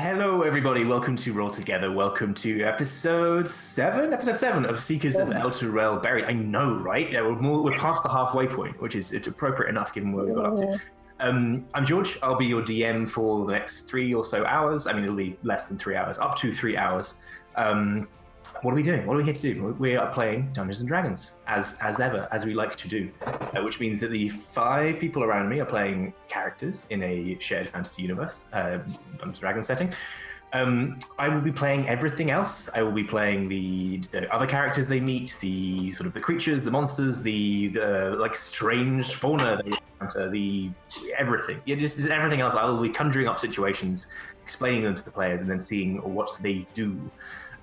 Hello, everybody. Welcome to Roll Together. Welcome to episode 7? Episode 7 of Seekers of Elturel Buried. I know, right? Yeah, we're past the halfway point, which is it's appropriate enough given where we got up to. I'm George. I'll be your DM for the next 3 or so hours. I mean, it'll be less than 3 hours, up to 3 hours. What are we doing? What are we here to do? We are playing Dungeons and Dragons, as ever, as we like to do, which means that the 5 people around me are playing characters in a shared fantasy universe, Dungeons and Dragons setting. I will be playing everything else. I will be playing the other characters they meet, the sort of the creatures, the monsters, the like strange fauna they encounter, the everything. Yeah, just everything else. I will be conjuring up situations, explaining them to the players, and then seeing what they do.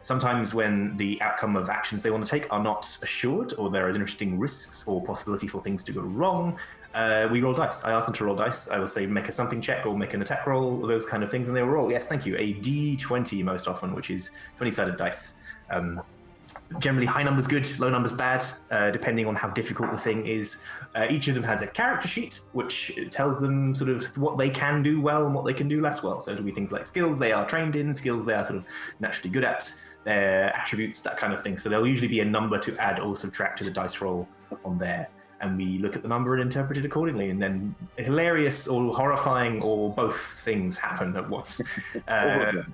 Sometimes when the outcome of actions they want to take are not assured, or there are interesting risks or possibility for things to go wrong, we roll dice. I ask them to roll dice. I will say make a something check or make an attack roll, those kind of things, and they will roll. Yes, thank you. A D20 most often, which is 20-sided dice. Generally, high numbers good, low numbers bad, depending on how difficult the thing is. Each of them has a character sheet, which tells them sort of what they can do well and what they can do less well. So it'll be things like skills they are trained in, skills they are sort of naturally good at, their attributes, that kind of thing. So there'll usually be a number to add or subtract to the dice roll on there. And we look at the number and interpret it accordingly. And then hilarious or horrifying or both things happen at once. Now's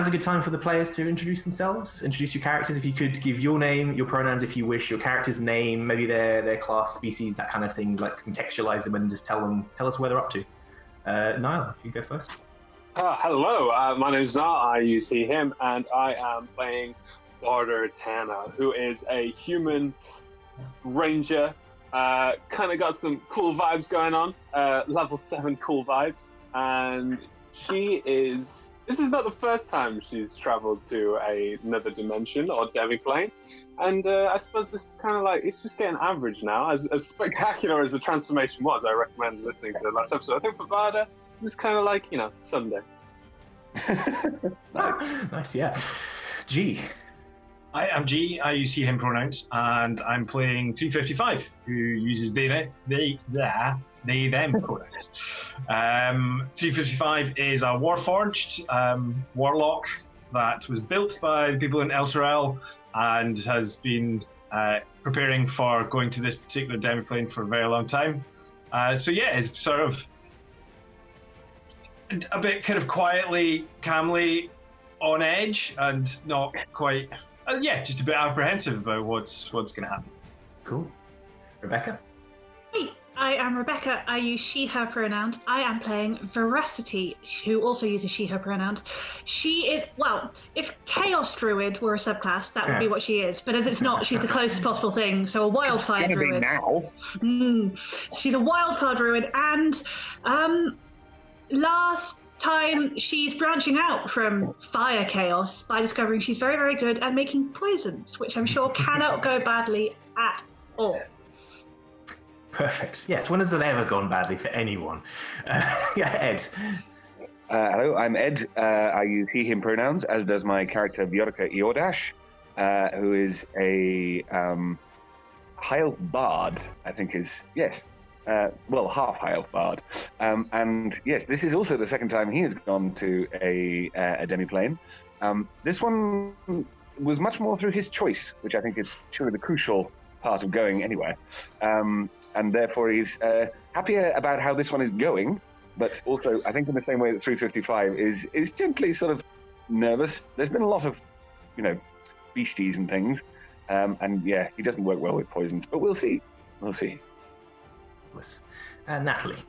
a good time for the players to introduce themselves, introduce your characters. If you could give your name, your pronouns if you wish, your character's name, maybe their class, species, that kind of thing, like contextualize them and just tell us where they're up to. Niall, if you go first. Hello, my name's Niall, I use he, him, and I am playing Barter Tana, who is a human ranger. Kind of got some cool vibes going on, level 7 cool vibes, and this is not the first time she's traveled to another dimension or demiplane, and I suppose this is kind of like, it's just getting average now. As spectacular as the transformation was, I recommend listening to the last episode. I think for Varda, it's kind of like, Sunday. Nice, yeah. G. Hi, I'm G. I use he, him pronouns, and I'm playing 355, who uses they, them pronouns. 355 is a warforged warlock that was built by the people in Elturel and has been preparing for going to this particular demiplane for a very long time. It's sort of a bit kind of quietly, calmly on edge and not quite... just a bit apprehensive about what's going to happen. Cool. Rebecca? Hey, I am Rebecca. I use she, her pronouns. I am playing Veracity, who also uses she, her pronouns. She is, if Chaos Druid were a subclass, that would be what she is. But as it's not, she's the closest possible thing. So a Wildfire Druid. Now. She's a Wildfire Druid, and last time she's branching out from fire chaos by discovering she's very, very good at making poisons, which I'm sure cannot go badly at all. Perfect. Yes, when has it ever gone badly for anyone? Ed. Hello, I'm Ed. I use he, him pronouns, as does my character Viorica Iordash, who is a high elf bard, I think is, yes. Half high elf bard. And yes, this is also the second time he has gone to a demiplane. This one was much more through his choice, which I think is truly the crucial part of going anywhere. And therefore he's happier about how this one is going, but also I think in the same way that 355 is gently sort of nervous. There's been a lot of, beasties and things. He doesn't work well with poisons, but we'll see. We'll see. Natalie.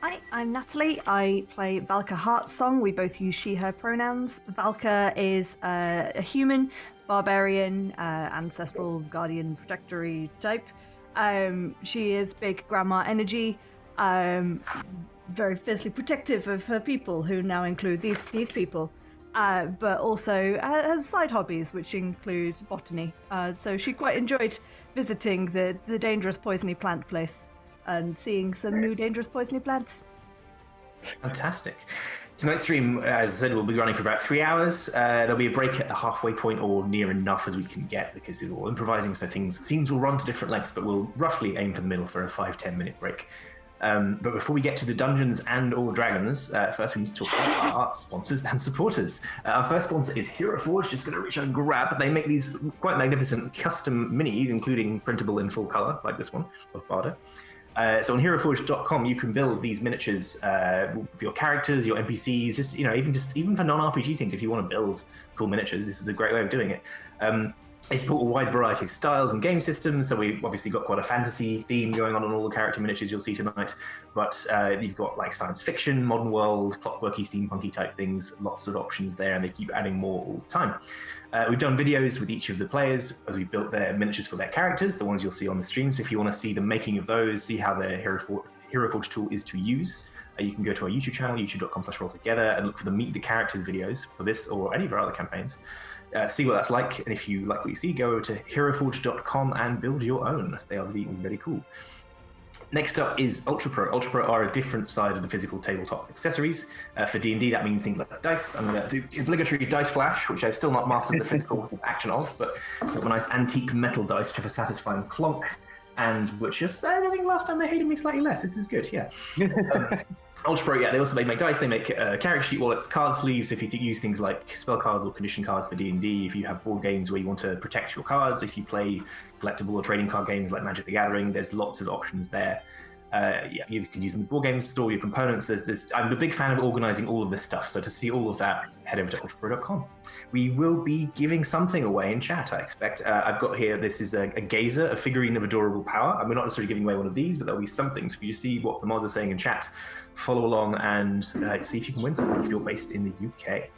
Hi, I'm Natalie. I play Valka Heartsong. We both use she, her pronouns. Valka is a human, barbarian, ancestral, guardian, protectory type. She is big grandma energy, very fiercely protective of her people, who now include these people. But also has side hobbies, which include botany. So she quite enjoyed visiting the dangerous poisony plant place and seeing some new dangerous poisony plants. Fantastic. Tonight's stream, as I said, will be running for about 3 hours. There'll be a break at the halfway point or near enough as we can get, because it's all improvising, so scenes will run to different lengths, but we'll roughly aim for the middle for a 5-10 minute break. But before we get to the Dungeons and all Dragons, first we need to talk about our sponsors and supporters. Our first sponsor is Hero Forge. Just going to reach out and grab. They make these quite magnificent custom minis, including printable in full color, like this one of Barda. So on heroforge.com, you can build these miniatures for your characters, your NPCs, just even for non-RPG things. If you want to build cool miniatures, this is a great way of doing it. They support a wide variety of styles and game systems. So we've obviously got quite a fantasy theme going on all the character miniatures you'll see tonight. But you've got like science fiction, modern world, clockworky, steampunky type things. Lots of options there, and they keep adding more all the time. We've done videos with each of the players as we built their miniatures for their characters, the ones you'll see on the stream. So if you want to see the making of those, see how the Hero Forge tool is to use, you can go to our YouTube channel, youtube.com/rolltogether, and look for the Meet the Characters videos for this or any of our other campaigns. See what that's like, and if you like what you see, go over to heroforge.com and build your own. They are really, really cool. Next up is UltraPro. UltraPro are a different side of the physical tabletop accessories. For D&D, that means things like dice. I'm going to do obligatory dice flash, which I've still not mastered the physical action of, but got a nice antique metal dice, which have a satisfying clonk, and which just, I think last time they hated me slightly less. This is good, yeah. UltraPro, yeah, they make dice, they make character sheet wallets, card sleeves, if you use things like spell cards or condition cards for D&D, if you have board games where you want to protect your cards, if you play collectible or trading card games like Magic the Gathering, there's lots of options there. Yeah, you can use them in board games, store your components. I'm a big fan of organizing all of this stuff, so to see all of that, head over to ultrapro.com. We will be giving something away in chat, I expect. I've got here, this is a gazer, a figurine of adorable power. We're not necessarily giving away one of these, but there'll be some things for you to see what the mods are saying in chat. Follow along and see if you can win something if you're based in the UK.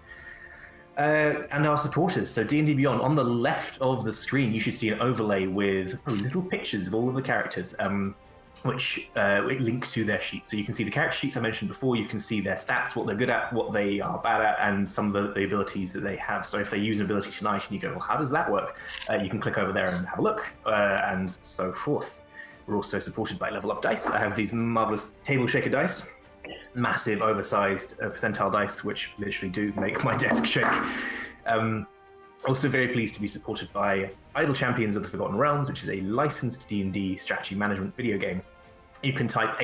And our supporters, so D&D Beyond, on the left of the screen, you should see an overlay with little pictures of all of the characters, which link to their sheets. So you can see the character sheets I mentioned before, you can see their stats, what they're good at, what they are bad at, and some of the abilities that they have. So if they use an ability tonight and you go, well, how does that work? You can click over there and have a look, and so forth. We're also supported by Level Up Dice. I have these marvelous table shaker dice, massive, oversized percentile dice, which literally do make my desk shake. Also very pleased to be supported by Idle Champions of the Forgotten Realms, which is a licensed D&D strategy management video game. You can type !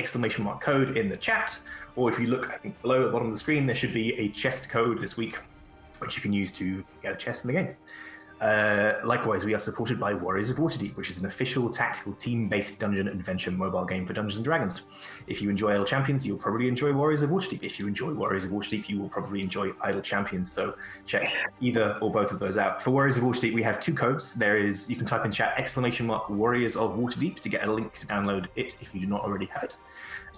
code in the chat, or if you look, I think, below at the bottom of the screen, there should be a chest code this week, which you can use to get a chest in the game. Likewise, we are supported by Warriors of Waterdeep, which is an official tactical team-based dungeon adventure mobile game for Dungeons & Dragons. If you enjoy Idle Champions, you'll probably enjoy Warriors of Waterdeep. If you enjoy Warriors of Waterdeep, you will probably enjoy Idle Champions, so check either or both of those out. For Warriors of Waterdeep, we have two codes. You can type in chat ! Warriors of Waterdeep to get a link to download it if you do not already have it.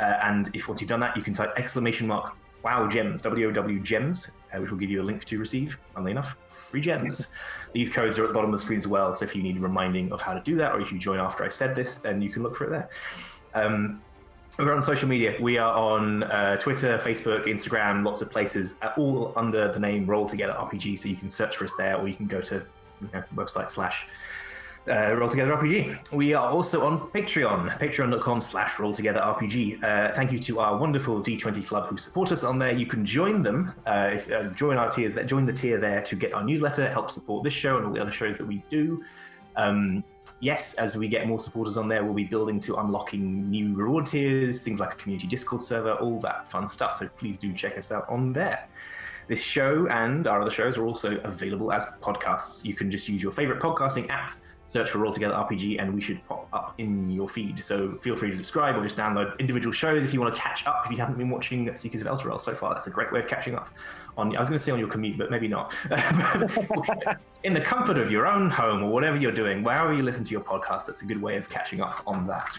And if once you've done that, you can type ! WoW Gems, WOW Gems, which will give you a link to receive, funnily enough, free gems. These codes are at the bottom of the screen as well, so if you need reminding of how to do that, or if you join after I said this, then you can look for it there. We're on social media. We are on Twitter, Facebook, Instagram, lots of places, all under the name Roll Together RPG, so you can search for us there, or you can go to website / Roll Together RPG. We are also on Patreon, patreon.com/rolltogetherrpg. Thank you to our wonderful D20 club who support us on there. You can join them, join our tiers, join the tier there to get our newsletter, help support this show and all the other shows that we do. Yes, as we get more supporters on there, we'll be building to unlocking new reward tiers, things like a community Discord server, all that fun stuff. So please do check us out on there. This show and our other shows are also available as podcasts. You can just use your favorite podcasting app, search for Roll Together RPG, and we should pop up in your feed. So feel free to subscribe or just download individual shows if you want to catch up. If you haven't been watching Seekers of Elturel so far, that's a great way of catching up. I was going to say on your commute, but maybe not. In the comfort of your own home or whatever you're doing, wherever you listen to your podcast, that's a good way of catching up on that.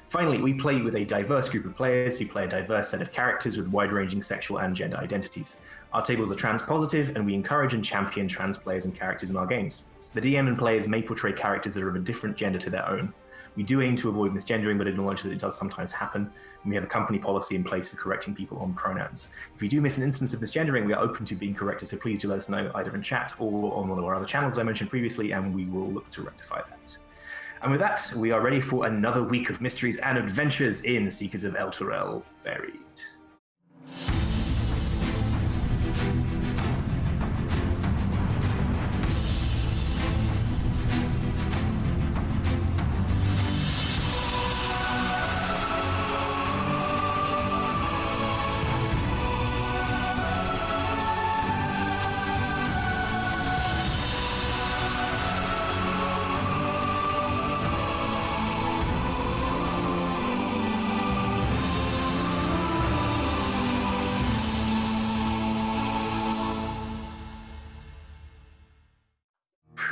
Finally, we play with a diverse group of players who play a diverse set of characters with wide-ranging sexual and gender identities. Our tables are trans-positive, and we encourage and champion trans players and characters in our games. The DM and players may portray characters that are of a different gender to their own. We do aim to avoid misgendering, but acknowledge that it does sometimes happen, and we have a company policy in place for correcting people on pronouns. If we do miss an instance of misgendering, we are open to being corrected, so please do let us know either in chat or on one of our other channels I mentioned previously, and we will look to rectify that. And with that, we are ready for another week of mysteries and adventures in Seekers of Elturel Buried.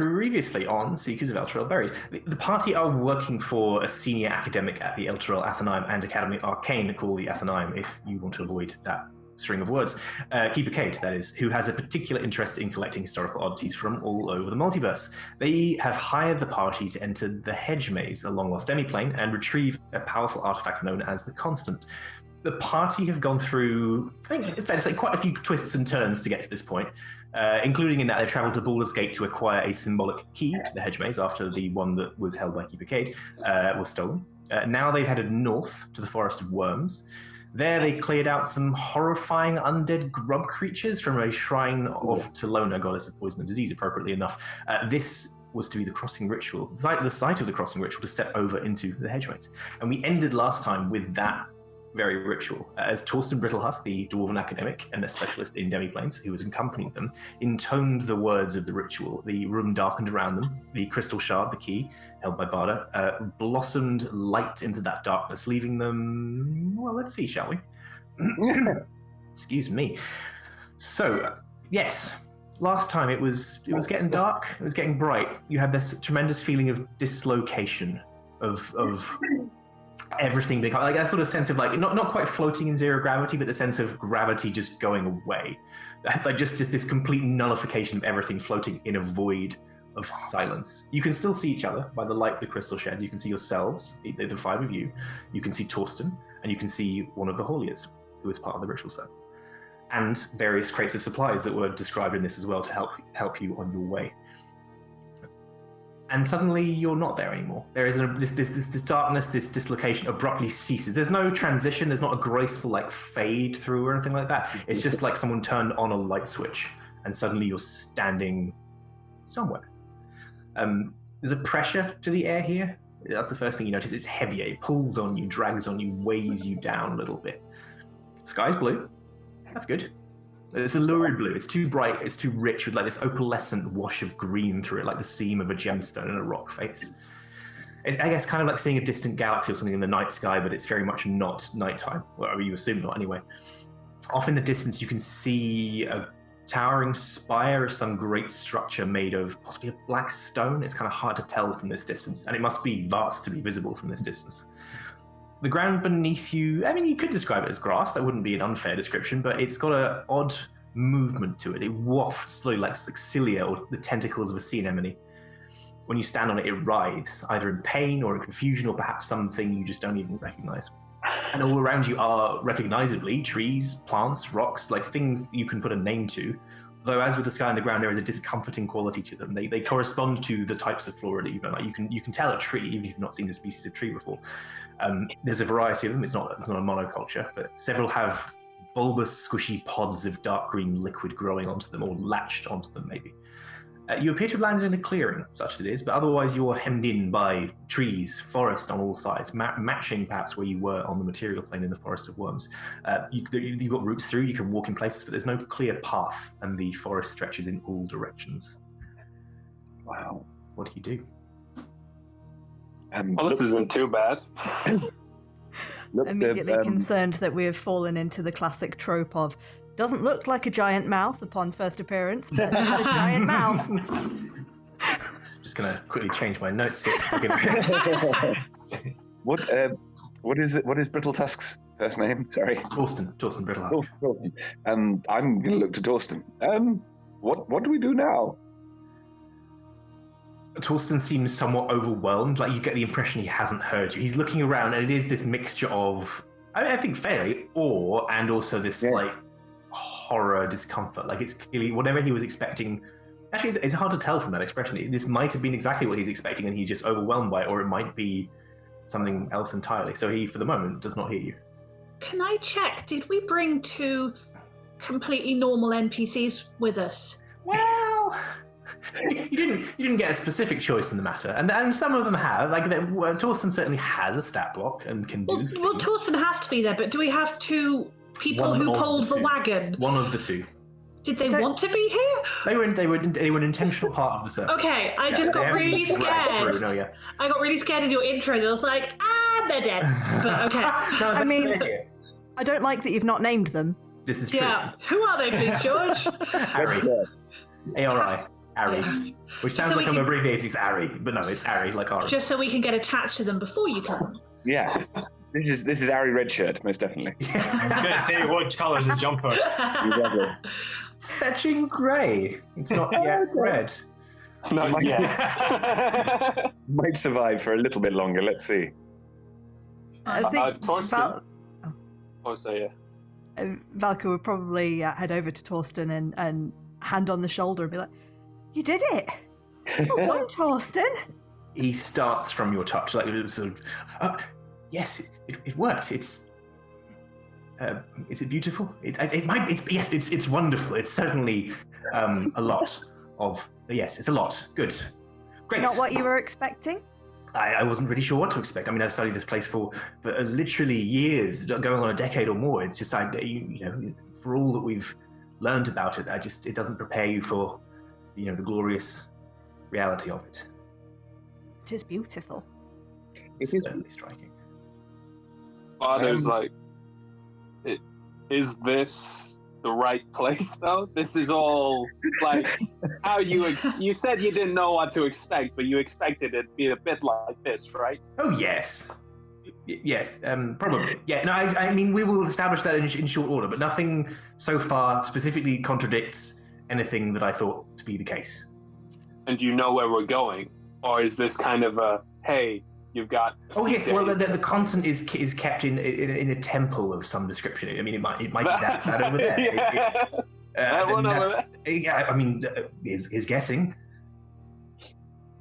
Previously on Seekers of Elturel Buried, the party are working for a senior academic at the Elturel Athenaeum and Academy Arcane, called the Athenaeum if you want to avoid that string of words. Keeper Cade, that is, who has a particular interest in collecting historical oddities from all over the multiverse. They have hired the party to enter the Hedgemaze, a long-lost demiplane, and retrieve a powerful artifact known as the Constant. The party have gone through, I think it's fair to say, quite a few twists and turns to get to this point, including in that they travelled to Baldur's Gate to acquire a symbolic key to the Hedgemaze after the one that was held by Keeper Cade was stolen. Now they've headed north to the Forest of Worms. There they cleared out some horrifying undead grub creatures from a shrine of Telona, goddess of poison and disease, appropriately enough. This was to be the crossing ritual, the site of the crossing ritual to step over into the Hedgemaze. And we ended last time with that very ritual, as Torsten Brittlehusk, the dwarven academic and a specialist in demiplanes who has accompanied them, intoned the words of the ritual. The room darkened around them. The crystal shard, the key, held by Barda, blossomed light into that darkness, leaving them... Well, let's see, shall we? Excuse me. So, yes, last time it was getting dark, it was getting bright. You had this tremendous feeling of dislocation, of everything become like that sort of sense of like not quite floating in zero gravity, but the sense of gravity just going away, like just this complete nullification of everything floating in a void of silence. You can still see each other by the light the crystal sheds. You can see yourselves, the five of you. You can see Torsten, and you can see one of the Hauliers, who is part of the ritual set, and various crates of supplies that were described in this as well to help you on your way. And suddenly you're not there anymore. There is this darkness, this dislocation abruptly ceases. There's no transition, there's not a graceful like fade through or anything like that. It's just like someone turned on a light switch and suddenly you're standing somewhere. There's a pressure to the air here. That's the first thing you notice. It's heavier, it pulls on you, drags on you, weighs you down a little bit. Sky's blue, that's good. It's a lurid blue. It's too bright. It's too rich with like this opalescent wash of green through it, like the seam of a gemstone in a rock face. It's, I guess, kind of like seeing a distant galaxy or something in the night sky, but it's very much not nighttime. Well, you assume not anyway. Off in the distance, you can see a towering spire of some great structure made of possibly a black stone. It's kind of hard to tell from this distance, and it must be vast to be visible from this distance. The ground beneath you, I mean, you could describe it as grass. That wouldn't be an unfair description, but it's got an odd movement to it. It wafts slowly like cilia or the tentacles of a sea anemone. When you stand on it, it writhes, either in pain or in confusion or perhaps something you just don't even recognize. And all around you are, recognizably, trees, plants, rocks, like things you can put a name to. Though, as with the sky and the ground, there is a discomforting quality to them. They correspond to the types of flora that you know. Like you can tell a tree, even if you've not seen the species of tree before. There's a variety of them. It's not a monoculture, but several have bulbous, squishy pods of dark green liquid growing onto them, or latched onto them, maybe. You appear to have landed in a clearing, such as it is, but otherwise you're hemmed in by trees, forest on all sides, matching perhaps where you were on the material plane in the Forest of Worms. You've got routes through, you can walk in places, but there's no clear path, and the forest stretches in all directions. Wow. What do you do? Well, this isn't too bad. Immediately concerned that we have fallen into the classic trope of doesn't look like a giant mouth upon first appearance, but it's a giant mouth. Just gonna quickly change my notes here. What is it? What is Brittltusk's first name? Sorry, Torsten Brittltusk. I'm gonna look to Torsten. What do we do now? Torsten seems somewhat overwhelmed. Like you get the impression he hasn't heard you. He's looking around, and it is this mixture of, I think, fairly awe and also this like horror, discomfort. Like it's clearly whatever he was expecting. Actually, it's hard to tell from that expression. This might have been exactly what he's expecting, and he's just overwhelmed by it, or it might be something else entirely. So he, for the moment, does not hear you. Can I check? Did we bring 2 completely normal NPCs with us? Well, you didn't get a specific choice in the matter, and some of them have. Like Torsten certainly has a stat block and can do. Well, Torsten has to be there, but do we have 2 people who pulled the wagon? One of the 2. Did they want to be here? They were an intentional part of the circle. Okay, I just got really scared. I got really scared in your intro. And I was like, they're dead. But okay. No, I mean, I don't like that you've not named them. This is true. Yeah. Who are they, please, George? Harry. ARI. Ari. Yeah. Which sounds So like we I'm can- abbreviating it's Ari, but no, it's Ari, like Ari. Just so we can get attached to them before you come. Yeah. This is Ari Redshirt, most definitely. I was going to say, what colour is his jumper? It's fetching grey. It's not yet red. Not yet. Might survive for a little bit longer. Let's see. I think Torsten. Oh, so yeah. Valka would probably head over to Torsten and hand on the shoulder and be like, "You did it! Well done, Torsten." He starts from your touch, like sort of. Yes, it worked. It's. Is it beautiful? It might. It's wonderful. It's certainly a lot of. Yes, it's a lot. Good. Great. Not what you were expecting? I wasn't really sure what to expect. I mean, I've studied this place for literally years, going on a decade or more. It's just, for all that we've learned about it, it doesn't prepare you for, the glorious reality of it. It is beautiful. It's certainly striking. Father's is this the right place though? This is all like how you said you didn't know what to expect, but you expected it to be a bit like this, right? Oh yes, yes, probably. Yeah, no, I mean we will establish that in short order, but nothing so far specifically contradicts anything that I thought to be the case. And do you know where we're going, or is this kind of a hey? You've got. Oh yes, well the constant is kept in a temple of some description. I mean, it might be that over there. Yeah. That one over there. Yeah, I mean, is guessing.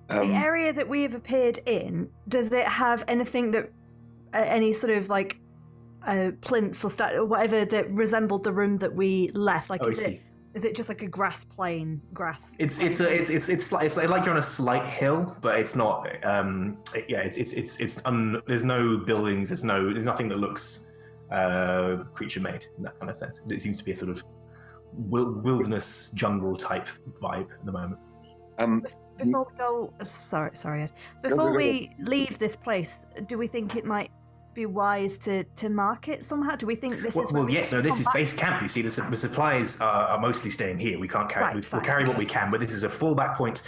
The area that we have appeared in, does it have anything that, any sort of like plinths or whatever that resembled the room that we left? Like, is it just like a grass plain? It's like you're on a slight hill, but it's not. There's no buildings. There's nothing that looks creature made in that kind of sense. It seems to be a sort of wilderness jungle type vibe at the moment. Before we go, sorry, Ed. Before we leave this place, do we think it might be wise to mark it somehow? Do we think this is? Well, yes. No, this is base camp. You see, the supplies are mostly staying here. We can't carry. Right, we'll carry what we can, but this is a fallback point.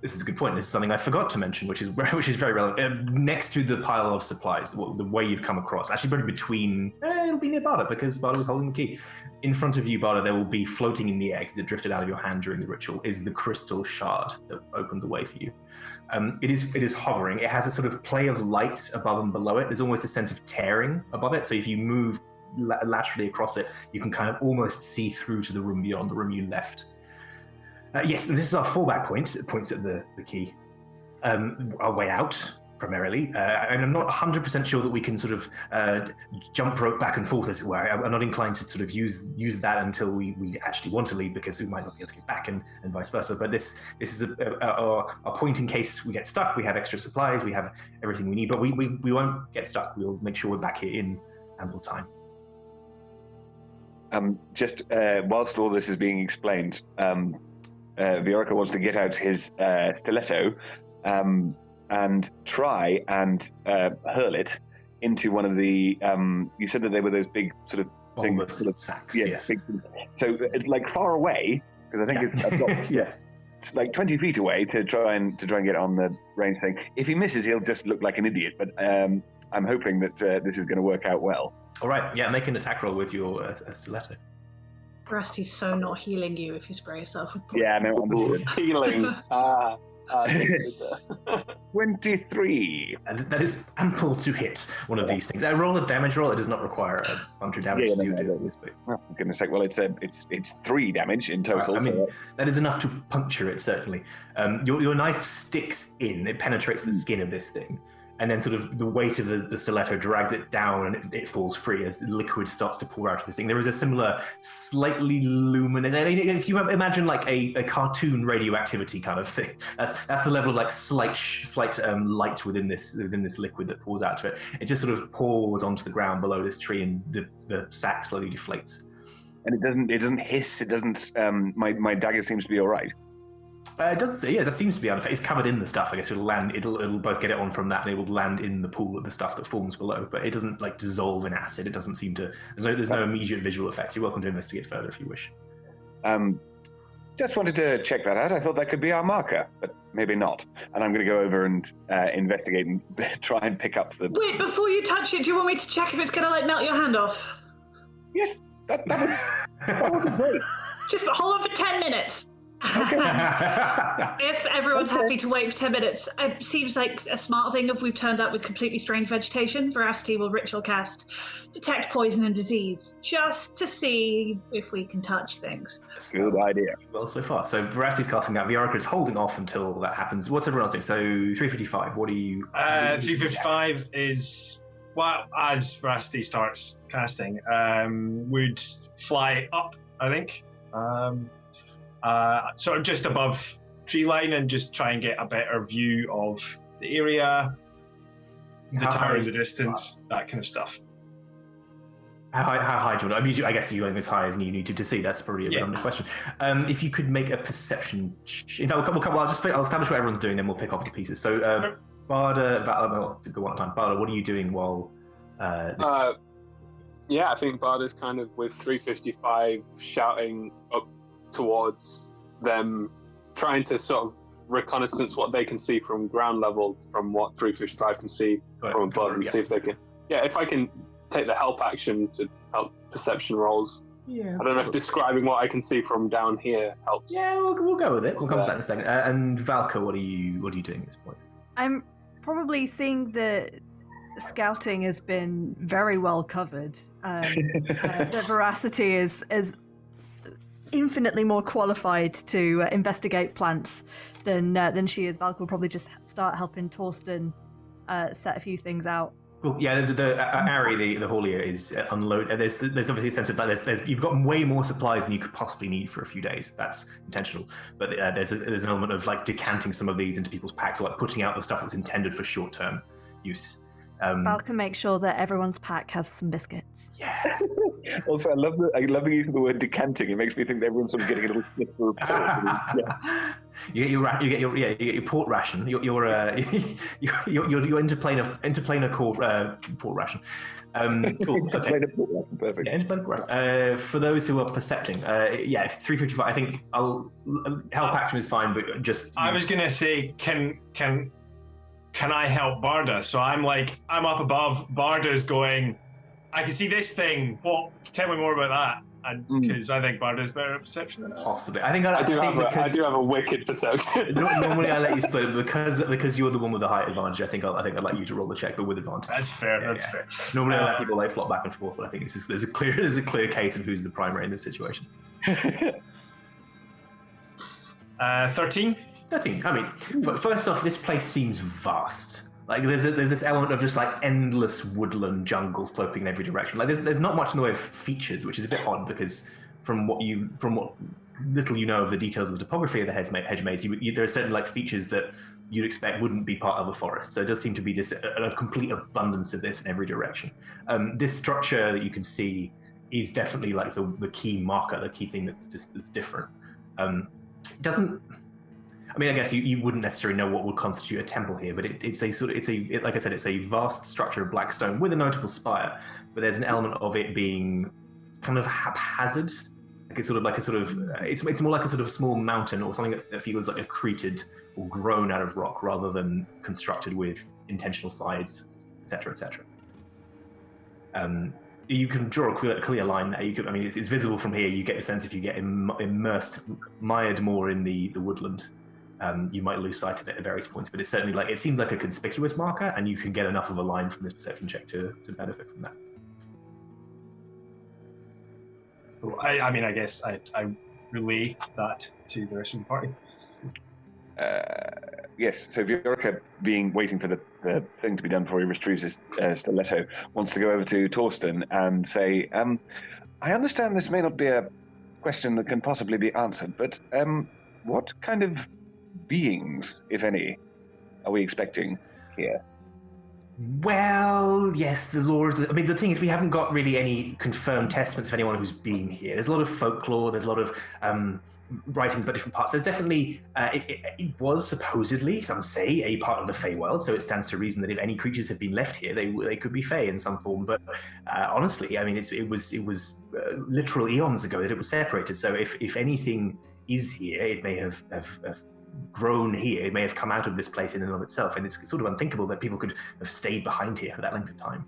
This is a good point. This is something I forgot to mention, which is very relevant. Next to the pile of supplies, the way you've come across, actually, probably between. It'll be near Barda because Barda was holding the key. In front of you, Barda, there will be floating in the air that drifted out of your hand during the ritual. Is the crystal shard that opened the way for you? It is hovering. It has a sort of play of light above and below it. There's almost a sense of tearing above it. So if you move laterally across it, you can kind of almost see through to the room beyond, the room you left. Yes, and this is our fallback point. It points at the key. Our way out, primarily. And I'm not 100% sure that we can sort of jump rope back and forth, as it were. I'm not inclined to sort of use that until we actually want to leave, because we might not be able to get back and vice versa. But this is a point in case we get stuck. We have extra supplies. We have everything we need. But we won't get stuck. We'll make sure we're back here in ample time. Just whilst all this is being explained, Viorica wants to get out his stiletto and try and hurl it into one of the. You said that they were those big sort of things, sort of sacks. Yeah, yes. big, so like far away, because I think I've got, yeah. It's like 20 feet away to try and get on the range thing. If he misses, he'll just look like an idiot. But I'm hoping that this is going to work out well. All right. Yeah. Make an attack roll with your stiletto. Rusty's so not healing you if you spray yourself with poison. Yeah, no, understood. Healing. 23. And that is ample to hit one of these things. Roll a damage roll. It does not require a bunch of damage to do this. But... Oh, for goodness sake. Well, it's 3 damage in total. I mean, that is enough to puncture it, certainly. Your knife sticks in. It penetrates the skin of this thing. And then sort of the weight of the stiletto drags it down, and it falls free as the liquid starts to pour out of this thing. There is a similar, slightly luminous. If you imagine like a cartoon radioactivity kind of thing, that's the level of like slight light within this liquid that pours out of it. It just sort of pours onto the ground below this tree, and the sack slowly deflates. And it doesn't hiss. It doesn't. My dagger seems to be all right. It does. Yeah, it seems to be unaffected. It's covered in the stuff. I guess it'll land. It'll both get it on from that, and it will land in the pool of the stuff that forms below. But it doesn't like dissolve in acid. It doesn't seem to. There's no immediate visual effect. You're welcome to investigate further if you wish. Just wanted to check that out. I thought that could be our marker, but maybe not. And I'm going to go over and investigate and try and pick up the... Wait, before you touch it, do you want me to check if it's going to, like, melt your hand off? Yes, that would be great. Just hold on for 10 minutes. Okay. If everyone's happy to wait for 10 minutes, it seems like a smart thing if we've turned up with completely strange vegetation. Veracity will ritual cast detect poison and disease, just to see if we can touch things. Good idea. Well, so far. So Veracity's casting that. Viorica is holding off until that happens. What's everyone else doing? So 355, what are you... 355 is, well, as Veracity starts casting, would fly up, I think. Sort of just above tree line and just try and get a better view of the area, the tower in the distance, that kind of stuff. How high do you want? I guess you're going as high as you need to see. That's probably a redundant question. If you could make a perception... In fact, I'll establish what everyone's doing, then we'll pick off the pieces. So, Barda, go one at a time. Barda, what are you doing while... Yeah, I think Barda's kind of with 355 shouting up towards them, trying to sort of reconnaissance what they can see from ground level from what 355 can see from above and see if they can... Yeah, if I can take the help action to help perception rolls. Yeah. I don't know if describing what I can see from down here helps. Yeah, we'll go with it. We'll come to that in a second. And Valka, what are you doing at this point? I'm probably seeing the scouting has been very well covered. The Veracity is infinitely more qualified to investigate plants than she is. Valka will probably just start helping Torsten set a few things out. Cool. Yeah, the Ari, the haulier, is unload. There's obviously a sense of that. You've got way more supplies than you could possibly need for a few days. That's intentional. But there's an element of like decanting some of these into people's packs, or like putting out the stuff that's intended for short-term use. Val can make sure that everyone's pack has some biscuits. Yeah. Also, I love the use of the word decanting. It makes me think that everyone's sort of getting a little sniff for a port. Yeah. You get your port ration. Your interplanar port ration. Cool. Interplanar port ration. Perfect. Yeah, interplanar port ration. For those who are percepting, 355. I think help action is fine, but just. I was gonna say, can I help Barda? So I'm up above. Barda's going, I can see this thing. What? Tell me more about that. Because I think Barda's better at perception than I. Possibly. I do have a wicked perception. Normally I let you split it because you're the one with the height advantage. I think I'd like you to roll the check, but with advantage. That's fair. That's fair. Normally I let people like flop back and forth, but I think there's a clear case of who's the primary in this situation. 13. 13. I mean, first off, this place seems vast. Like there's this element of just like endless woodland jungle sloping in every direction. Like there's not much in the way of features, which is a bit odd because from what little you know of the details of the topography of the Hedgemaze, there are certain like features that you'd expect wouldn't be part of a forest. So it does seem to be just a complete abundance of this in every direction. This structure that you can see is definitely like the key marker, the key thing that's different. It doesn't. I mean, I guess you wouldn't necessarily know what would constitute a temple here, but it's like I said, it's a vast structure of black stone with a notable spire, but there's an element of it being kind of haphazard. Like it's more like a sort of small mountain or something that feels like accreted or grown out of rock rather than constructed with intentional sides, etc., etc. You can draw a clear line there. It's visible from here. You get the sense if you get mired more in the woodland. You might lose sight of it at various points, but it's certainly it seemed like a conspicuous marker, and you can get enough of a line from this perception check to benefit from that. I guess I relay that to the rest of the party. Yes, so Viorica, waiting for the thing to be done before he retrieves his stiletto, wants to go over to Torsten and say, I understand this may not be a question that can possibly be answered, but what kind of beings, if any, are we expecting here? Well, yes, the laws. The thing is, we haven't got really any confirmed testaments of anyone who's been here. There's a lot of folklore. There's a lot of writings about different parts. There's definitely, it was supposedly, some say, a part of the Feywild, so it stands to reason that if any creatures have been left here, they could be Fey in some form. But honestly, it was literal eons ago that it was separated. So if anything is here. It may have grown here. It may have come out of this place in and of itself, and it's sort of unthinkable that people could have stayed behind here for that length of time.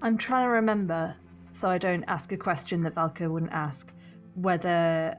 I'm trying to remember, so I don't ask a question that Valka wouldn't ask, whether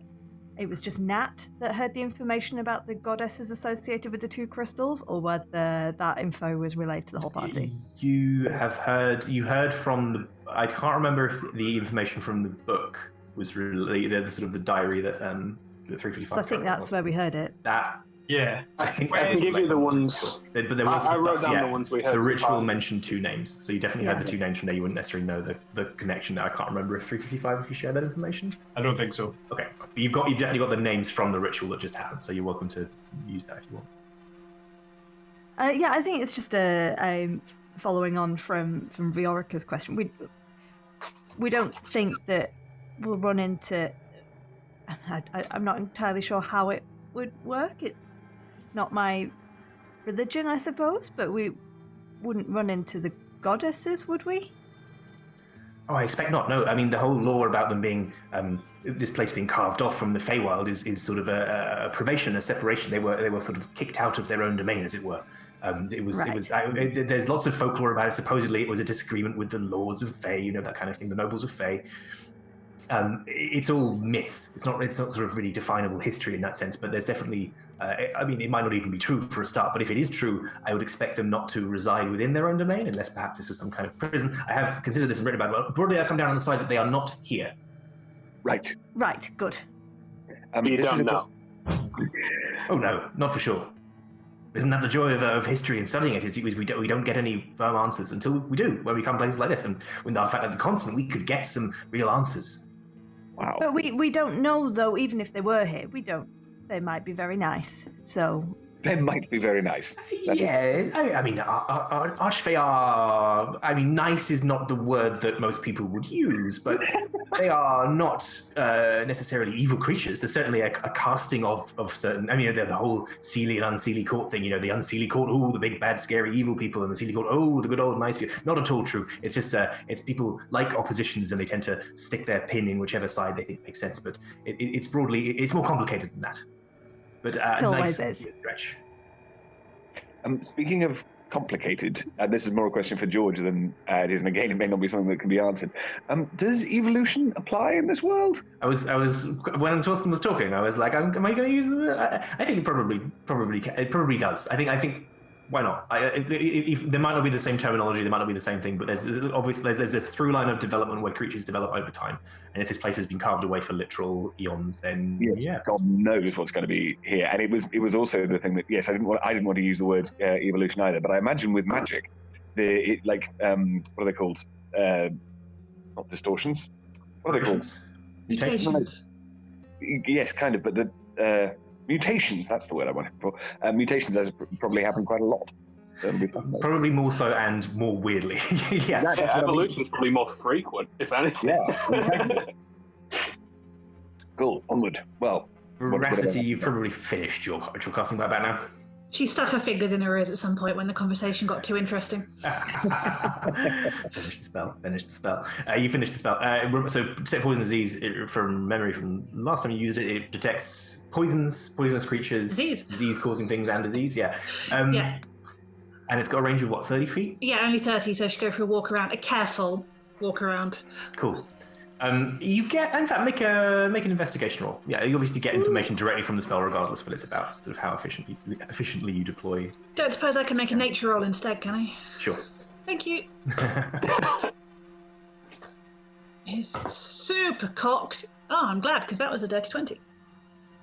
it was just Nat that heard the information about the goddesses associated with the two crystals, or whether that info was relayed to the whole party. You heard from the, I can't remember if the information from the book was really the sort of the diary that the 355. So I think that's where we heard it. That Yeah. I can give you the ones. But there was I some wrote stuff, down the ones we heard. The ritual mentioned 2 names, so you definitely heard Yeah. the 2 names from there. You wouldn't necessarily know the connection there. I can't remember if 355 if you share that information. I don't think so. Okay, but you've definitely got the names from the ritual that just happened, so you're welcome to use that if you want. Yeah, I think it's just a following on from Viorica's question. We don't think that we'll run into. I'm not entirely sure how it would work. It's not my religion, I suppose, but we wouldn't run into the goddesses, would we? Oh, I expect not. No, I mean the whole lore about them being this place being carved off from the Feywild is sort of a privation, a separation. They were sort of kicked out of their own domain, as it were. There's lots of folklore about it. Supposedly, it was a disagreement with the lords of Fey, that kind of thing, the nobles of Fey. It's all myth. It's not sort of really definable history in that sense, but there's definitely, it might not even be true for a start, but if it is true, I would expect them not to reside within their own domain, unless perhaps this was some kind of prison. I have considered this and written about it, but broadly I come down on the side that they are not here. Right. Right, good. You don't know. Oh no, not for sure. Isn't that the joy of history and studying it? Is we don't get any firm answers until we do, when we come to places like this. And with the fact that the constant, we could get some real answers. Wow. But we don't know, though, even if they were here, we don't. They might be very nice, so... They might be very nice. Yes, I mean, Archfey are... I mean, nice is not the word that most people would use, but they are not necessarily evil creatures. There's certainly a casting of certain... I mean, the whole Seelie and Unseelie Court thing, the Unseelie Court, oh, the big, bad, scary, evil people, and the Seelie Court, oh, the good old nice people. Not at all true. It's just, it's people like oppositions, and they tend to stick their pin in whichever side they think makes sense, but it's broadly... It's more complicated than that. But it always is. Stretch. Speaking of complicated, this is more a question for George than it is, and again, it may not be something that can be answered. Does evolution apply in this world? I was when Torsten was talking, I was like, am I going to use the? I think it probably does. I think. Why not? There might not be the same terminology, there might not be the same thing, but there's this through line of development where creatures develop over time, and if this place has been carved away for literal eons, then yes, God knows what's going to be here. And it was also the thing that I didn't want to use the word evolution either, but I imagine with magic, what are they called? Not distortions. What are they called? Mutations. Yes, kind of, but the. Mutations, that's the word I wanted for. Mutations has probably happened quite a lot. Probably more so and more weirdly. Yes. Evolution is probably more frequent, if anything. Yeah. Cool, onward. Well, Veracity, you've probably finished your casting by about now. She stuck her fingers in her ears at some point when the conversation got too interesting. Finish the spell. You finished the spell. So detect poison disease, from memory from last time you used it, it detects poisonous creatures, disease-causing things, and disease. Yeah. Yeah. And it's got a range of what, 30 feet? Yeah, only 30. So she go for a walk around, a careful walk around. Cool. You get, in fact, make an investigation roll. Yeah, you obviously get information directly from the spell, regardless, but it's about sort of how efficiently you deploy. Don't suppose I can make a nature roll instead, can I? Sure. Thank you. It's super cocked. Oh, I'm glad, because that was a dirty 20.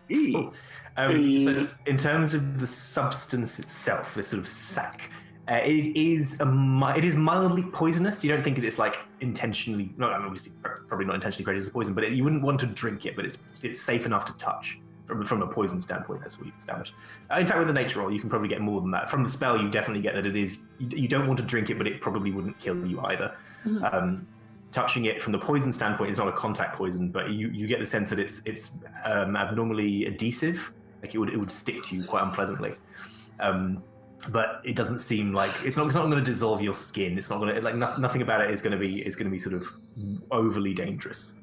Cool. So in terms of the substance itself, this sort of sac, it is mildly poisonous. You don't think it is like intentionally, obviously probably not intentionally created as a poison, but you wouldn't want to drink it, but it's safe enough to touch from a poison standpoint. That's what you've established. In fact, with the nature roll, you can probably get more than that. From the spell, you definitely get that it is, you don't want to drink it, but it probably wouldn't kill you either. Mm-hmm. Touching it from the poison standpoint is not a contact poison, but you get the sense that it's abnormally adhesive, like it would stick to you quite unpleasantly. But it doesn't seem like it's not going to dissolve your skin. It's not going to nothing about it is going to be sort of overly dangerous.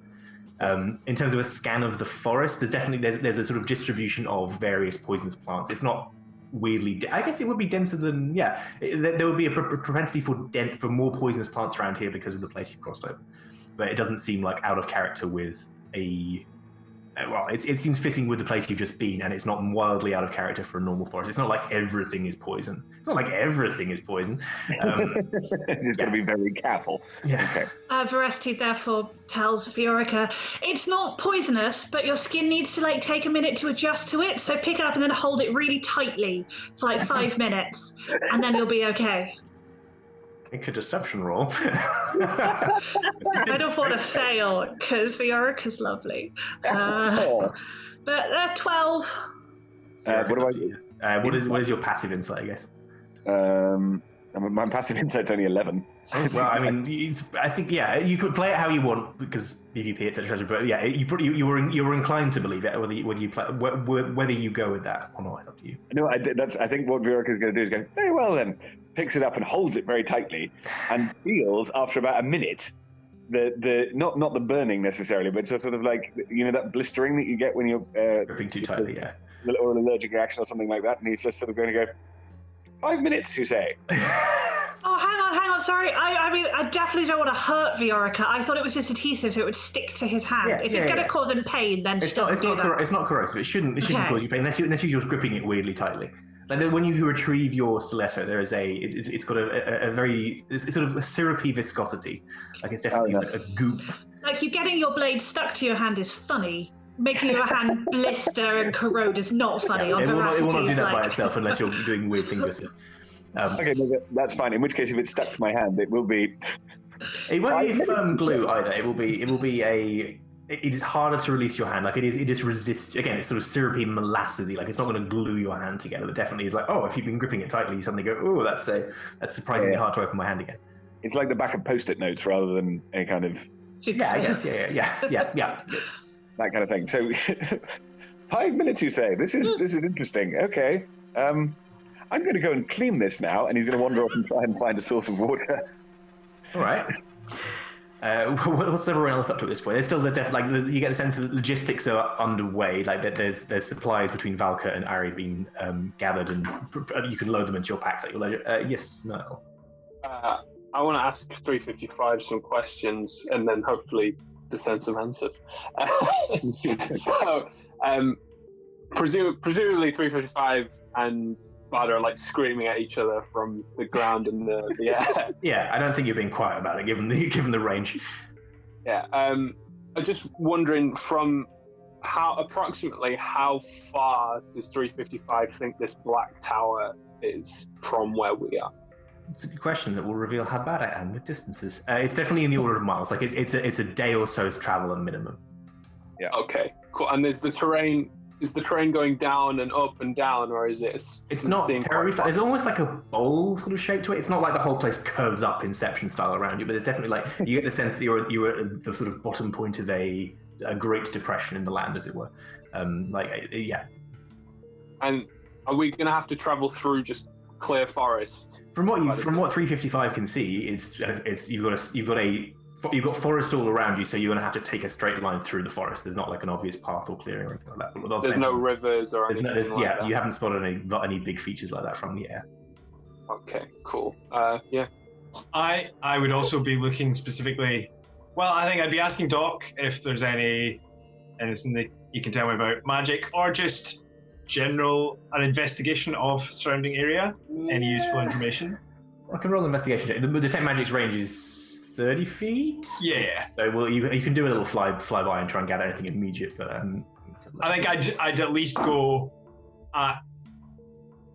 In terms of a scan of the forest, there's a sort of distribution of various poisonous plants. It's not weirdly. I guess it would be denser than there would be a propensity for more poisonous plants around here because of the place you've crossed over. But it doesn't seem like out of character with a. Well, it seems fitting with the place you've just been, and it's not wildly out of character for a normal forest. It's not like everything is poison. It's not like everything is poison. It's got to be very careful. Yeah. Okay. Veracity therefore tells Viorica, it's not poisonous, but your skin needs to take a minute to adjust to it. So pick it up and then hold it really tightly for 5 minutes, and then you'll be okay. Make a deception roll. I don't want to fail because Viorica's lovely. But 12. What What is your passive insight, I guess? My passive insight's only 11. Well, I mean, I think you could play it how you want because PvP, etc. But yeah, you were inclined to believe it whether you go with that or not. It's up to you. No, I think what Viorica is going to do is go, very well then, picks it up and holds it very tightly, and feels after about a minute the not the burning necessarily, but sort of like that blistering that you get when you're gripping too tightly, or an allergic reaction or something like that, and he's just sort of going to go, 5 minutes, you say. Oh, hang on, sorry. I mean, I definitely don't want to hurt Viorica. I thought it was just adhesive, so it would stick to his hand. If it's going to cause him pain, then it's not corrosive. It shouldn't cause you pain unless you're just gripping it weirdly tightly. Like when you retrieve your stiletto, there is it's got a very it's sort of a syrupy viscosity. Like it's definitely like a goop. Like you getting your blade stuck to your hand is funny. Making your hand blister and corrode is not funny. It will not do that by itself unless you're doing weird things with it. Okay, no, that's fine. In which case, if it's stuck to my hand, it will be. It won't be firm glue either. It will be It is harder to release your hand. Like it just resists. Again, it's sort of syrupy, molassesy. Like it's not going to glue your hand together. But definitely, is like, oh, if you've been gripping it tightly, you suddenly go, oh, that's surprisingly hard to open my hand again. It's like the back of Post-it notes rather than a kind of. Yeah, I guess. Yeah. That kind of thing. So, 5 minutes, you say? This is interesting. Okay. I'm going to go and clean this now, and he's going to wander off and try and find a source of water. All right. What's everyone else up to at this point? There's still you get the sense that the logistics are underway. Like there's supplies between Valka and Ari being gathered, and you can load them into your packs at your leisure. Yes, no. I want to ask 355 some questions, and then hopefully discern some answers. So, presumably 355 and Bad are screaming at each other from the ground and the air. Yeah, I don't think you're being quiet about it, given the range. Yeah, I'm just wondering approximately how far does 355 think this black tower is from where we are? It's a good question that will reveal how bad I am with distances. It's definitely in the order of miles. Like it's a day or so's travel at minimum. Yeah. Okay. Cool. And is the terrain going down and up and down, or is it? It's not terribly flat. There's almost like a bowl sort of shape to it. It's not like the whole place curves up Inception style around you, but there's definitely you get the sense that you're at the sort of bottom point of a great depression in the land, as it were. Yeah. And are we going to have to travel through just clear forest? From what 355 can see, you've got forest all around you, so you're going to have to take a straight line through the forest. There's not like an obvious path or clearing or anything like that. But there's no rivers or anything like that. You haven't spotted any big features like that from the air. Okay, cool. Yeah. I would also be looking specifically. Well, I think I'd be asking Doc if there's anything that you can tell me about magic or just an investigation of surrounding area. Any useful information? I can roll an investigation. The detect magic's range is 30 feet. Yeah. So you can do a little fly by and try and gather anything immediate, but I think I'd at least go at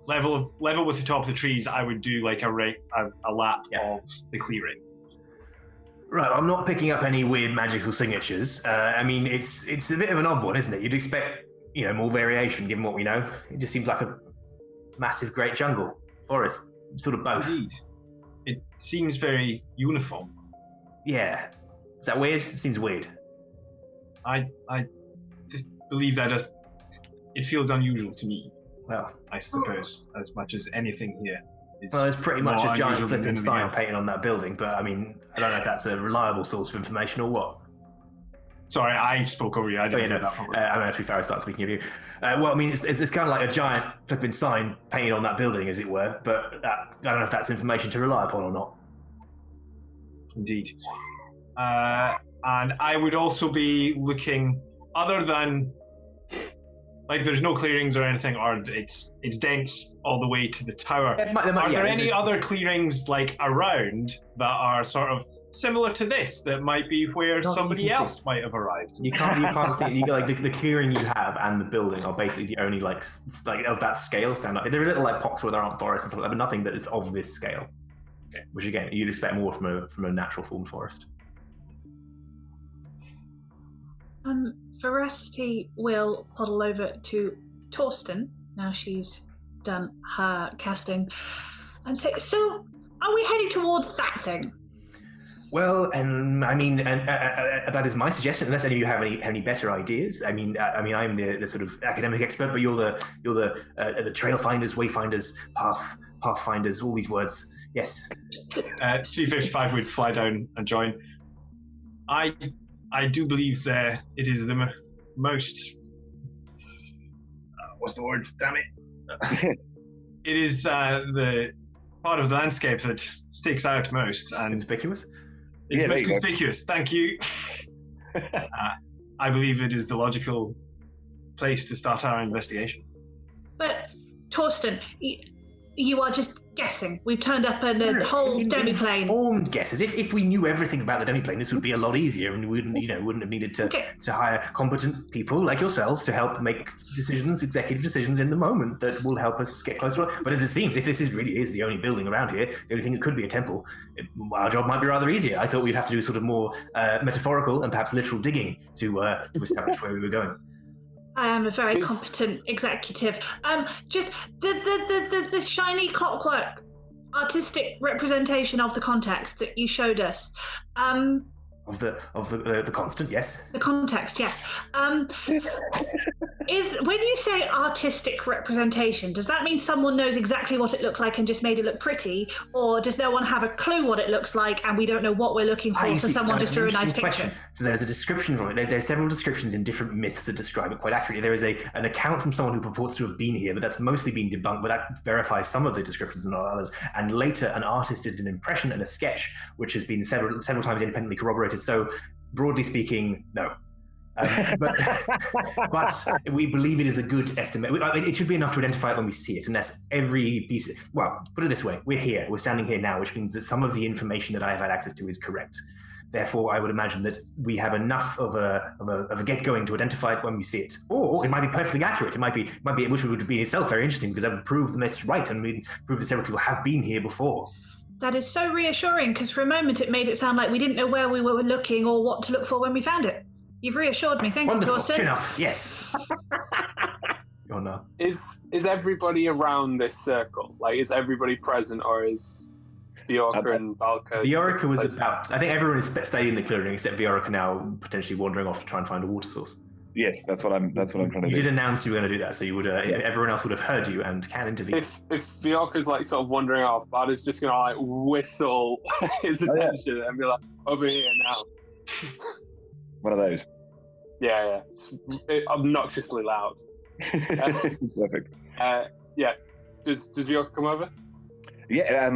level with the top of the trees. I would do like a lap of the clearing. Right, I'm not picking up any weird magical signatures. I mean, it's a bit of an odd one, isn't it? You'd expect more variation given what we know. It just seems like a massive, great jungle, forest, sort of both. Indeed. It seems very uniform. Yeah. Is that weird? It seems weird. I believe that it feels unusual to me. Well, I suppose, as much as anything here. There's pretty much a giant flipping sign painted on that building, but I mean, I don't know if that's a reliable source of information or what. Sorry, I spoke over you. I didn't know that properly. I mean, to be fair, I started speaking of you. Well, I mean, it's kind of like a giant flipping sign painted on that building, as it were, but I don't know if that's information to rely upon or not. Indeed. And I would also be looking, other than, like, there's no clearings or anything, or it's dense all the way to the tower. Are there any other clearings, like, around that are sort of similar to this, that might be where somebody else might have arrived? You can't see it. Like the clearing you have and the building are basically the only like of that scale stand up. There are little like pockets where there aren't forests and stuff like that, but nothing that is of this scale. Okay. Which again, you'd expect more from a natural formed forest. Veracity will poddle over to Torsten now she's done her casting and say, "So, are we heading towards that thing?" Well, I mean, that is my suggestion. Unless any of you have any better ideas. I mean, I'm the sort of academic expert, but you're the trail finders, wayfinders, pathfinders, all these words. Yes. 355 would fly down and join. I do believe that it is the most. What's the word? Damn it! It is the part of the landscape that sticks out most and conspicuous. It's most conspicuous. Thank you. I believe it is the logical place to start our investigation. But Torsten, you are just guessing. We've turned up in a whole demiplane. Informed guesses. If we knew everything about the demiplane, this would be a lot easier, and we wouldn't have needed to hire competent people like yourselves to help make decisions, executive decisions in the moment that will help us get closer. But as it seems, if this really is the only building around here, the only thing that could be a temple, our job might be rather easier. I thought we'd have to do sort of more metaphorical and perhaps literal digging to establish where we were going. I am a very competent executive. Just the shiny clockwork artistic representation of the context that you showed us. Of the constant, yes. The context, yes. Is when you say artistic representation, does that mean someone knows exactly what it looks like and just made it look pretty, or does no one have a clue what it looks like and we don't know what we're looking for, so someone just drew a nice picture? So there's a description from it. There's several descriptions in different myths that describe it quite accurately. There is an account from someone who purports to have been here, but that's mostly been debunked, but that verifies some of the descriptions and not others. And later, an artist did an impression and a sketch, which has been several times independently corroborated. So, broadly speaking, no. But we believe it is a good estimate. It should be enough to identify it when we see it, unless every piece. Well, put it this way: we're standing here now, which means that some of the information that I have had access to is correct. Therefore, I would imagine that we have enough of a get-going to identify it when we see it. Or it might be perfectly accurate. It might be, which would be itself very interesting because that would prove the myth's right and prove that several people have been here before. That is so reassuring, because for a moment it made it sound like we didn't know where we were looking or what to look for when we found it. You've reassured me. Thank you, Torsten. True enough. Yes. Or no. Is everybody around this circle? Like, is everybody present, or is Viorka and Valka? Viorka was about. I think everyone is staying in the clearing except Viorka now, potentially wandering off to try and find a water source. Yes, that's what I'm trying to do. You did announce you were going to do that, so you would. Everyone else would have heard you and can intervene. If Viorka's like sort of wandering off, Bada's just going to like whistle his attention and be like, "Over here now." One of those. Yeah. It's obnoxiously loud. Perfect. Yeah. Does Viorka come over? Yeah.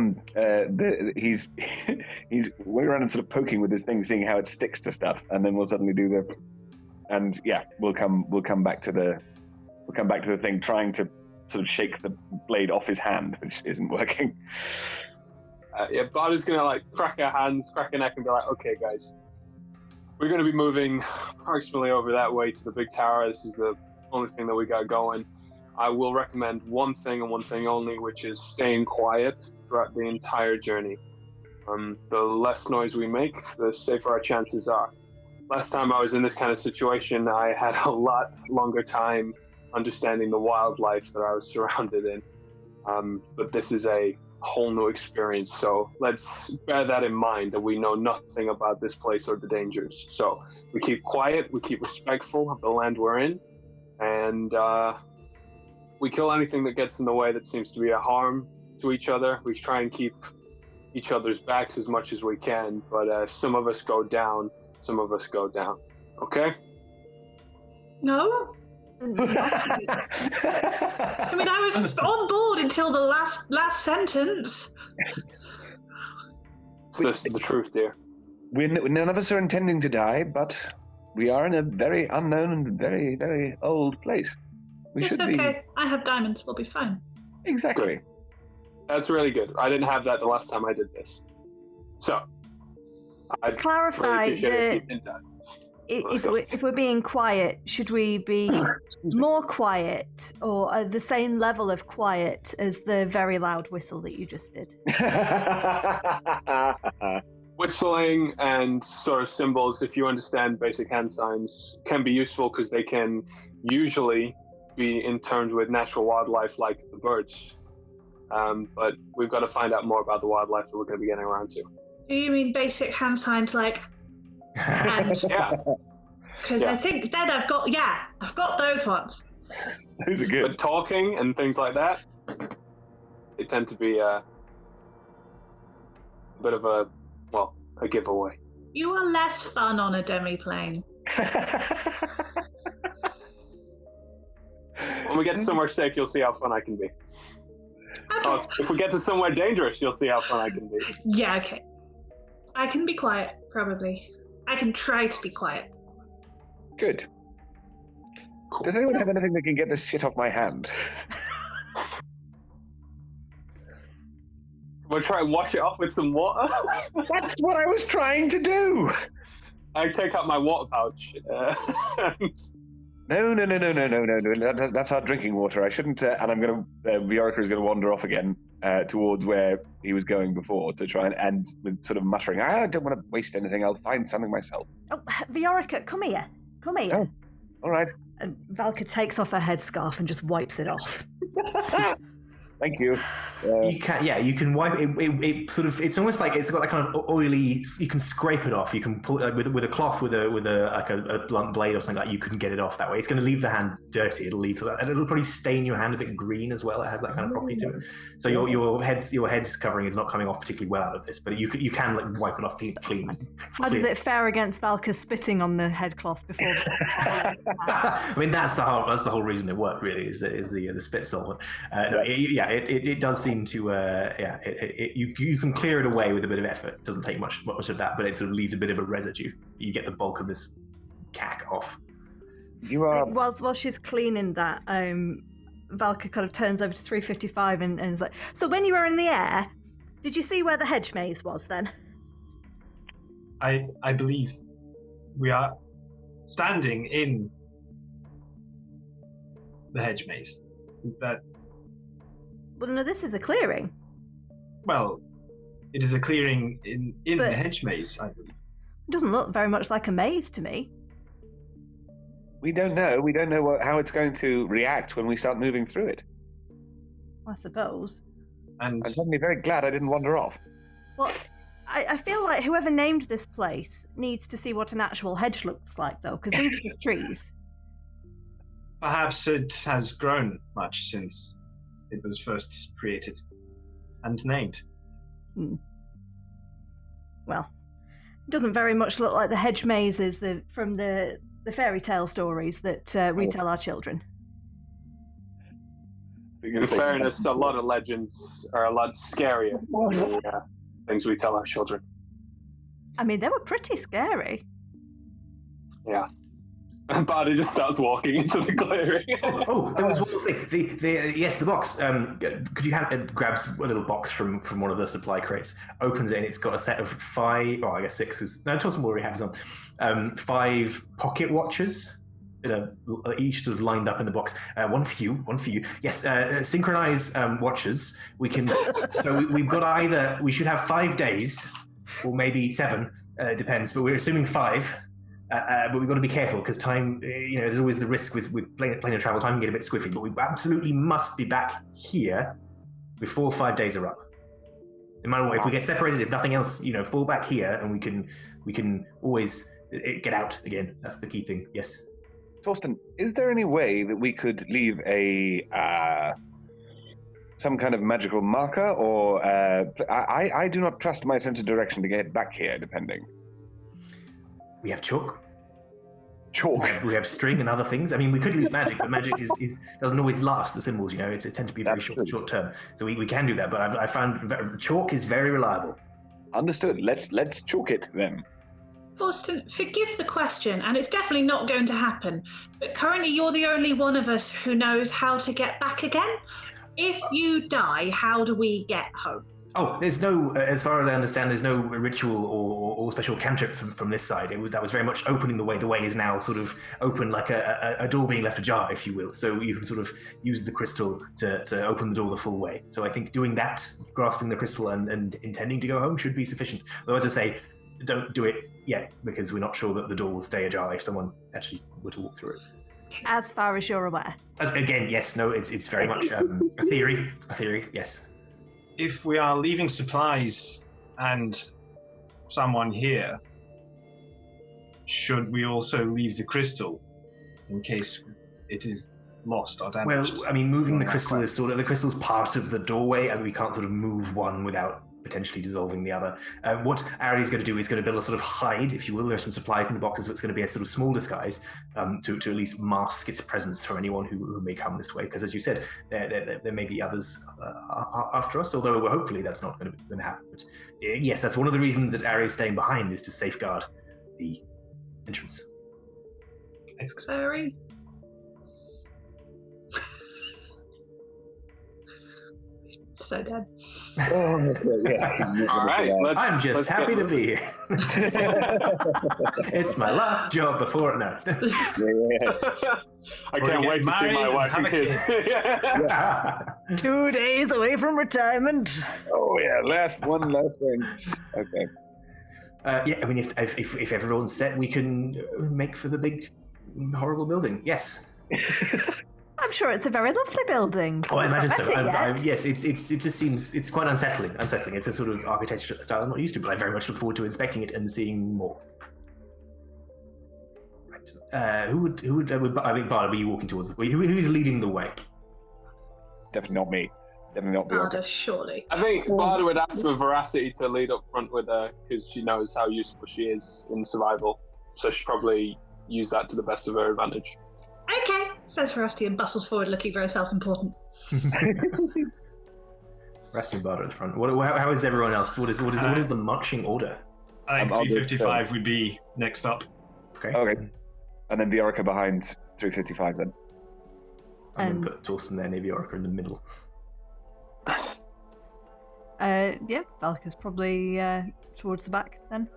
He's going around and sort of poking with this thing, seeing how it sticks to stuff, and then we'll suddenly do the. And yeah, we'll come back to the thing, trying to sort of shake the blade off his hand, which isn't working. Bada's gonna like crack her hands, crack her neck, and be like, "Okay, guys, we're gonna be moving approximately over that way to the big tower. This is the only thing that we got going. I will recommend one thing and one thing only, which is staying quiet throughout the entire journey. The less noise we make, the safer our chances are. Last time I was in this kind of situation, I had a lot longer time understanding the wildlife that I was surrounded in. But this is a whole new experience, so let's bear that in mind, that we know nothing about this place or the dangers. So we keep quiet, we keep respectful of the land we're in, and we kill anything that gets in the way that seems to be a harm to each other. We try and keep each other's backs as much as we can, but some of us go down, some of us go down. Okay. No? I mean, I was on board until the last sentence. So this is the truth, dear. None of us are intending to die, but we are in a very unknown and very, very old place. We It's should okay. be... I have diamonds. We'll be fine. Exactly. That's really good. I didn't have that the last time I did this. So, I'd Clarify really appreciate it if you did that. if we're being quiet, should we be more quiet or at the same level of quiet as the very loud whistle that you just did? Whistling and sort of symbols, if you understand basic hand signs, can be useful because they can usually be in terms with natural wildlife like the birds. But we've got to find out more about the wildlife that we're going to be getting around to. Do you mean basic hand signs like hand? Yeah. Because I think then I've got those ones. Those are good. But talking and things like that, they tend to be a bit of a giveaway. You are less fun on a demiplane. When we get to somewhere safe, you'll see how fun I can be. Okay. If we get to somewhere dangerous, you'll see how fun I can be. Yeah, okay. I can be quiet, probably. I can try to be quiet. Good. Does anyone have anything that can get this shit off my hand? We'll try and wash it off with some water. That's what I was trying to do. I take out my water pouch. No. That's our drinking water. I shouldn't. And I'm going to. Viorica is going to wander off again towards where he was going before to try and end with sort of muttering. I don't want to waste anything. I'll find something myself. Oh, Viorica, come here. Come here. Oh, all right. And Valka takes off her headscarf and just wipes it off. Thank you. You can wipe it. It sort of, it's almost like it's got that kind of oily. You can scrape it off. You can pull it with a cloth with a blunt blade or something like that. You can get it off that way. It's going to leave the hand dirty. It'll leave that, and it'll probably stain your hand a bit green as well. It has that kind of property to it. So your head's covering is not coming off particularly well out of this, but you can like wipe it off clean. How does it fare against Valka spitting on the headcloth before? I mean, that's the whole reason it worked. Really, is the spit solvent. It does seem to you can clear it away with a bit of effort. It doesn't take much of that, but it sort of leaves a bit of a residue. You get the bulk of this cack off. You are While she's cleaning that, Valka kind of turns over to 355 and is like, so when you were in the air, did you see where the Hedgemaze was then? I believe we are standing in the Hedgemaze. That Well, no, this is a clearing. Well, it is a clearing in the But- Hedgemaze, I believe. It doesn't look very much like a maze to me. We don't know. We don't know how it's going to react when we start moving through it. I suppose. And I'm suddenly very glad I didn't wander off. Well, I feel like whoever named this place needs to see what an actual hedge looks like, though, because these are just trees. perhaps it has grown much since it was first created and named. Well, it doesn't very much look like the hedge mazes from the fairy tale stories that we tell our children. In fairness, a lot of legends are a lot scarier than the things we tell our children. I mean, they were pretty scary. Yeah. And Barney just starts walking into the clearing. There was one thing. The box. Could you grabs a little box from one of the supply crates, opens it, and it's got a set of 5, or I guess 6 is. No, Tossum already has on. 5 pocket watches, each sort of lined up in the box. One for you. Yes, synchronized watches. We can. So we've got we should have 5 days, or maybe 7. Depends, but we're assuming 5. But we've got to be careful because time, there's always the risk with plane of travel. Time can get a bit squiffy, but we absolutely must be back here before 5 days are up. No matter what, if we get separated, if nothing else, fall back here, and we can always get out again. That's the key thing. Yes. Torsten, is there any way that we could leave some kind of magical marker, or I do not trust my sense of direction to get back here, depending. We have chalk. Chalk. We have string and other things. I mean, we could use magic, but magic doesn't always last. The symbols, it tend to be very short term. So we can do that, but I found chalk is very reliable. Understood. Let's chalk it then. Thorsten, forgive the question, and it's definitely not going to happen, but currently you're the only one of us who knows how to get back again. If you die, how do we get home? Oh, there's no, as far as I understand, there's no ritual or special cantrip from this side. That was very much opening the way. The way is now sort of open, like a door being left ajar, if you will. So you can sort of use the crystal to open the door the full way. So I think doing that, grasping the crystal and intending to go home should be sufficient. Though, as I say, don't do it yet, because we're not sure that the door will stay ajar if someone actually were to walk through it. As far as you're aware. Again, yes, no, it's very much a theory. A theory, yes. If we are leaving supplies and someone here, should we also leave the crystal in case it is lost or damaged? Well, I mean, moving the crystal is the crystal's part of the doorway, and we can't sort of move one without potentially dissolving the other. What Ari's going to do is going to build a sort of hide, if you will. There's some supplies in the boxes, but it's going to be a sort of small disguise to at least mask its presence from anyone who may come this way. Because, as you said, there may be others after us, although hopefully that's not going to happen. But yes, that's one of the reasons that Ari's staying behind, is to safeguard the entrance. Sorry. So dead. All right. I'm just happy to be here. It's my last job before no. I can't wait to see my wife and kids. 2 days away from retirement. Oh yeah, last thing. Okay. Yeah, I mean, if everyone's set, we can make for the big, horrible building. Yes. I'm sure it's a very lovely building. Oh, I imagine so. Yet. Yes, it just seems it's quite unsettling. It's a sort of architecture style I'm not used to, but I very much look forward to inspecting it and seeing more. Right. Who would I think Barda, were you walking towards? Who's leading the way? Definitely not me. Definitely not Barda, surely. I think Barda would ask for Veracity to lead up front with her, because she knows how useful she is in survival. So she'd probably use that to the best of her advantage. Okay, says Veracity and bustles forward looking very self-important. Resting Barda at the front. How is everyone else? What is the marching order? I think 355 would be next up. Okay. And then Viorica behind 355 then. I'm going to put Torsten there, maybe Viorica in the middle. Yeah, Valka's probably towards the back then.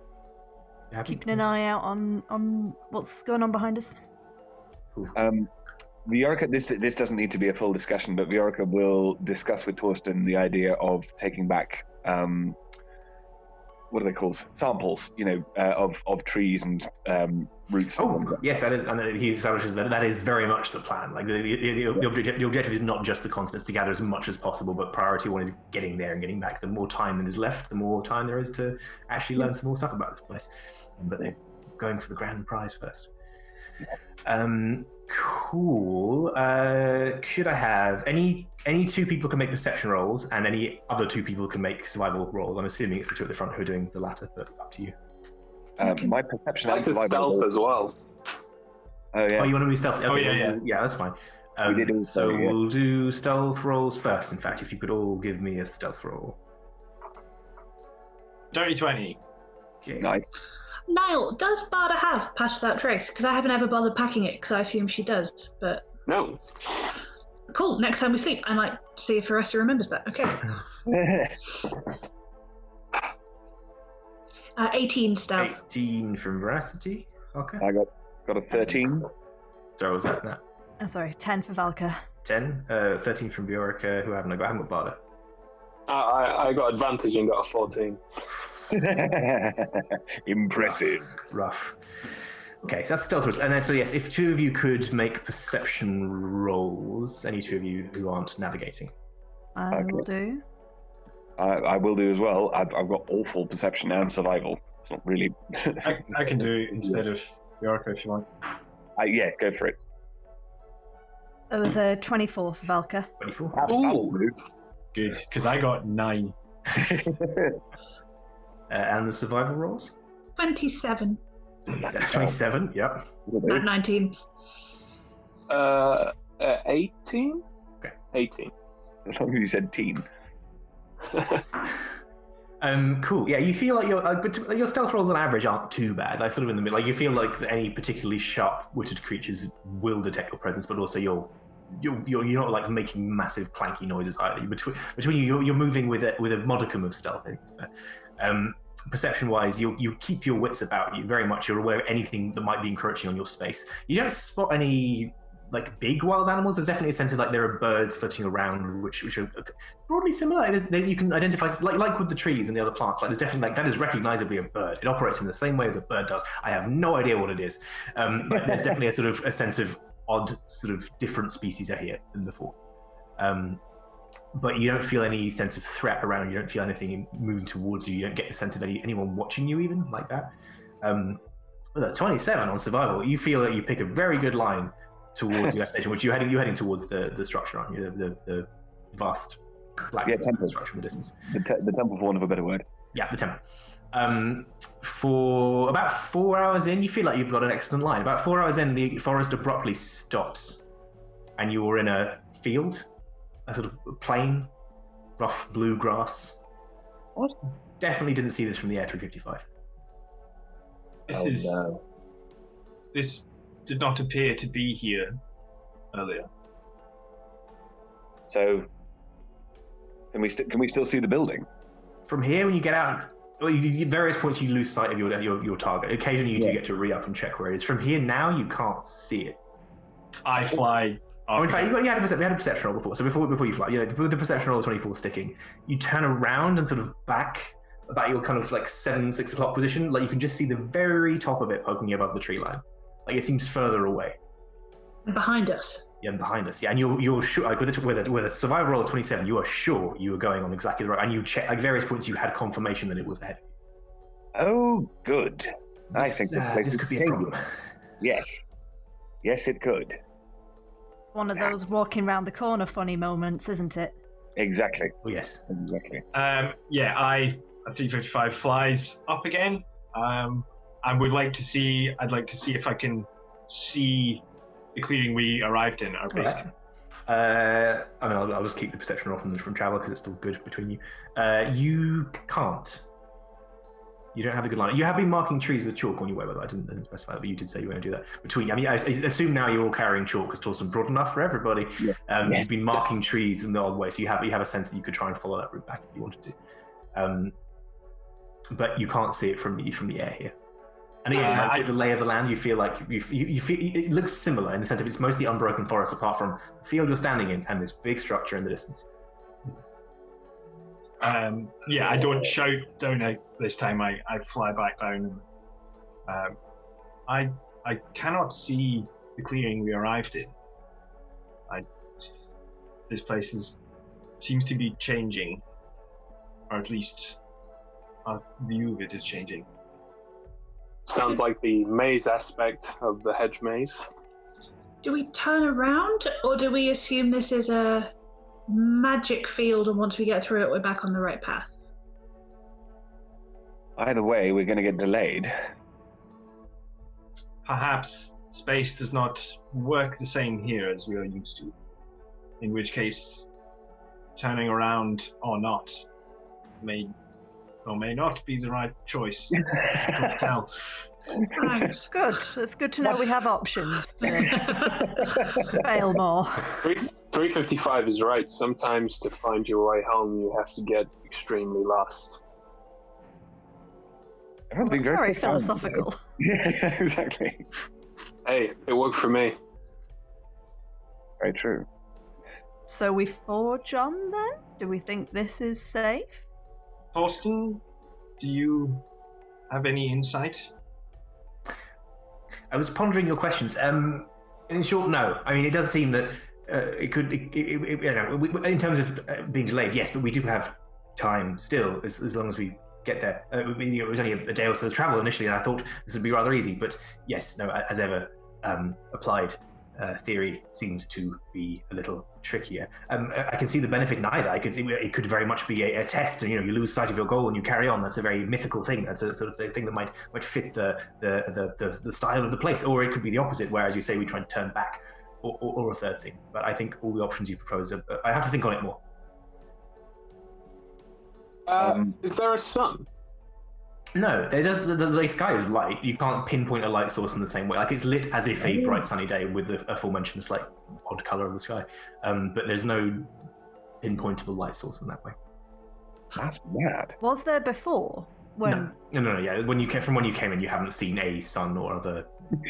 Keeping an eye out on what's going on behind us. Viorica, this doesn't need to be a full discussion, but Viorica will discuss with Torsten the idea of taking back what are they called? Samples, of trees and roots. Oh, yes, that is, and he establishes that is very much the plan. Like the objective is not just the continents to gather as much as possible, but priority one is getting there and getting back. The more time that is left, the more time there is to actually learn some more stuff about this place. But they're going for the grand prize first. Cool. Should I have any two people can make perception rolls, and any other two people can make survival rolls? I'm assuming it's the two at the front who are doing the latter, but up to you. My perception. I like to stealth as well. Oh yeah. Oh, you want to do stealth? Okay, yeah, that's fine. So we'll do stealth rolls first. In fact, if you could all give me a stealth roll. Dirty 20. Okay. Nice. Niall, does Barda have Pass Without Trace? Because I haven't ever bothered packing it, because I assume she does, but... No. Cool, next time we sleep, I might see if Veracity remembers that. Okay. 18 stealth. 18 from Veracity. Okay. I got a 13. Sorry, what was that? No. Oh, sorry, 10 for Valka. 10. 13 from Viorica. Who haven't I got? I haven't got Barda. I got advantage and got a 14. Impressive. Rough. Okay, so that's stealth rolls. And then, so yes, if two of you could make perception rolls, any two of you who aren't navigating. I will do. I will do as well. I've got awful perception and survival. It's not really... I can do it instead of Viorica if you want. Yeah, go for it. There was a 24 for Valka. 24. Ooh. Good, because I got 9. And the survival rolls? 27. 27, yep. At 19. 18? Okay. 18. As long as you said teen. Cool. Yeah, you feel like your stealth rolls on average aren't too bad. Like sort of in the middle. Like you feel like any particularly sharp-witted creatures will detect your presence, but also you're not like making massive clanky noises either. Between you, you're moving with a modicum of stealth. Perception-wise, you keep your wits about you very much. You're aware of anything that might be encroaching on your space. You don't spot any like big wild animals. There's definitely a sense of like there are birds flitting around, which are broadly similar. You can identify like with the trees and the other plants. Like there's definitely like that is recognizably a bird. It operates in the same way as a bird does. I have no idea what it is, but there's definitely a sort of a sense of odd sort of different species are here than before. But you don't feel any sense of threat around. You don't feel anything moving towards you. You don't get the sense of anyone watching you even like that. 27 on survival. You feel that you pick a very good line towards your station, which you're heading towards the structure, aren't you? The vast black structure in the distance. The temple, for want of a better word. Yeah, the temple. For about 4 hours in, you feel like you've got an excellent line. About 4 hours in, the forest abruptly stops, and you're in a field, a sort of plain, rough blue grass. What? Definitely didn't see this from the Air 355. This did not appear to be here earlier. So, can we still see the building? From here, when you get out, well, at various points you lose sight of your target. Occasionally, you do get to re-up and check where it is. From here now, you can't see it. I fly. In fact, we had a perception roll before. So before you fly, with the perception roll of 24 sticking, you turn around and sort of back about your kind of like 6 o'clock position. Like you can just see the very top of it poking above the tree line. Like it seems further away. Behind us. Yeah, behind us. Yeah, and you're sure like, with a survival roll of 27, you are sure you were going on exactly the right. And you check at various points. You had confirmation that it was ahead. Oh, good. I think this could be a problem. Yes, it could. One of those walking round the corner funny moments, isn't it? Exactly. Oh yes. Exactly. A 355 flies up again. I would like to see. I'd like to see if I can see the clearing we arrived in. Our base. Right. I'll just keep the perception roll from travel because it's still good between you. You can't. You don't have a good line. You have been marking trees with chalk on your way, but I didn't specify. But you did say you were going to do that. I assume now you're all carrying chalk because Torsten broad enough for everybody. Yeah. You've been marking trees in the odd way, so you have a sense that you could try and follow that route back if you wanted to. But you can't see it from the air here. And again, with the lay of the land, you feel like you feel it looks similar in the sense of it's mostly unbroken forest, apart from the field you're standing in and this big structure in the distance. I don't shout down this time. I fly back down. I cannot see the clearing we arrived in. This place seems to be changing, or at least our view of it is changing. Sounds like the maze aspect of the hedge maze. Do we turn around, or do we assume this is a magic field, and once we get through it, we're back on the right path? Either way, we're going to get delayed. Perhaps space does not work the same here as we are used to. In which case, turning around or not may or may not be the right choice. Difficult to tell. Thanks. Good. It's good to know we have options to fail more. 355 is right. Sometimes to find your way home, you have to get extremely lost. That's very philosophical. Yeah, exactly. Hey, it worked for me. Very true. So we forge on then? Do we think this is safe? Torsten, do you have any insight? I was pondering your questions. In short, no. I mean, it does seem that it could, in terms of being delayed, yes, but we do have time still, as long as we get there. It was only a day or so of travel initially, and I thought this would be rather easy, but yes, no, as ever, applied theory seems to be a little trickier. I can see the benefit in either. I can see it could very much be a test, and you lose sight of your goal and you carry on. That's a very mythical thing. That's a sort of thing that might fit the style of the place, or it could be the opposite, where, as you say, we try and turn back, or a third thing. But I think all the options you propose, I have to think on it more. Is there a sun? No, the sky is light. You can't pinpoint a light source in the same way. Like, it's lit as if a bright sunny day with the aforementioned slight odd color of the sky. But there's no pinpointable light source in that way. That's mad. Was there before? When... No. Yeah, when you came in, you haven't seen a sun or other.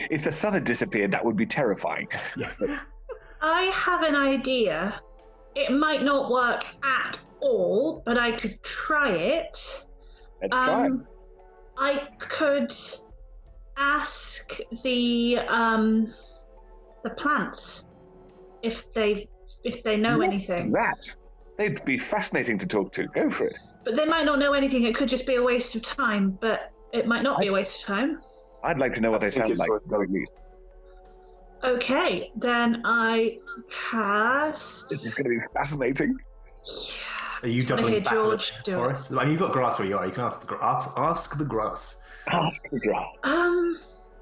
If the sun had disappeared, that would be terrifying. Yeah. I have an idea. It might not work at all, but I could try it. Let's try. I could ask the plants if they know anything. That they'd be fascinating to talk to. Go for it. But they might not know anything. It could just be a waste of time. But it might not be a waste of time. I'd like to know what they sound like. At least. Okay, then I cast. This is going to be fascinating. Are you doubling back George the forest? I mean, you've got grass where you are. You can ask the grass. Ask the grass. Ask the grass.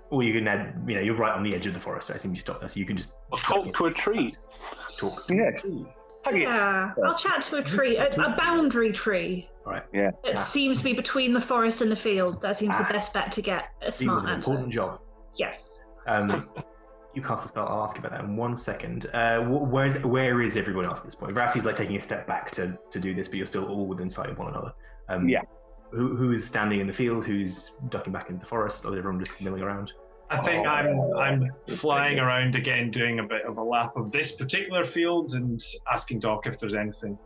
Or you can add. You're right on the edge of the forest. So I assume you stop there, so you can just talk to a tree. Talk to a tree. Yeah, I'll chat to a tree, a boundary tree. Right. Yeah. It seems to be between the forest and the field. That seems the best bet to get a smart answer. Important job. Yes. You cast the spell. I'll ask you about that in 1 second. Where is everyone else at this point? Veracity's like taking a step back to do this, but you're still all within sight of one another. Yeah. Who is standing in the field? Who's ducking back into the forest? Or is everyone just milling around? I think I'm flying around again, doing a bit of a lap of this particular field and asking Doc if there's anything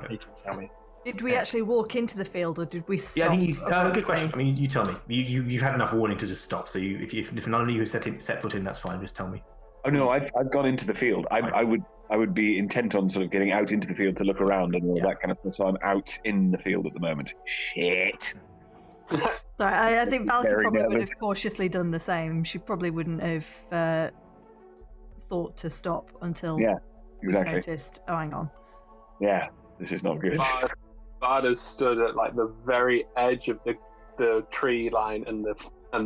he can tell me. Did we actually walk into the field, or did we stop? Yeah, I think good question. I mean, you tell me. You've had enough warning to just stop. So if none of you have set foot in, that's fine. Just tell me. Oh no, I've gone into the field. I would be intent on sort of getting out into the field to look around and all that kind of stuff. So I'm out in the field at the moment. Shit. Sorry, I think Valky Very probably would nervous. have cautiously done the same. She probably wouldn't have thought to stop until Exactly. noticed. Oh, hang on. Yeah, this is not good. Varda's stood at like the very edge of the tree line and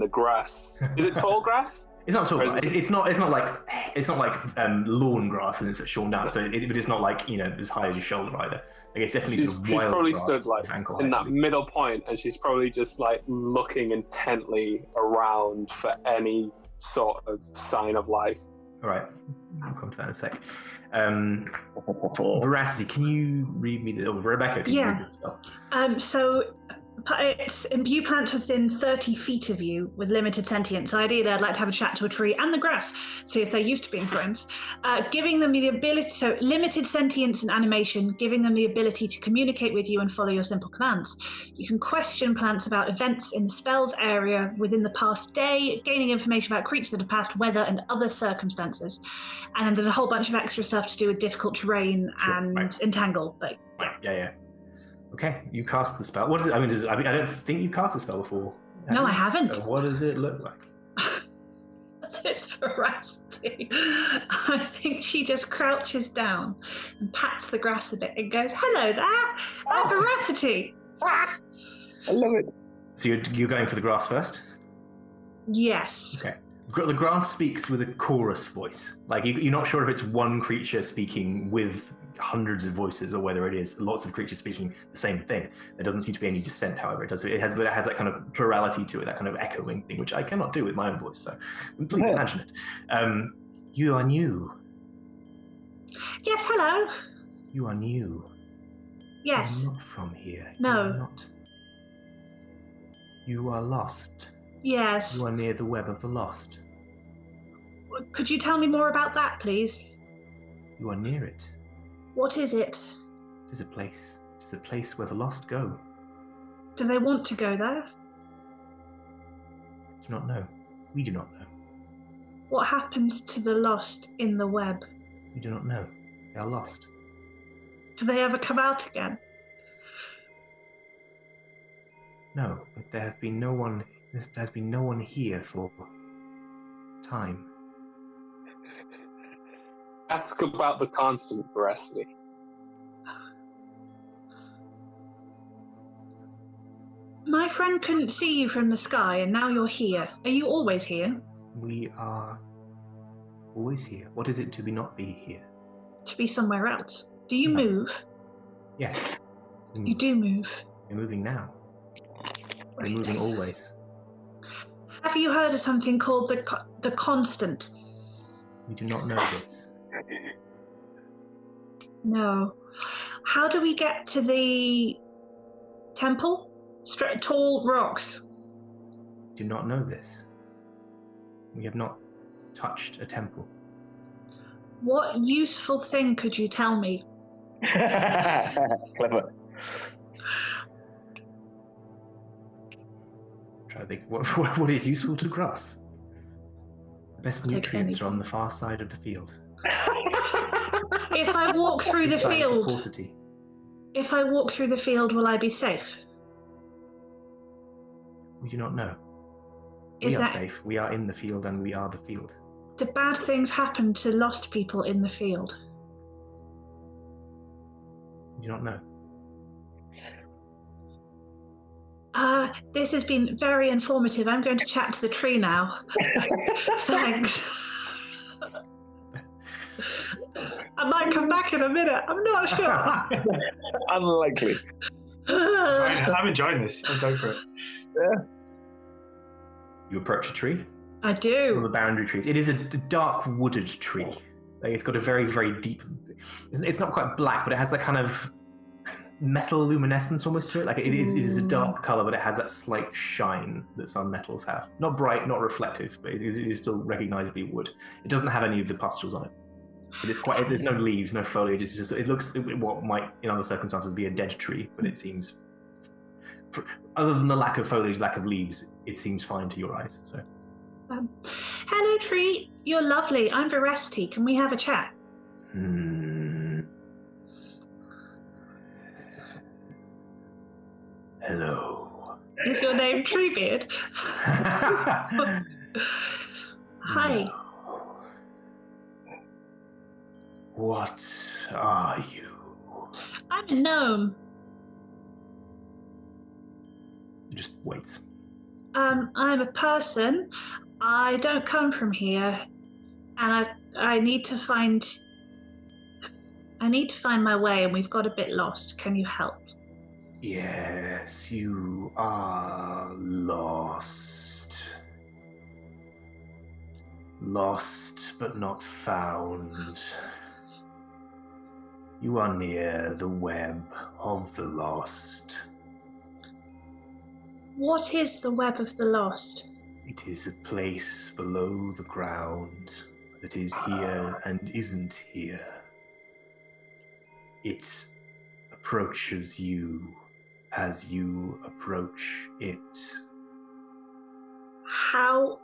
the grass. Is it tall grass? It's not tall grass. It's not like lawn grass and it's shorn down. So but it's not like as high as your shoulder either. Like, it's definitely sort of She's wild probably grass stood like ankle in height. that middle point, and she's probably just like looking intently around for any sort of sign of life. All right, I'll come to that in a sec. Veracity, can you read me Rebecca? Can you read me the spell? So it's imbue plant within 30 feet of you with limited sentience. So ideally, I'd like to have a chat to a tree and the grass, see if they're used to being friends. Giving them the ability, so limited sentience and animation, giving them the ability to communicate with you and follow your simple commands. You can question plants about events in the spell's area within the past day, gaining information about creatures that have passed, weather, and other circumstances. And there's a whole bunch of extra stuff to do with difficult terrain and entangle. But Yeah. Okay, you cast the spell. What is it? I mean, I don't think you cast the spell before. No, I haven't. So what does it look like? It's Veracity. I think she just crouches down and pats the grass a bit and goes, "Hello there, I'm Veracity." I love it. So you're going for the grass first? Yes. Okay. The grass speaks with a chorus voice. Like, you're not sure if it's one creature speaking with hundreds of voices or whether it is lots of creatures speaking the same thing. There doesn't seem to be any dissent, however. It has that kind of plurality to it, that kind of echoing thing, which I cannot do with my own voice. So please imagine it. You are new. Yes, hello. You are new. Yes. You're not from here. No. You are not. You are lost. Yes. You are near the web of the lost. Could you tell me more about that, please? You are near it. What is it? It is a place. It is a place where the lost go. Do they want to go there? Do not know. We do not know. What happens to the lost in the web? We do not know. They are lost. Do they ever come out again? No, but there has been no one here for time. Ask about the constant veracity. My friend couldn't see you from the sky, and now you're here. Are you always here? We are always here. What is it to be not be here? To be somewhere else. Do you No. move? Yes. You do move. We're moving now. We're moving always. Have you heard of something called the constant? We do not know this. No. How do we get to the temple? Tall rocks. Do not know this. We have not touched a temple. What useful thing could you tell me? Clever. Try to think what is useful to grass. The best nutrients are on the far side of the field. If I walk through the field, paucity. if I walk through the field, will I be safe? We do not know. We are safe. We are in the field, and we are the field. Do bad things happen to lost people in the field? We do not know. This has been very informative. I'm going to chat to the tree now. Thanks. I might come back in a minute. I'm not sure. Unlikely. I'm enjoying this. I'm going for it. Yeah. You approach a tree. I One of do. the boundary trees. It is a dark wooded tree. Like, it's got a very, very deep. It's not quite black, but it has that kind of metal luminescence almost to it. Like it is a dark color, but it has that slight shine that some metals have. Not bright, not reflective, but it is still recognizably wood. It doesn't have any of the pustules on it. But it's quite. There's no leaves, no foliage. It's just, it looks what might, in other circumstances, be a dead tree, but it seems, other than the lack of foliage, lack of leaves, it seems fine to your eyes. So. Hello, tree. You're lovely. I'm Veracity. Can we have a chat? Hello. Is your name Treebeard? Hi. No. What are you? I'm a gnome. He just waits. I'm a person. I don't come from here, and I need to find my way, and we've got a bit lost. Can you help? Yes, you are lost. Lost but not found. You are near the web of the lost. What is the web of the lost? It is a place below the ground that is here and isn't here. It approaches you as you approach it.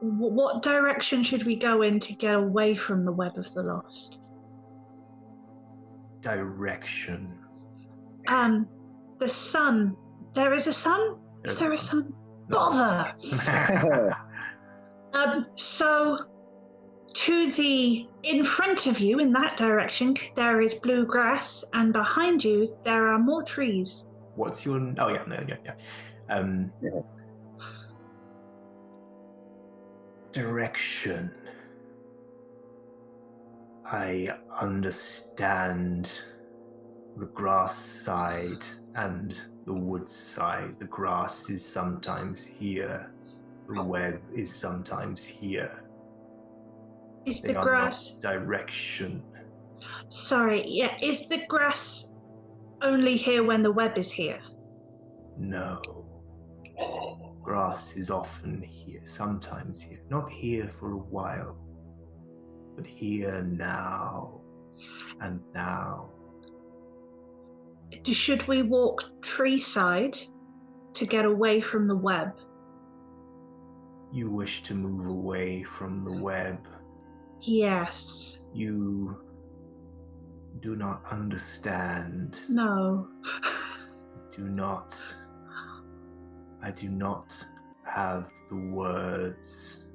What direction should we go in to get away from the web of the lost? Direction. The sun. There is a sun? Is there a sun? Bother! So, in front of you, in that direction, there is blue grass, and behind you, there are more trees. What's your... Oh, yeah, no, yeah. Direction. I understand the grass side and the wood side. The grass is sometimes here. The web is sometimes here. Is They the are grass... not direction. Sorry, yeah, is the grass only here when the web is here? No. Grass is often here, sometimes here. Not here for a while, but here now and now. Should we walk tree side to get away from the web? You wish to move away from the web. Yes. You do not understand. No. I do not have the words.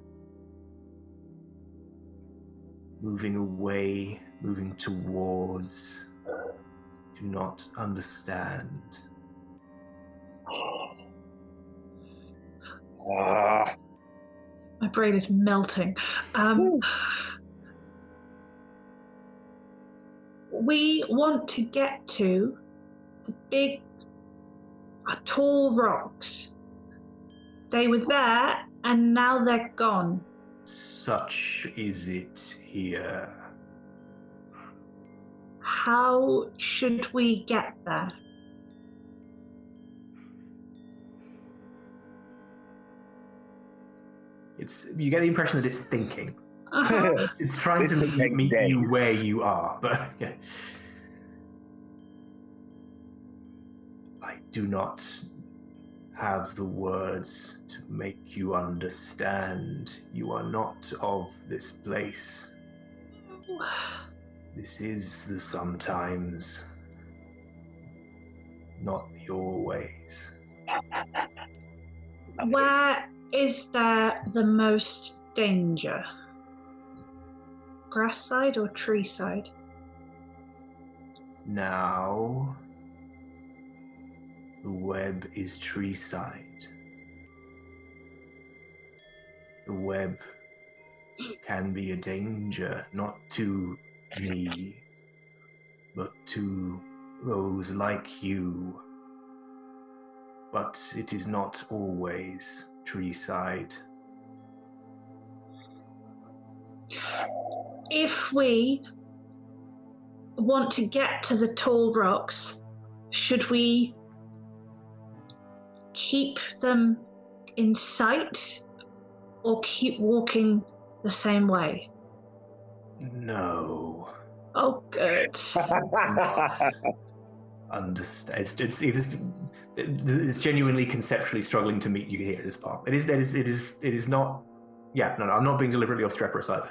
moving away, moving towards, do not understand. My brain is melting. We want to get to the big, tall rocks. They were there, and now they're gone. Such is it here. How should we get there? You get the impression that it's thinking. Uh-huh. It's trying to meet you where you are, but yeah. I do not have the words to make you understand. You are not of this place. This is the sometimes, not the always. Where is there the most danger? Grass side or tree side? Now, the web is tree side. The web can be a danger, not to me, but to those like you. But it is not always tree side. If we want to get to the tall rocks, should we keep them in sight or keep walking the same way? No. Oh, good. Understand. It's genuinely conceptually struggling to meet you here at this part. It is not. Yeah, no, I'm not being deliberately obstreperous either.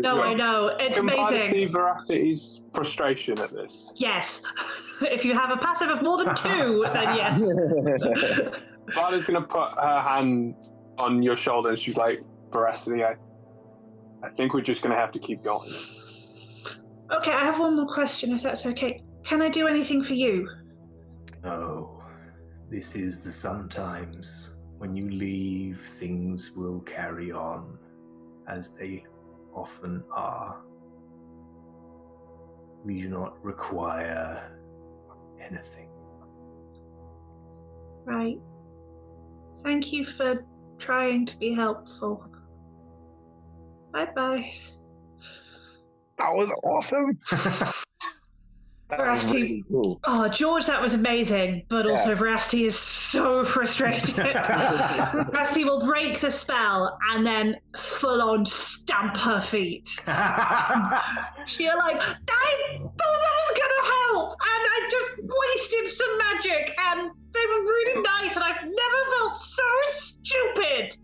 No, I know. It's you can amazing. see Veracity's frustration at this. Yes. If you have a passive of more than 2, then yes. Varda's going to put her hand on your shoulder and she's like, Veracity, I think we're just going to have to keep going. Okay, I have one more question, if that's okay. Can I do anything for you? No. This is the sometimes. When you leave, things will carry on, as they often are. We do not require anything. Right. Thank you for trying to be helpful. Bye-bye. That was awesome. Veracity. Really cool. Oh, George, that was amazing, but also Veracity is so frustrated. Veracity will break the spell and then full-on stamp her feet. She'll like, I thought that was gonna help, and I just wasted some magic, and they were really nice, and I've never felt so stupid.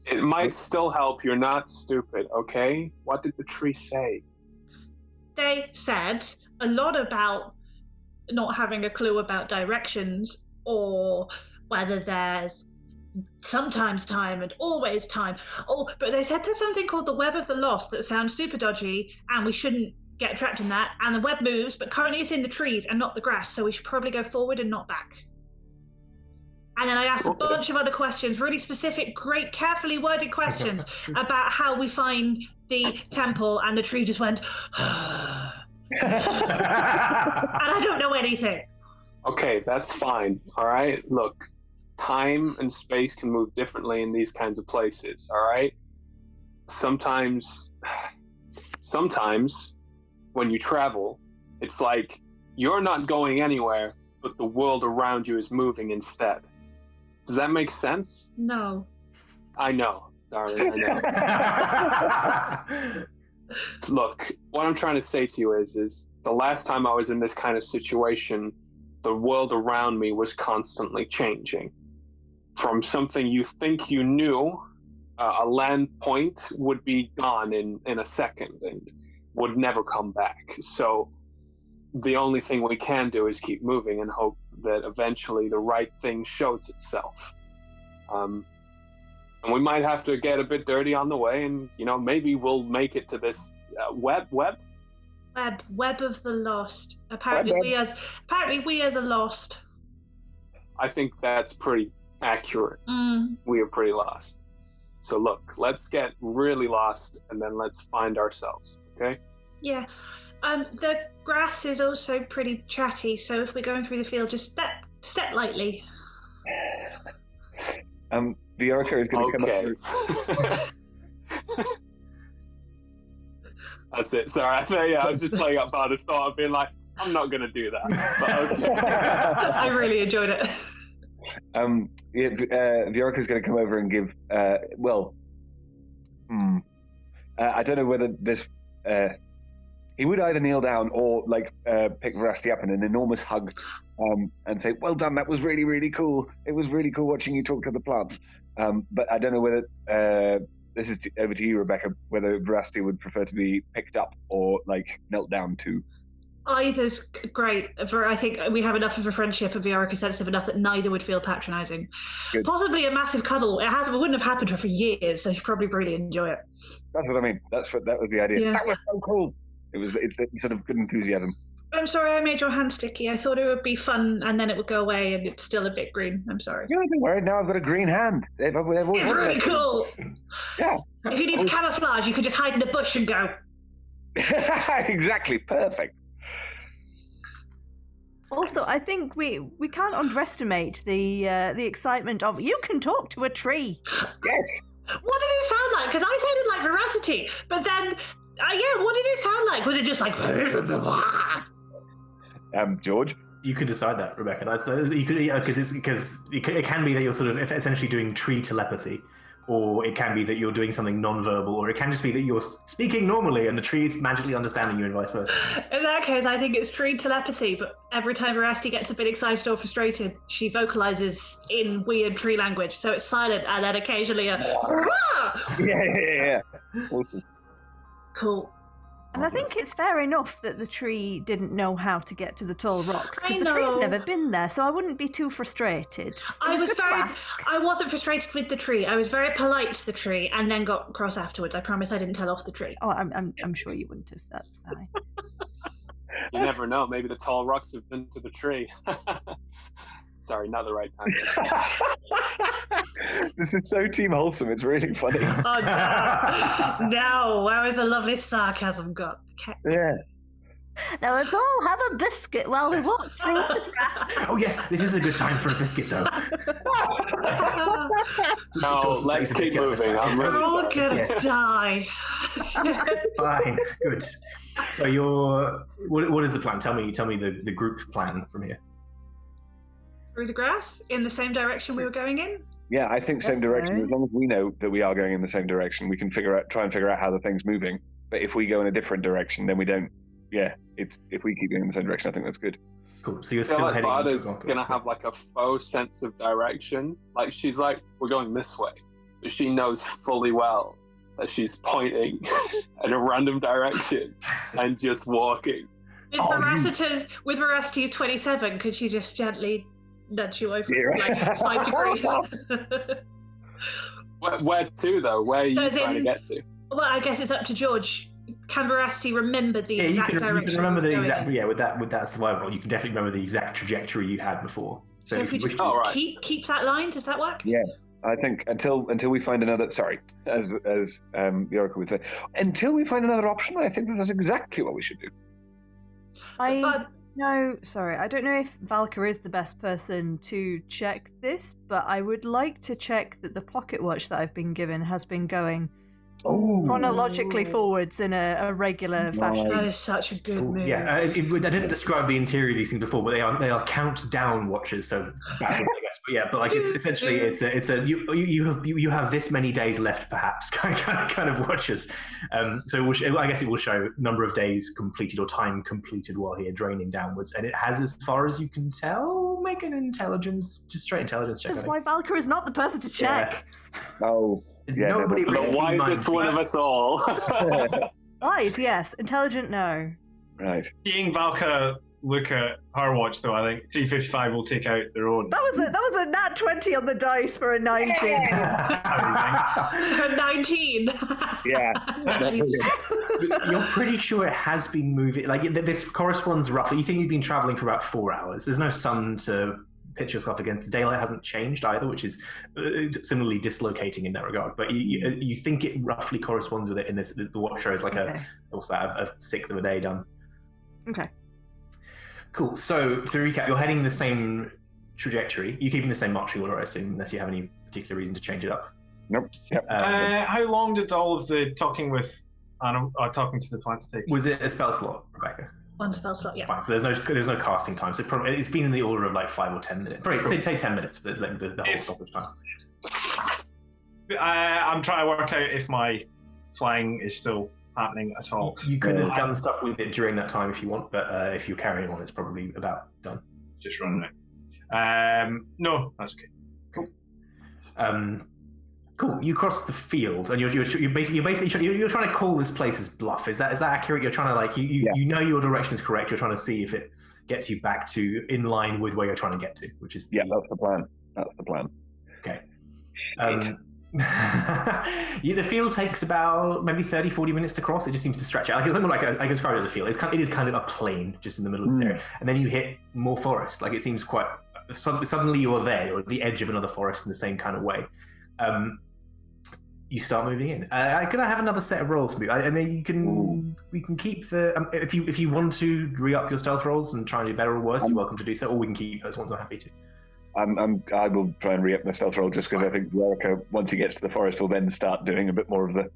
It might still help. You're not stupid, okay? What did the tree say? They said a lot about not having a clue about directions or whether there's sometimes time and always time. Oh, but they said there's something called the Web of the Lost that sounds super dodgy and we shouldn't get trapped in that. And the web moves, but currently it's in the trees and not the grass, so we should probably go forward and not back. And then I asked a bunch of other questions, really specific, great, carefully worded questions about how we find the temple, and the tree just went, and I don't know anything. Okay, that's fine, all right? Look, time and space can move differently in these kinds of places, all right? Sometimes when you travel, it's like you're not going anywhere, but the world around you is moving instead. Does that make sense? No. I know, darling, I know. Look, what I'm trying to say to you is the last time I was in this kind of situation, the world around me was constantly changing. From something you think you knew, a land point would be gone in a second and would never come back. So the only thing we can do is keep moving and hope that eventually the right thing shows itself. And we might have to get a bit dirty on the way, and maybe we'll make it to this Web? Web of the Lost. Apparently we are the Lost. I think that's pretty accurate. We are pretty lost. So look, let's get really lost and then let's find ourselves, okay? Yeah. The grass is also pretty chatty, so if we're going through the field, just step lightly. Viorica is going to come up. That's it. Sorry, I was just playing up part of thought of being like, I'm not going to do that. But okay. I really enjoyed it. Viorica is going to come over and give. I don't know whether this. He would either kneel down or pick Veracity up in an enormous hug, and say, "Well done. That was really, really cool. It was really cool watching you talk to the plants." But I don't know whether this is over to you, Rebecca. Whether Veracity would prefer to be picked up or knelt down to. Either's great. I think we have enough of a friendship and Viorica sensitive enough that neither would feel patronising. Good. Possibly a massive cuddle. It wouldn't have happened for years, so she'd probably really enjoy it. That's what I mean. That was the idea. Yeah. That was so cool. It's sort of good enthusiasm. I'm sorry I made your hand sticky. I thought it would be fun and then it would go away and it's still a bit green. I'm sorry. Yeah, don't worry. Now I've got a green hand. It's really cool. Yeah. If you need camouflage, you could just hide in a bush and go. Exactly. Perfect. Also, I think we can't underestimate the excitement of you can talk to a tree. Yes. What did it sound like? Because I sounded like Veracity, but then, what did it sound like? Was it just like? George. You can decide that, Rebecca. You could, because it can be that you're sort of essentially doing tree telepathy, or it can be that you're doing something non-verbal, or it can just be that you're speaking normally and the tree's magically understanding you and vice versa. In that case, I think it's tree telepathy, but every time Veracity gets a bit excited or frustrated, she vocalizes in weird tree language, so it's silent, and then occasionally a Yeah. Awesome. Cool. And I think it's fair enough that the tree didn't know how to get to the tall rocks, I because the know. tree's never been there, so I wouldn't be too frustrated. I I wasn't frustrated with the tree. I was very polite to the tree, and then got cross afterwards. I promise I didn't tell off the tree. Oh, I'm sure you wouldn't have. That's fine. You never know. Maybe the tall rocks have been to the tree. Sorry, not the right time. This is so Team Wholesome. It's really funny. Oh no! No, where is the lovely sarcasm gone? Okay. Yeah. Now let's all have a biscuit while we walk through the grass. Oh yes, this is a good time for a biscuit, though. No, let's keep moving. I'm We're really all sorry. gonna die. Fine, good. So what is the plan? Tell me the group plan from here. Through the grass in the same direction we were going in. Yeah, I think same Yes, direction. sir. As long as we know that we are going in the same direction, we can try and figure out how the thing's moving. But if we go in a different direction, then we don't. Yeah, if we keep going in the same direction, I think that's good. Cool. So you're I feel still like heading. Varda's gonna have like a faux sense of direction. Like she's like, we're going this way, but she knows fully well that she's pointing in a random direction and just walking. With Veracity's 27, could she just gently nudge you over Yeah. 5 degrees? Where to though? Where are you As trying to in- get to? Well, I guess it's up to George. Can Veracity remember the Yeah, you exact can direction? remember the we're going exact. in? Yeah, with that survival, you can definitely remember the exact trajectory you had before. So if we you wish just to, Oh, right. keep that line, does that work? Yeah. I think until we find another. Sorry, as Viorica would say, until we find another option, I think that's exactly what we should do. I don't know if Valka is the best person to check this, but I would like to check that the pocket watch that I've been given has been going chronologically forwards in a regular fashion. That is such a good move. yeah, I didn't describe the interior of these things before, but they are countdown watches, so backwards, I guess. But yeah, but like it's essentially you have this many days left, perhaps kind of watches. So I guess it will show number of days completed or time completed while here draining downwards, and it has, as far as you can tell, make an straight intelligence check. That's why Valka is not the person to check. Oh. Yeah, Nobody The really wisest minds one that. of us all. Wise, yes. Intelligent, no. Right. Seeing Valka look at her watch, though. I think 355 will take out their own. That was a nat 20 on the dice for a 19. For 19. Yeah. You're pretty sure it has been moving. Like this corresponds roughly. You think you've been traveling for about 4 hours. There's no sun to pitch yourself against. The daylight hasn't changed either, which is similarly dislocating in that regard. But you think it roughly corresponds with it in this. The watch shows like what's that? A sixth of a day done. Okay. Cool. So to recap, you're heading the same trajectory. You're keeping the same marching order, I assume, unless you have any particular reason to change it up. Nope. Yep. How long did all of the talking with talking to the plants take? Was it a spell slot, Rebecca? One spell slot, yeah. Fine. So there's no casting time. So it's been in the order of like 5 or 10 minutes. Probably take 10 minutes, but the whole stoppage time. I'm trying to work out if my flying is still happening at all. You could have done stuff with it during that time if you want, but if you're carrying on, it's probably about done. Just running out. No, that's okay. Cool. Cool. You cross the field, and you're trying to call this place as bluff. Is that accurate? You're trying to like you know your direction is correct. You're trying to see if it gets you back to in line with where you're trying to get to, which is that's the plan. That's the plan. Okay. The field takes about maybe 30-40 minutes to cross. It just seems to stretch out. Like it's not like I describe it as a field. It is kind of a plain just in the middle of this area, and then you hit more forest. Like it seems quite suddenly you're there. You're at the edge of another forest in the same kind of way. You start moving in. Can I have another set of rolls? And then we can keep the if you want to re-up your stealth rolls and try and do better or worse, you're welcome to do so. Or we can keep those ones. I'm happy to. I will try and re-up my stealth roll just because I think Jericho, once he gets to the forest, will then start doing a bit more of the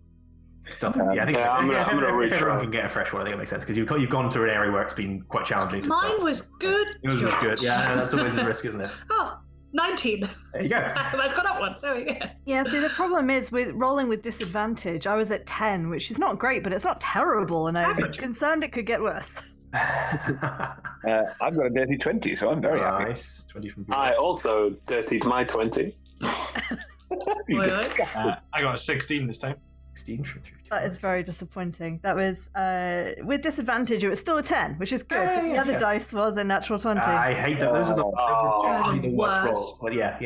stealth. I'm going to reach. Everyone can get a fresh one. I think it makes sense because you've gone through an area where it's been quite challenging to Mine stealth. was good. Yours was good. Yeah, that's always the risk, isn't it? Oh, 19. There you go. I've got up one. There we go. Yeah, see, the problem is with rolling with disadvantage, I was at 10, which is not great, but it's not terrible, and I'm concerned it could get worse. I've got a dirty 20, so I'm very happy. Nice. 20 from I also dirtied my 20. I got a 16 this time. 16 from 3. That is very disappointing. That was, with disadvantage, it was still a 10, which is good. The other dice was a natural 20. I hate that. Those are generally the worst rolls. But yeah.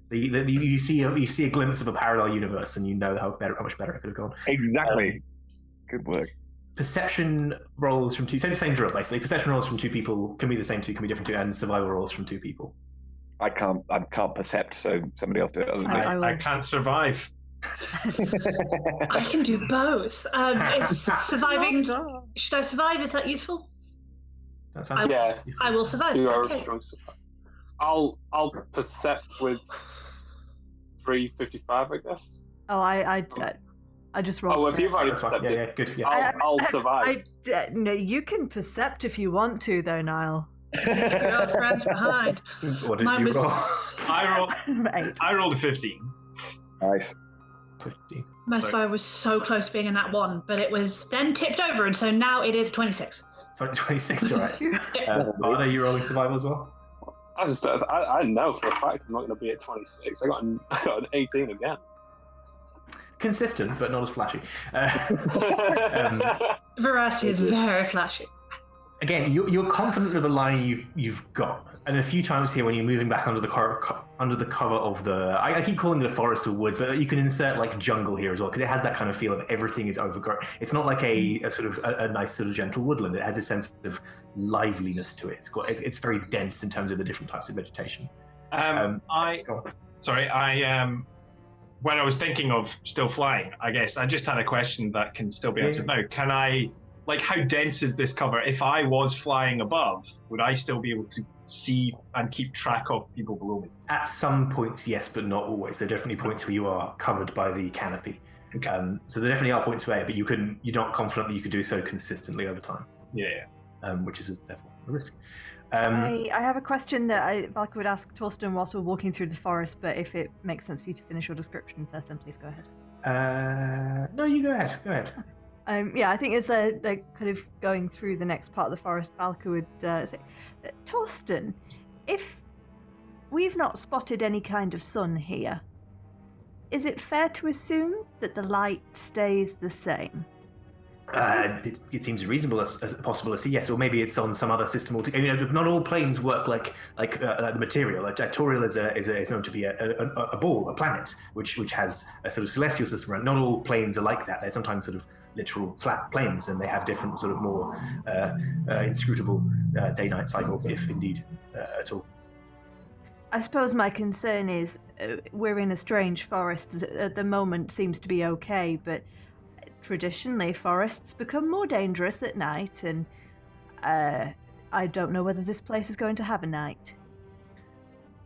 You see a glimpse of a parallel universe, and you know how much better it could have gone. Exactly. Good work. Perception rolls from two, same drill basically. Perception rolls from 2 people can be the same 2, can be different 2, and survival rolls from 2 people. I can't percept, so somebody else do it. I can't survive. I can do both. Is surviving? Should I survive? Is that useful? That sounds I will survive. You are a strong survivor. I'll percept with 355, I guess. Oh, I just rolled. Oh, if you've already percepted, yeah, good. Yeah. I'll survive. No, you can percept if you want to, though, Niall. Your friends behind. What did you roll? I rolled a 15. Nice. 15. My spy was so close to being in that one, but it was then tipped over, and so now it is 26. 26, all right. Are you rolling survival as well? I know for a fact I'm not going to be at 26. I got an 18 again. Consistent, but not as flashy. Veracity is very flashy. Again, you're confident of the line you've got, and a few times here when you're moving back under the cover of the, I keep calling it a forest or woods, but you can insert like jungle here as well because it has that kind of feel of everything is overgrown. It's not like a sort of a nice sort of gentle woodland. It has a sense of liveliness to it. It's very dense in terms of the different types of vegetation. When I was thinking of still flying, I guess I just had a question that can still be answered now. Can I, how dense is this cover? If I was flying above, would I still be able to see and keep track of people below me? At some points, yes, but not always. There are definitely points where you are covered by the canopy. Okay. So there definitely are points where, but you're not confident that you could do so consistently over time. Yeah. Which is therefore a risk. I have a question that Valka would ask Torsten whilst we're walking through the forest, but if it makes sense for you to finish your description first, then please go ahead. No, you go ahead. Go ahead. I think as they're kind of going through the next part of the forest, Valka would say, Torsten, if we've not spotted any kind of sun here, is it fair to assume that the light stays the same? It seems reasonable as a possibility, yes. Or maybe it's on some other system altogether. Not all planes work like the material. Elturel is known to be a ball, a planet, which has a sort of celestial system around. Not all planes are like that. They're sometimes sort of literal flat planes, and they have different sort of more inscrutable day-night cycles, if indeed at all. I suppose my concern is we're in a strange forest. At the moment seems to be okay, but traditionally forests become more dangerous at night, and I don't know whether this place is going to have a night.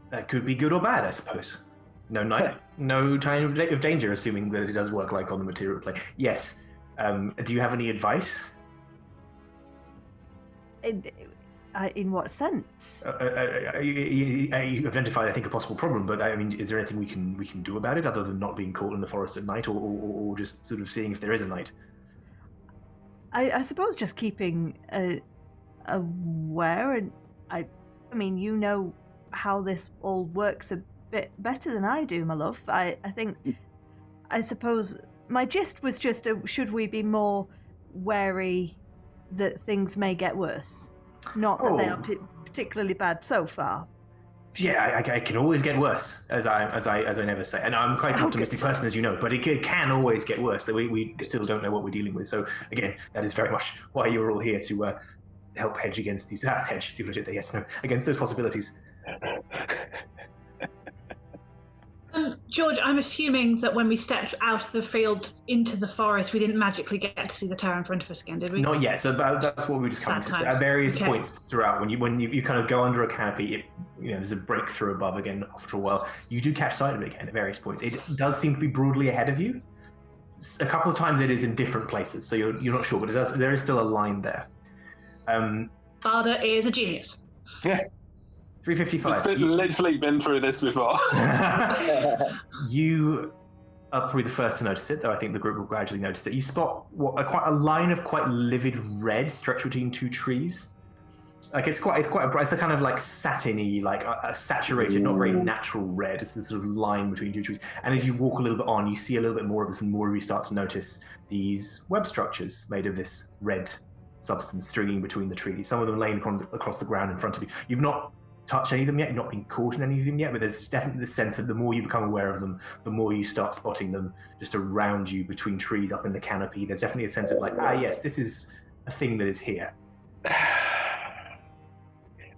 That could be good or bad, I suppose. No night, no time of danger, assuming that it does work like on the material plane. Yes. Do you have any advice? In what sense? You identified, I think, a possible problem, but I mean, is there anything we can do about it other than not being caught in the forest at night, or just sort of seeing if there is a night? I suppose just keeping aware, and I mean, you know how this all works a bit better than I do, my love. I think, I suppose my gist was just, should we be more wary that things may get worse? Not that they are particularly bad so far. Yeah, I can always get worse, as I never say. And I'm quite an optimistic person, as you know, but it can always get worse. So we still don't know what we're dealing with. So again, that is very much why you're all here to help hedge against these see what I did there? Yes, no, against those possibilities. George, I'm assuming that when we stepped out of the field into the forest, we didn't magically get to see the tower in front of us again, did we? Not yet. So that's what we were just coming to. At various points throughout, when you kind of go under a canopy, there's a breakthrough above again after a while. You do catch sight of it again at various points. It does seem to be broadly ahead of you. A couple of times it is in different places, so you're not sure, but there is still a line there. Barda is a genius. Yeah. 355. I've literally been through this before. You are probably the first to notice it, though I think the group will gradually notice it. You spot quite a line of quite livid red stretched between two trees. Like it's a kind of like satiny, like a saturated, not very natural red. It's this sort of line between two trees. And as you walk a little bit on, you see a little bit more of this, and more you start to notice these web structures made of this red substance stringing between the trees. Some of them laying across the ground in front of you. You've not touched any of them yet, you've not been caught in any of them yet, but there's definitely this sense that the more you become aware of them, the more you start spotting them just around you between trees up in the canopy. There's definitely a sense of like, yes, this is a thing that is here.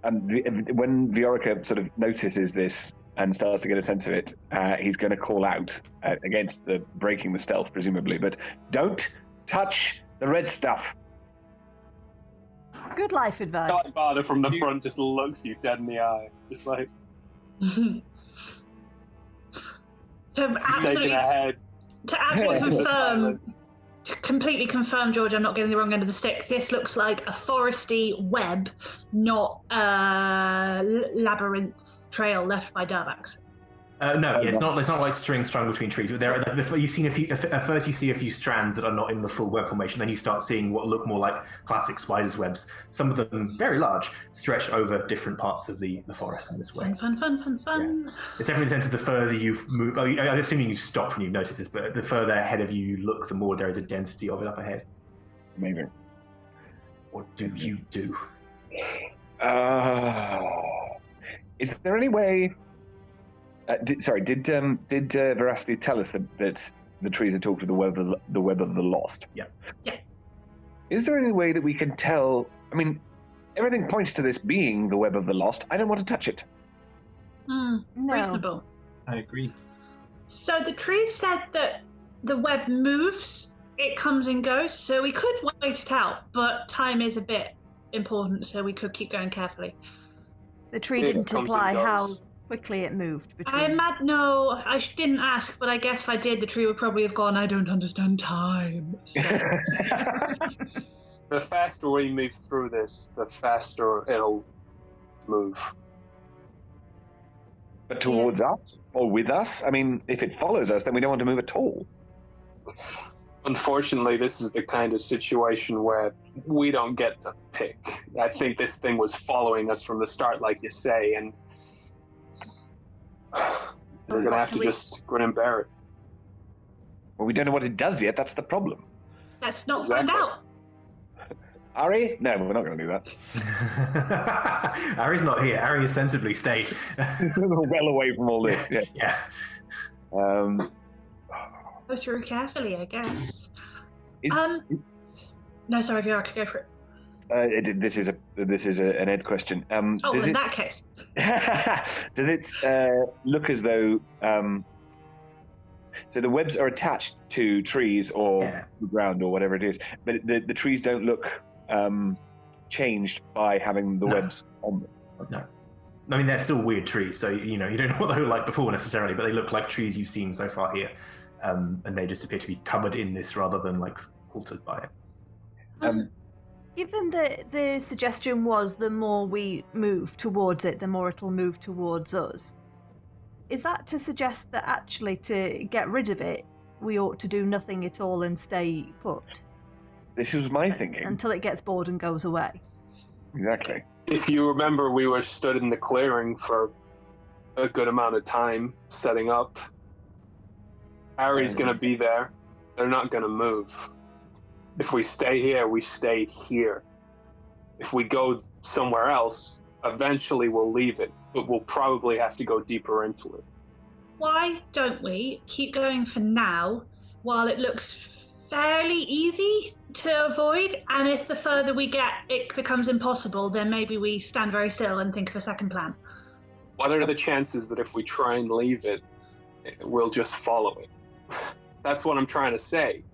And when Viorica sort of notices this and starts to get a sense of it, he's going to call out against the breaking the stealth, presumably, but don't touch the red stuff. Good life advice. Barda from the front just looks you dead in the eye, just like shaking her head. To absolutely confirm, to completely confirm, George, I'm not getting the wrong end of the stick. This looks like a foresty web, not a labyrinth trail left by Darvax. No, it's not like string strung between trees. But you've seen at first you see a few strands that are not in the full web formation. Then you start seeing what look more like classic spiders' webs. Some of them very large, stretched over different parts of the forest in this way. Fun. Yeah. It's definitely the sense of the further you've moved. I'm assuming you've stopped when you've noticed this, but the further ahead of you look, the more there is a density of it up ahead. Maybe. What do you do? Is there any way? Did Veracity tell us that the trees had talked to the web of the lost? Yeah. Is there any way that we can tell? I mean, everything points to this being the web of the lost. I don't want to touch it. No. Reasonable. I agree. So the tree said that the web moves, it comes and goes, so we could wait it out, but time is a bit important, so we could keep going carefully. The tree didn't imply how quickly it moved between. No, I didn't ask, but I guess if I did, the tree would probably have gone, I don't understand time. So. The faster we move through this, the faster it'll move. But towards us? Or with us? I mean, if it follows us, then we don't want to move at all. Unfortunately, this is the kind of situation where we don't get to pick. I think this thing was following us from the start, like you say, and we're going to have to just grin and bear it. Well, we don't know what it does yet. That's the problem. Let's not find out. Ari? No, we're not going to do that. Ari's not here. Ari has sensibly stayed. Well away from all this. Yeah. Yeah. Go through carefully, I guess. Is- No, sorry, Viora, go for it. This is an Ed question. That case. Does it look as though so the webs are attached to trees or the ground or whatever it is, but the trees don't look changed by having the webs on them? No. I mean, they're still weird trees, so you don't know what they were like before necessarily, but they look like trees you've seen so far here, and they just appear to be covered in this rather than like altered by it. Given that the suggestion was the more we move towards it, the more it'll move towards us, is that to suggest that actually to get rid of it, we ought to do nothing at all and stay put? This was my thinking. Until it gets bored and goes away. Exactly. If you remember, we were stood in the clearing for a good amount of time setting up. Ari's going to be there. They're not going to move. If we stay here, we stay here. If we go somewhere else, eventually we'll leave it, but we'll probably have to go deeper into it. Why don't we keep going for now while it looks fairly easy to avoid, and if the further we get it becomes impossible, then maybe we stand very still and think of a second plan. What are the chances that if we try and leave it, we'll just follow it? That's what I'm trying to say.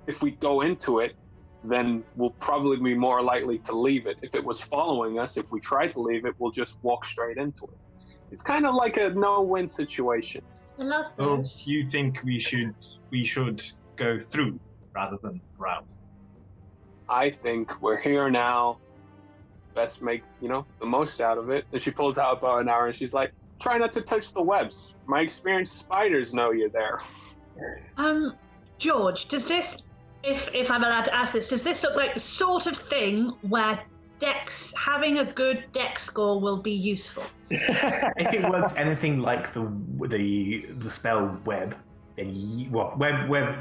If we go into it, then we'll probably be more likely to leave it. If it was following us, if we tried to leave it, we'll just walk straight into it. It's kind of like a no-win situation. I love So those. you think we should go through rather than around? I think we're here now. Best make, the most out of it. And she pulls out a bow and arrow and she's like, try not to touch the webs. My experienced spiders know you're there. George, does this, if I'm allowed to ask this, does this look like the sort of thing where having a good dex score will be useful? If it works anything like the spell web, then web,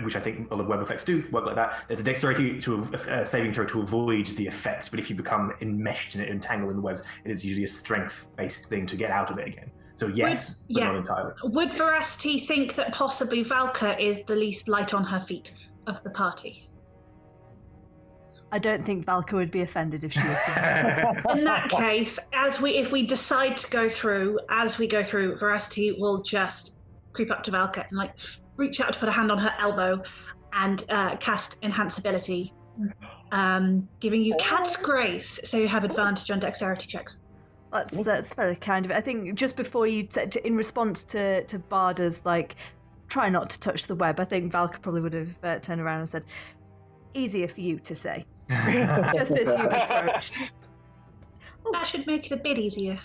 which I think all of web effects do work like that. There's a dexterity to saving throw to avoid the effect, but if you become enmeshed in it, entangled in the webs, it is usually a strength-based thing to get out of it again. So yes, but not entirely. Would Veracity think that possibly Valka is the least light on her feet of the party? I don't think Valka would be offended if she was. In that case, if we decide to go through, as we go through, Veracity will just creep up to Valka and reach out to put a hand on her elbow and cast Enhance Ability, giving you Cat's Grace, so you have advantage on dexterity checks. That's very kind of it. I think just before you, in response to Barda's try not to touch the web, I think Valka probably would have turned around and said, easier for you to say, just as you approached. That should make it a bit easier.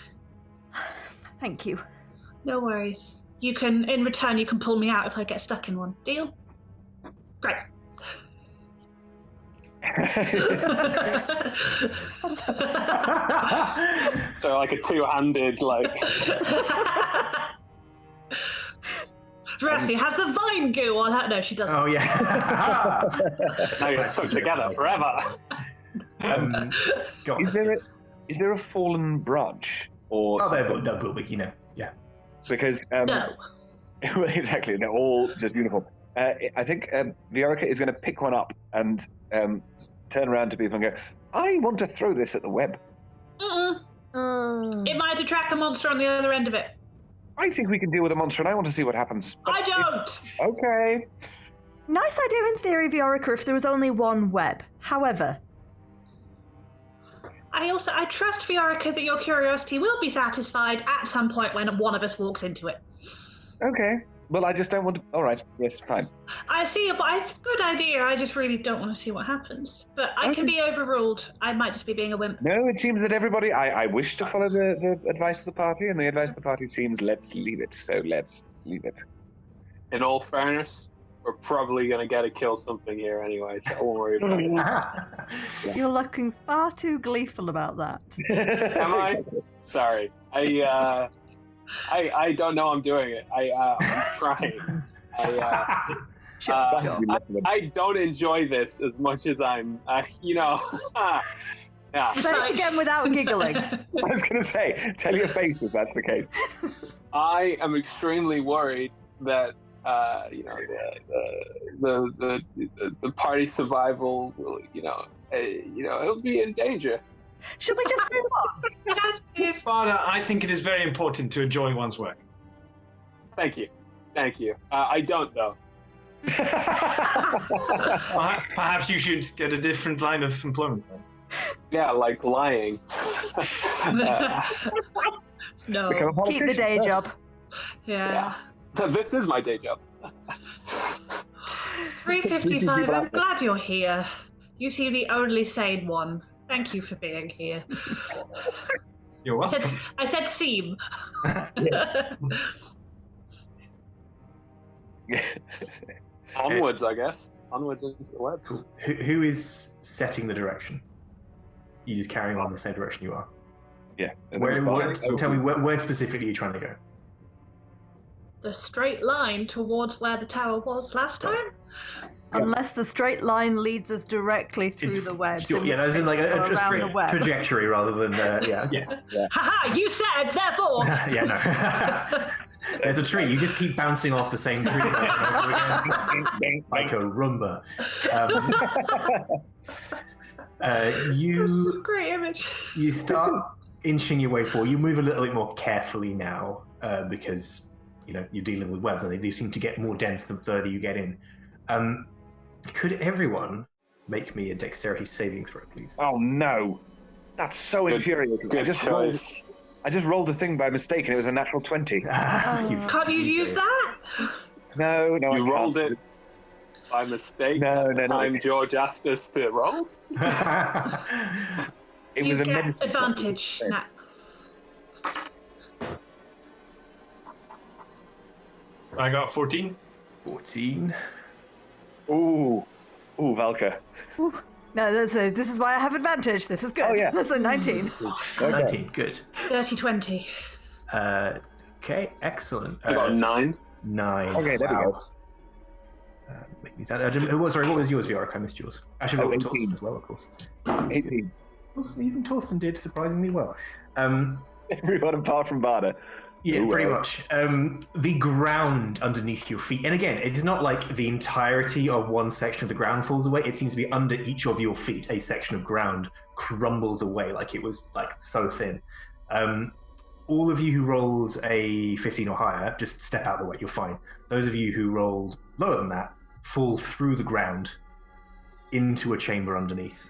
Thank you. No worries. In return, you can pull me out if I get stuck in one. Deal? Great. So like a two-handed, Veracity has the vine goo on her. No, she doesn't. Oh yeah. Now you're stuck together forever. Is there a fallen branch or? There will be, yeah. Because no. Exactly, they're all just uniform. I think Viorica is going to pick one up and turn around to people and go, I want to throw this at the web. It might attract a monster on the other end of it. I think we can deal with a monster and I want to see what happens. I don't! Okay. Nice idea in theory, Viorica, if there was only one web. However... I trust, Viorica, that your curiosity will be satisfied at some point when one of us walks into it. Okay. Well, I just don't want to... All right. Yes, fine. I see, but it's a good idea. I just really don't want to see what happens. But I can be overruled. I might just be being a wimp. No, it seems that everybody... I wish to follow the advice of the party, and the advice of the party seems let's leave it. So let's leave it. In all fairness, we're probably going to get to kill something here anyway, so I won't worry about it. You're looking far too gleeful about that. Am I? Sorry. I don't know I'm doing it. I'm trying. Sure. I don't enjoy this as much as I'm, yeah. Say it again without giggling. I was going to say, tell your face if that's the case. I am extremely worried that the party survival will it'll be in danger. Should we just move on? Sparta, I think it is very important to enjoy one's work. Thank you. I don't though. Perhaps you should get a different line of employment then. Yeah, like lying. No. Keep the day job. Yeah. This is my day job. 3:55. I'm glad you're here. You seem the only sane one. Thank you for being here. You're welcome. I said seem. Onwards, I guess. Onwards into the web. Who is setting the direction? You just carrying on the same direction you are. Yeah. Tell me where specifically are you trying to go? The straight line towards where the tower was last time? Unless the straight line leads us directly through the web. Sure, yeah, as in like a straight trajectory rather than yeah. Haha, you said, therefore! Yeah, no. There's a tree. You just keep bouncing off the same tree over and over again, like a Roomba. Great image. You start inching your way forward. You move a little bit more carefully now because you're dealing with webs and they do seem to get more dense the further you get in. Could everyone make me a dexterity saving throw, please? Oh no, that's so infuriating. Good choice. I just rolled a thing by mistake and it was a natural 20. Can't you use that? No. You rolled it by mistake. No. Time George asked us to roll. It was a medicine advantage. No. I got 14. 14. Ooh, Valka. Ooh. No, this is why I have advantage. This is good. Oh, yeah. That's a 19. Okay. 19, good. 30-20. Okay, excellent. I got 9. 9. Okay, there we go. Make these sorry, what was yours, Vioric? I missed yours. Actually, no, Torsten as well, of course. 18. Even Torsten did surprisingly well. Everyone apart from Barda. Yeah, pretty much. The ground underneath your feet, and again, it is not like the entirety of one section of the ground falls away. It seems to be under each of your feet, a section of ground crumbles away like it was like so thin. All of you who rolled a 15 or higher, just step out of the way, you're fine. Those of you who rolled lower than that fall through the ground into a chamber underneath.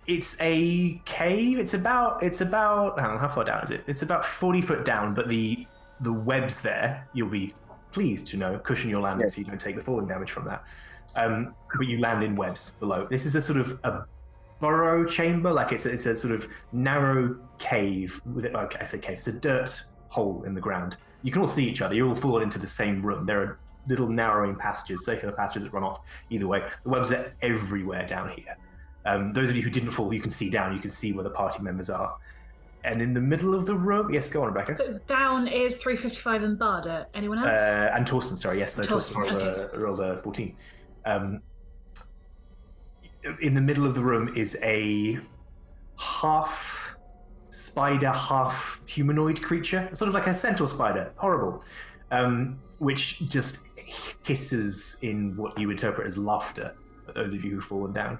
It's a cave. It's about how far down is it? It's about 40 foot down, but the webs there, you'll be pleased to know, cushion your landing so you don't take the falling damage from that. But you land in webs below. This is a sort of a burrow chamber, like it's a sort of narrow cave with it. Okay, I say cave. It's a dirt hole in the ground. You can all see each other. You all fall into the same room. There are little narrowing passages, circular passages that run off either way. The webs are everywhere down here. Those of you who didn't fall, you can see down. You can see where the party members are. And in the middle of the room, yes, go on, Rebecca. Down is 3:55 and Barda. Anyone else? And Torsten, sorry, yes, no, Torsten rolled a 14. In the middle of the room is a half spider, half humanoid creature, sort of like a centaur spider, horrible, which just hisses in what you interpret as laughter at those of you who've fallen down.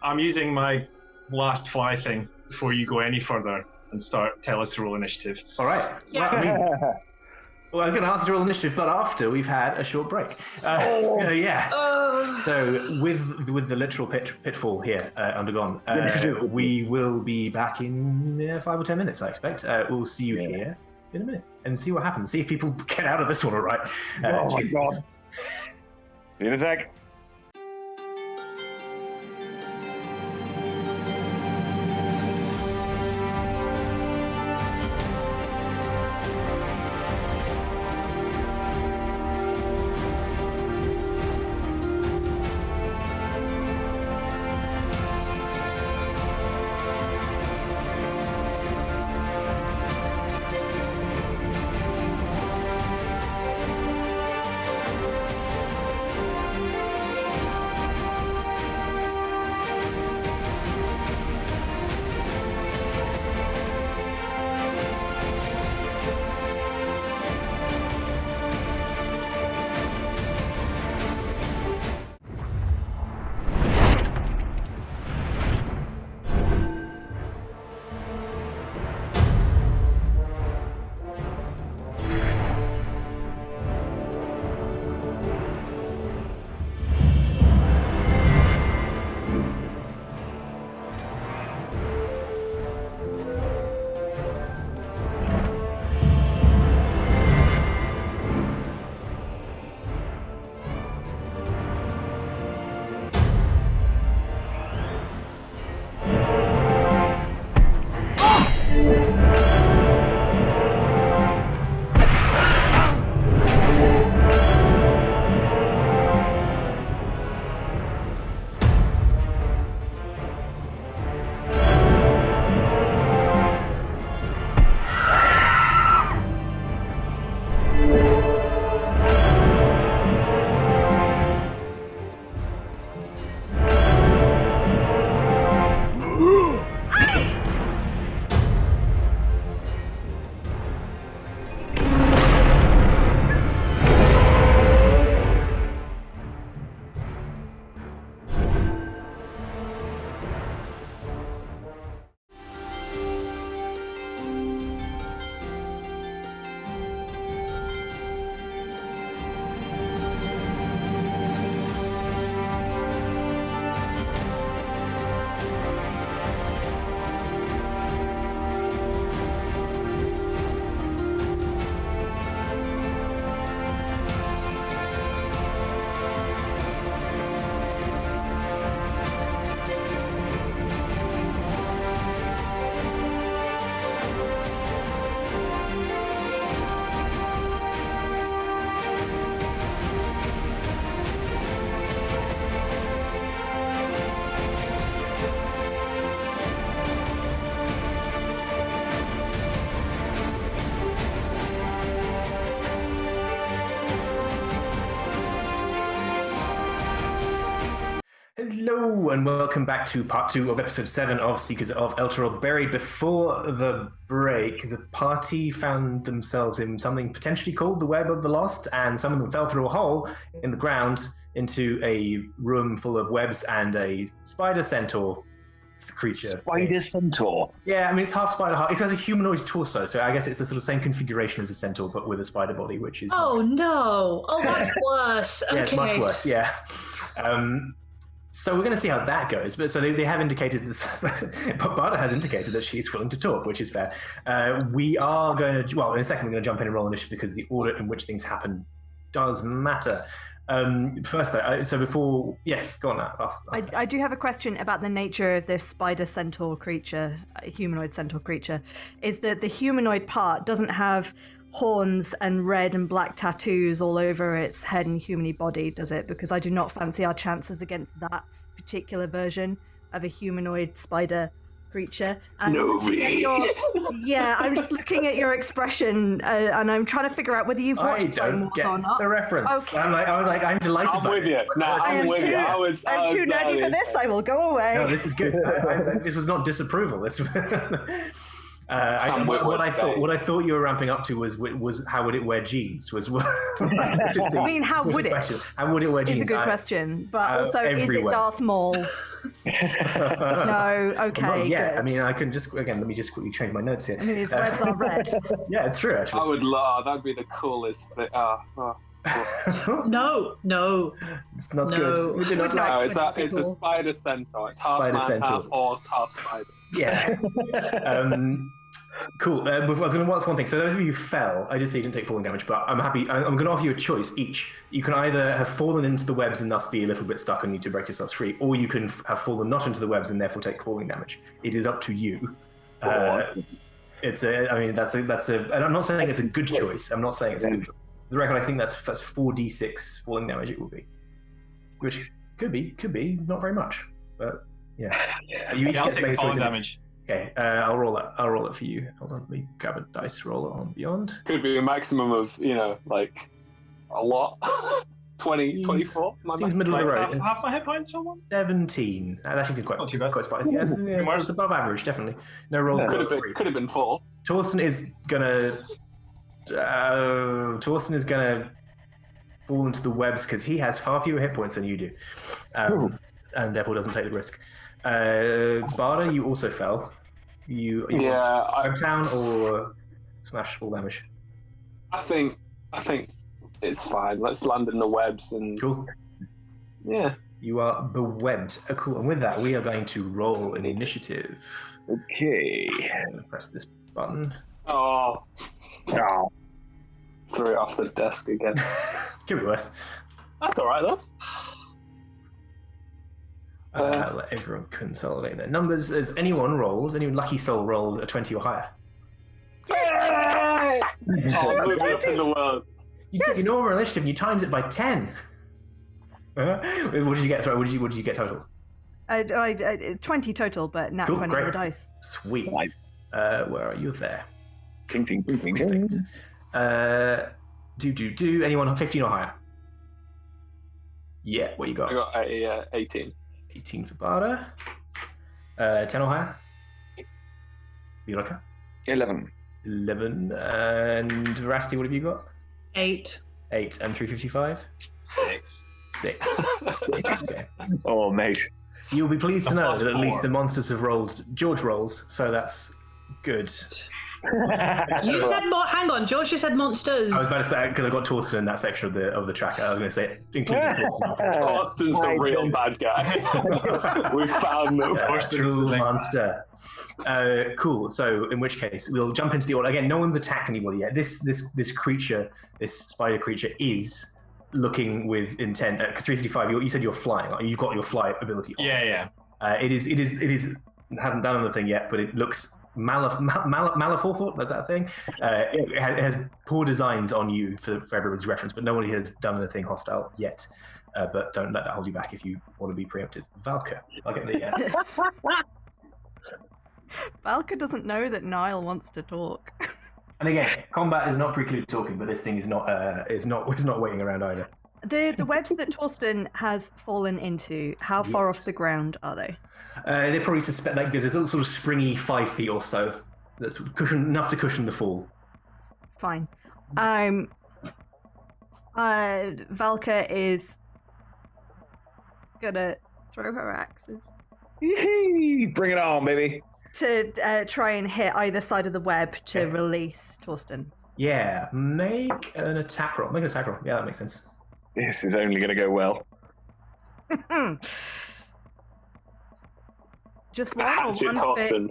I'm using my last fly thing before you go any further and tell us to roll initiative. All right. Yeah. Well, I was going to ask you to roll initiative, but after we've had a short break. So, yeah. So with the literal pitfall here undergone, we will be back in 5 or 10 minutes, I expect. We'll see you here in a minute and see what happens. See if people get out of this one all right. Oh, my God. See you in a sec. Hello and welcome back to part 2 of episode 7 of Seekers of Elturel. Buried before the break, the party found themselves in something potentially called the Web of the Lost, and some of them fell through a hole in the ground into a room full of webs and a spider centaur creature. Spider centaur? Yeah, I mean, it's half spider, half... It has a humanoid torso, so I guess it's the sort of same configuration as a centaur, but with a spider body, which is... Oh, no! Oh, that's worse. Okay. Yeah, it's much worse, yeah. So we're going to see how that goes. But so they have indicated, but Barda has indicated that she's willing to talk, which is fair. We are going to, well, in a second we're going to jump in and roll initiative because the order in which things happen does matter. First, so before, yes, go on now. I do have a question about the nature of this spider centaur creature, humanoid centaur creature. Is that the humanoid part doesn't have horns and red and black tattoos all over its head and humany body, does it? Because I do not fancy our chances against that particular version of a humanoid spider creature. And yeah, I'm just looking at your expression and I'm trying to figure out whether you've watched Clone Wars or not. The reference. Okay. I'm delighted. I'm with you. No, I'm with you. I'm too nerdy for this. I will go away. No, this is good. This was not disapproval. This. What I thought you were ramping up to was how would it wear jeans? I mean, how would it? How would it wear jeans? It's a good question, but also, everywhere. Is it Darth Maul? No, okay. Well, yeah, good. I mean, I can just let me just quickly change my notes here. I mean, his webs are red. Yeah, it's true. Actually, I would love. That'd be the coolest thing. No. It's not good. We do not like. No, it's a spider centaur. It's half Spider man, centaur. half horse, half spider. Yeah. Cool. I was going to ask one thing. So those of you who fell, I just say you didn't take falling damage, but I'm happy. I'm going to offer you a choice each. You can either have fallen into the webs and thus be a little bit stuck and need to break yourselves free, or you can have fallen not into the webs and therefore take falling damage. It is up to you. It's a. I mean, that's a. And I'm not saying it's a good choice. I'm not saying it's a good choice. For the record, I think that's 4d6 falling damage. It will be, which could be not very much, but yeah. You each I'll get to make take a falling choice. damage. Okay, I'll roll it for you. Hold on, let me grab a dice roller on Beyond. Could be a maximum of, like, a lot. 20, 24. Seems middle of the road. Half my hit points almost? 17. That actually seems quite Not too bad. Quite spicy. Yeah, it's above average, definitely. No roll. Could have been 4. Torsten is gonna fall into the webs because he has far fewer hit points than you do, and therefore doesn't take the risk. Barda, you also fell. You down or smash full damage? I think it's fine. Let's land in the webs and Cool. Yeah. You are bewebbed. Oh, cool. And with that, we are going to roll an initiative. Okay. I'm going to press this button. Oh. Threw it off the desk again. Could be worse. That's all right though. Let everyone consolidate their numbers. As any lucky soul rolls a 20 or higher. Moving up in the world. You take your normal initiative and you times it by 10. What did you get? Sorry, what did you get total? 20 total, but not Cool, 20 great. on the dice. Sweet. Nice. Where are you there? Ting, ting, ting, ting, ting. Perfect. Anyone 15 or higher? Yeah, what you got? I got a 18. 18 for Barda. 10 or higher? Bielaka? 11. 11. And Rusty, what have you got? 8. 8. And 355? 6. 6. Okay. Oh, mate. You'll be pleased to A know plus that at least 4. the monsters have rolled George rolls, so that's good. You said hang on, George just said monsters. I was about to say, because I got Torsten in that section of the track, I was going to say, including Torsten. Austin's the real bad guy. We found the True monster. Cool. So, in which case, we'll jump into the order. Again, no one's attacked anybody yet. This creature, this spider creature, is looking with intent. Because 355, you said you're flying. You've got your fly ability on. Yeah. It is. Haven't done anything yet, but it looks Malaforethought, that's that a thing? It has poor designs on you for everyone's reference, but nobody has done anything hostile yet. But don't let that hold you back if you want to be preempted. Valka, I'll get the Valka doesn't know that Niall wants to talk. And again, combat is not precluded talking, but this thing is not waiting around either. The webs that Torsten has fallen into, how far Yes. off the ground are they? They probably suspect like there's a little sort of springy 5 feet or so that's enough to cushion the fall. Fine. Valka is gonna throw her axes Bring it on, baby. to try and hit either side of the web to Okay. release Torsten. Yeah, make an attack roll. Make an attack roll. Yeah, that makes sense. This is only going to go well. Just one or Hatchet one tossing.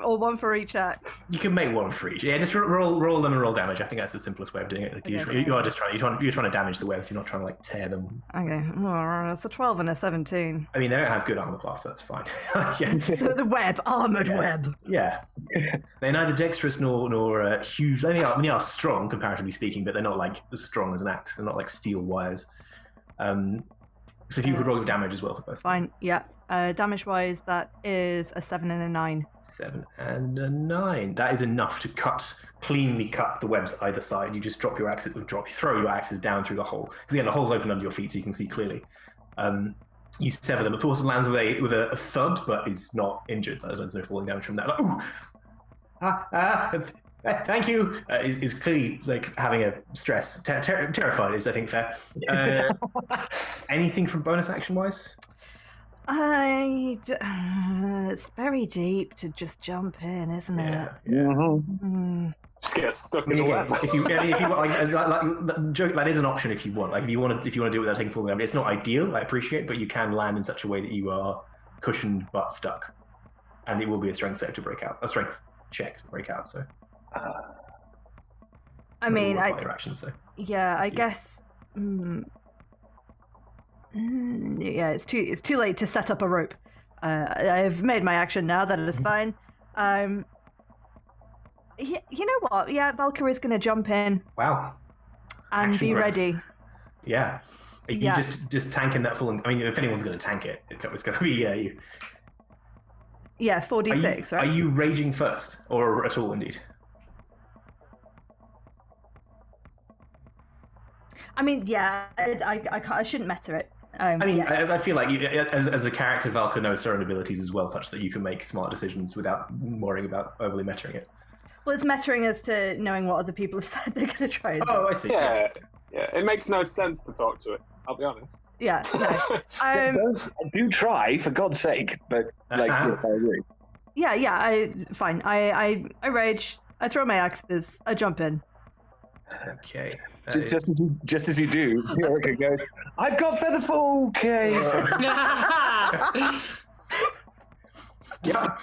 one for each axe. You can make one for each. Yeah, just roll them and roll damage. I think that's the simplest way of doing it. Like, Okay. you are just trying to damage the webs. You're not trying to like tear them. Okay, well, it's a 12 and a 17. I mean, they don't have good armor class, so that's fine. Yeah. The web, armored web. Yeah, they're neither dexterous nor huge. They are strong comparatively speaking, but they're not like as strong as an axe. They're not like steel wires. So if you could roll your damage as well for both. Fine, yeah. Damage wise, that is a 7 and a 9. 7 and a 9. That is enough to cleanly cut the webs either side. You just throw your axes down through the hole. Because again, the hole's open under your feet, so you can see clearly. You sever them. Thorson lands with a thud, but is not injured. There's no falling damage from that. Like, ooh! Thank you. Is clearly like having a stress. Terrified is, I think, fair. Anything from bonus action wise? It's very deep to just jump in, isn't it? Just get stuck in the Yeah, web. if you want, that is an option if you want. Like if you want to do it without taking full damage, it's not ideal. I appreciate, but you can land in such a way that you are cushioned but stuck, and it will be a strength save to break out. A strength check to break out. So. I mean, your action, so. Yeah, I guess. Yeah, it's too late to set up a rope. I've made my action now. That is fine. You know what? Yeah, Valkyrie is going to jump in. Wow. And Action be grab. ready. Yeah. Are you just tanking that full? I mean, if anyone's going to tank it, it's going to be you. Yeah, 4d6, right? Are you raging first, or at all? Indeed. I mean, yeah, I shouldn't meta it. I mean, yes. I feel like as a character, Valka knows her own abilities as well, such that you can make smart decisions without worrying about overly metering it. Well, it's metering as to knowing what other people have said they're going to try and do. Oh, I see. Yeah, it makes no sense to talk to it. I'll be honest. Yeah, no. Do try, for God's sake. But like, yes, I agree. Yeah, fine. I rage. I throw my axes. I jump in. Okay. Just as you do, Erica goes, "I've got featherfall." Okay. Yeah.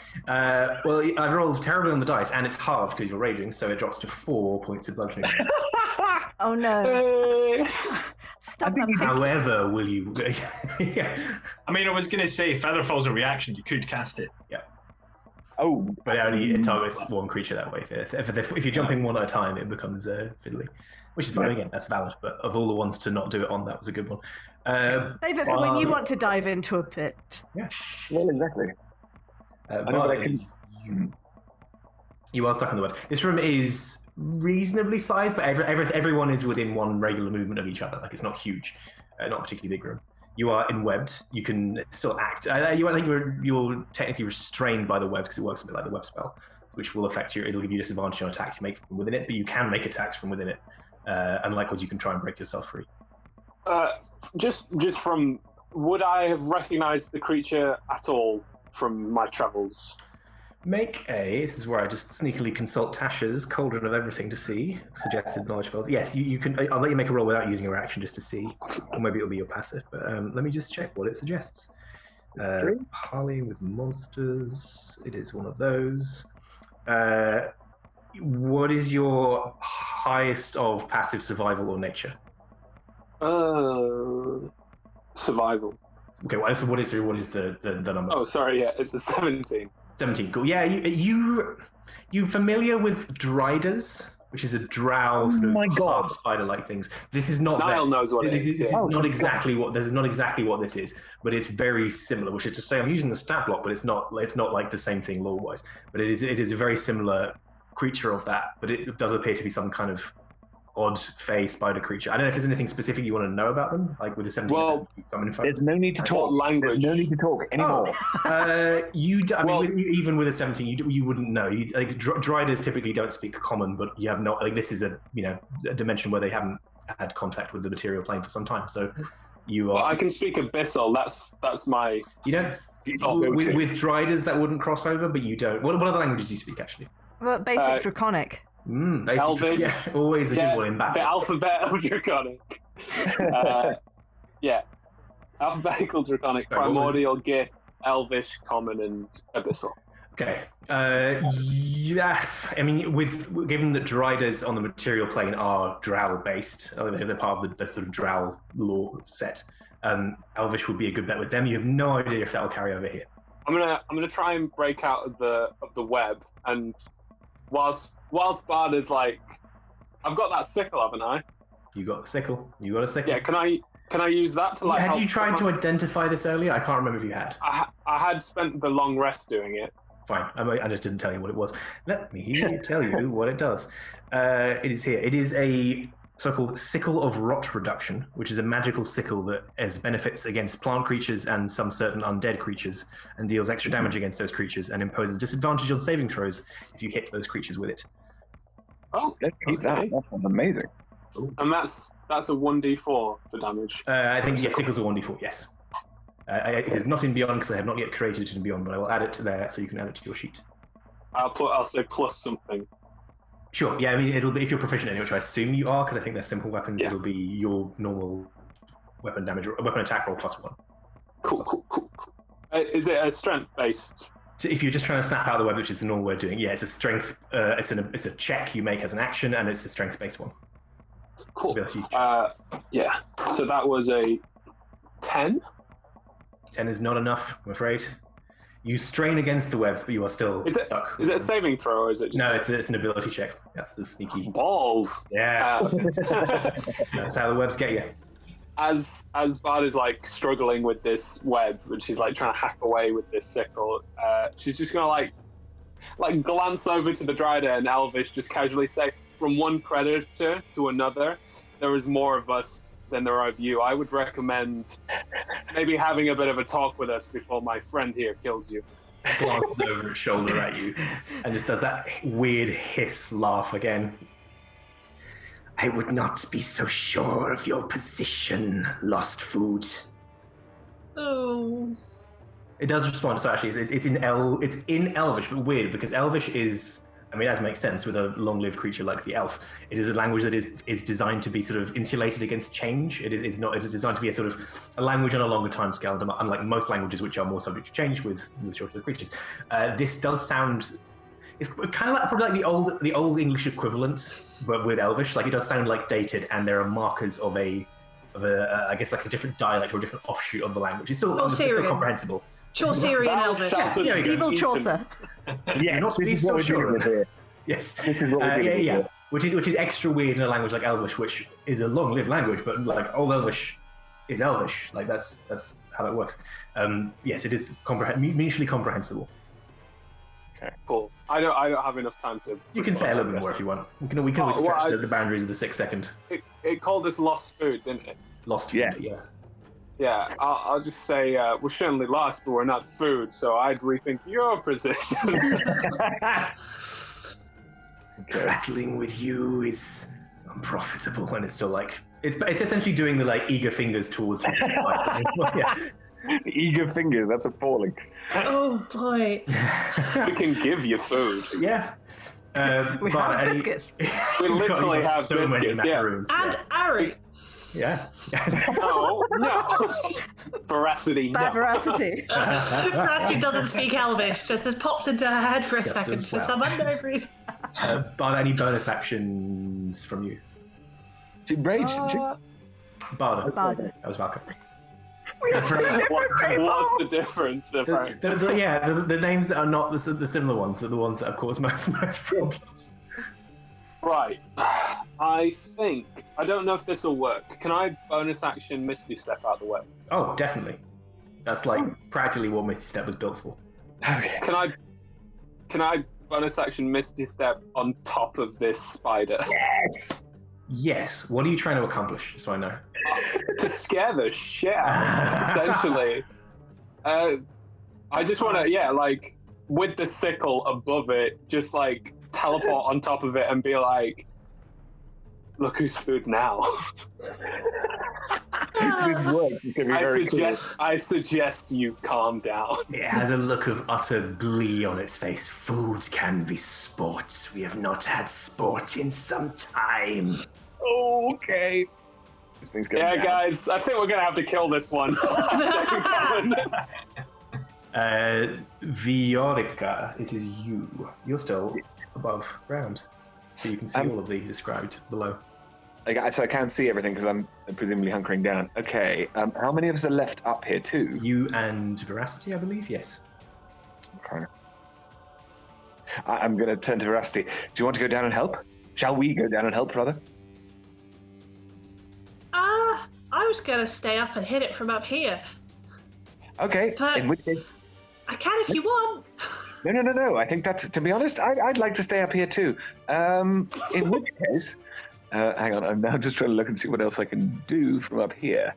Well, I rolled terribly on the dice, and it's halved because you're raging, so it drops to 4 points of bludgeoning. Oh no! Stop that. However, will you? Yeah. I mean, I was going to say, Featherfall's a reaction. You could cast it. Yeah. Oh, But it targets one creature that way. If you're jumping one at a time, it becomes fiddly. Which is fine, again, that's valid. But of all the ones to not do it on, that was a good one. Save it for when you want to dive into a pit. Yeah. well, exactly. You are stuck on the web. This room is reasonably sized, but everyone is within one regular movement of each other. Like, it's not huge, not a particularly big room. You are enwebbed. You can still act. I think you're technically restrained by the webs because it works a bit like the web spell, which will affect you. It'll give you disadvantage on attacks you make from within it, but you can make attacks from within it. And likewise, you can try and break yourself free. Just from, would I have recognized the creature at all from my travels? This is where I just sneakily consult Tasha's Cauldron of Everything to see suggested knowledge spells. Yes, you can. I'll let you make a roll without using your action just to see, or maybe it'll be your passive. But let me just check what it suggests. Parley with monsters. It is one of those. What is your highest of passive survival or nature? Survival. Okay, so what is the number? Oh, sorry, yeah, it's a 17. 17, cool. Yeah, you familiar with Driders, which is a drow sort of half spider-like things. This is not. Niall knows what it is. This is not exactly what. This is not exactly what this is, but it's very similar. Which is to say, I'm using the stat block, but it's not like the same thing lore-wise. But it is a very similar creature of that. But it does appear to be some kind of odd fey spider creature. I don't know if there's anything specific you want to know about them, like with the 17. Well, some info. There's no need to talk. language? There's no need to talk anymore. Even with a 17, you wouldn't know. Driders typically don't speak common, but you have not. Like this is a dimension where they haven't had contact with the material plane for some time. So you are. Well, I can speak Abyssal. That's my. You don't. With Driders that wouldn't cross over, but you don't. What other languages do you speak actually? Well, basic Draconic. Basic, Elvish. Yeah, always a good one in battle. The alphabet of Draconic. Alphabetical Draconic, Primordial, Gith, Elvish, Common, and Abyssal. Okay. Yeah. I mean, given that Driders on the material plane are Drow based, they're part of the sort of Drow lore set. Elvish would be a good bet with them. You have no idea if that will carry over here. I'm gonna try and break out of the web, and whilst Bard is like, I've got that sickle, haven't I? You got the sickle. You got a sickle. Yeah. Can I use that to like? Had help you tried to identify this earlier? I can't remember if you had. I had spent the long rest doing it. Fine. I just didn't tell you what it was. Let me tell you what it does. It is here. It is a so-called Sickle of Rot Reduction, which is a magical sickle that has benefits against plant creatures and some certain undead creatures, and deals extra damage against those creatures, and imposes disadvantage on saving throws if you hit those creatures with it. Oh, Let's keep that. That sounds amazing. And that's a 1d4 for damage. I think sickles are 1d4. Yes. It is not in Beyond because I have not yet created it in Beyond, but I will add it to there so you can add it to your sheet. I'll say plus something. Sure. Yeah. I mean, it'll be if you're proficient in it, which I assume you are, because I think they're simple weapons. Yeah. It'll be your normal weapon damage, weapon attack roll +1. Cool. Is it a strength based? So if you're just trying to snap out of the web, which is the normal way of doing it, yeah, it's a strength. It's a check you make as an action, and it's a strength-based one. Cool. Yeah. So that was a 10. 10 is not enough, I'm afraid. You strain against the webs, but you are still stuck. Is it a saving throw, or is it? No, it's an ability check. That's the sneaky balls. Yeah. That's how the webs get you. As Bard is like struggling with this web, and she's like trying to hack away with this sickle, she's just gonna like glance over to the Drider and Elvish, just casually say, "From one predator to another, there is more of us than there are of you. I would recommend maybe having a bit of a talk with us before my friend here kills you." Glances over his shoulder at you and just does that weird hiss laugh again. I would not be so sure of your position, Lost Food. Oh. It does respond. So actually, it's in Elvish, but weird because Elvish is. I mean, as makes sense with a long-lived creature like the elf. It is a language that is designed to be sort of insulated against change. It is designed to be a sort of a language on a longer time scale, unlike most languages which are more subject to change with shorter creatures. This does sound. It's kind of like probably like the old English equivalent, but with Elvish. Like it does sound like dated, and there are markers of I guess like a different dialect or a different offshoot of the language. It's still comprehensible. Chaucerian Elvish. Yeah, Evil Chaucer. Yeah, not this is what we're doing with here. Yes. This is what we're doing here. Which is extra weird in a language like Elvish, which is a long-lived language, but like Old Elvish is Elvish. Like that's how that works. Yes, it is mutually comprehensible. Okay, cool. I don't have enough time to. You can say a little bit more if you want. We can always stretch the boundaries of the 6 second. It called us Lost Food, didn't it? Lost Food. Yeah. Yeah, I'll just say we're certainly lost, but we're not food, so I'd rethink your position. Battling with you is unprofitable, and it's still like it's essentially doing the like eager fingers towards you. Yeah. Eager fingers, that's appalling. Oh boy. We can give you food. Yeah. We have biscuits. We literally have so biscuits, many macaroons. And Ari. Yeah. No. Veracity. Bad veracity. Veracity doesn't speak Elvish, just pops into her head for a Just second as for well. some unknown reason. Bard, any bonus actions from you? Rage. Bardo. Bardo. That was Valka. We have three different people. What's the difference? The names that are not the similar ones are the ones that have caused most problems. Right. I think I don't know if this will work. Can I bonus action Misty Step out the way? Oh, definitely. That's like practically what Misty Step was built for. Okay. Can I bonus action Misty Step on top of this spider? Yes. Yes. What are you trying to accomplish, so I know? To scare the shit out of it, essentially. I just want to, like, with the sickle above it, just, like, teleport on top of it and be like, look who's food now. I suggest you calm down. It has a look of utter glee on its face. Food can be sport. We have not had sport in some time. Okay. This thing's going down. Guys, I think we're going to have to kill this one. Viorica, it is you. You're still above ground, so you can see all of the described below. So I can't see everything because I'm presumably hunkering down. Okay, how many of us are left up here too? You and Veracity, I believe, yes. Okay. I'm going to turn to Veracity. Do you want to go down and help? Shall we go down and help, rather? I was going to stay up and hit it from up here. Okay, But in which case... I can if you want. No. I think that's, to be honest, I'd like to stay up here too. In which case... hang on, I'm now just trying to look and see what else I can do from up here.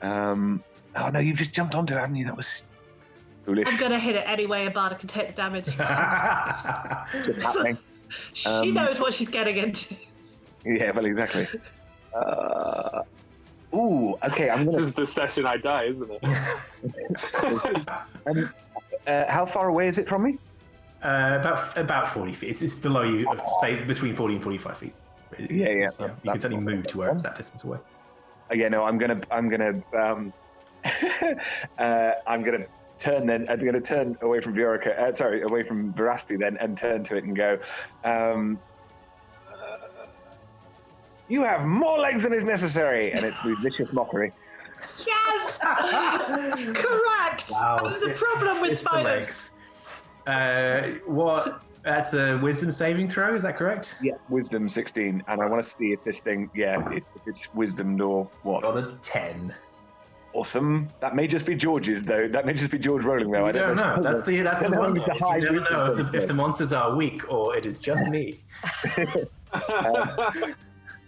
Oh no, you've just jumped onto it, haven't you? That was foolish. I'm going to hit it anyway, Abada can take the damage. Just happening. She knows what she's getting into. Yeah, well, exactly. Okay, I'm This gonna... is the session I die, isn't it? How far away is it from me? About 40 feet. It's below you, say between 40 and 45 feet. Yeah. You can certainly move to where it's that distance away. I'm gonna turn then. I'm gonna turn away from Viorica. Away from Veracity then, and turn to it and go. You have more legs than is necessary, and it's with vicious mockery. Yes! Correct! Wow. That was the problem with spiders. What? That's a wisdom saving throw, is that correct? Yeah, wisdom 16, and I want to see if this thing, if it's wisdomed or what. Got a 10. Awesome. That may just be George's, though. That may just be George rolling, though. I don't know. That's the one. You never know if the monsters are weak or it is just me.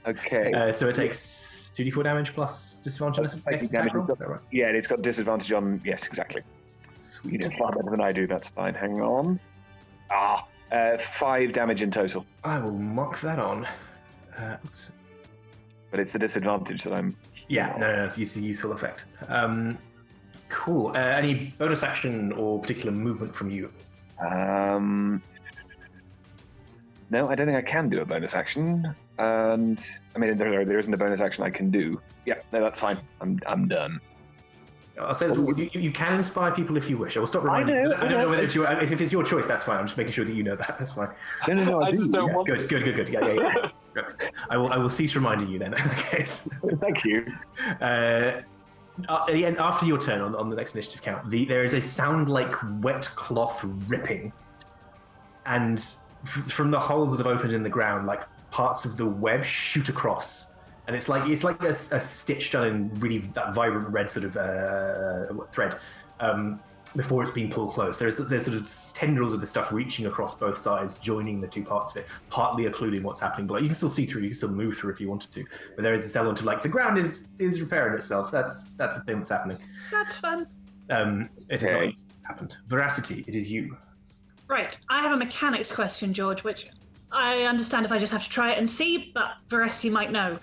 Okay. So it takes 2d4 damage plus disadvantage on next attack roll? Is that right? Yeah, it's got disadvantage on... Yes, exactly. Sweet. You did far better than I do. That's fine. Hang on. 5 damage in total. I will mark that on. Oops. But it's the disadvantage that I'm... Yeah, no, it's a useful effect. Cool. Any bonus action or particular movement from you? No, I don't think I can do a bonus action. And I mean, there isn't a bonus action I can do. Yeah, no, that's fine. I'm done. I'll say this, you can inspire people if you wish. I will stop reminding you. I don't know whether it's if it's your choice. That's fine. I'm just making sure that you know that. That's fine. No. I just don't want. Good. Yeah. I will cease reminding you then. In that case. Thank you. After your turn on the next initiative count, there is a sound like wet cloth ripping, and from the holes that have opened in the ground, like parts of the web shoot across. And it's like a stitch done in really that vibrant red sort of thread before it's been pulled close. There's sort of tendrils of the stuff reaching across both sides, joining the two parts of it, partly occluding what's happening below. You can still see through, you can still move through if you wanted to. But there is this element of like the ground is repairing itself. That's the thing that's happening. That's fun. It has not happened. Veracity, it is you. Right, I have a mechanics question, George, which I understand if I just have to try it and see, but Veracity might know.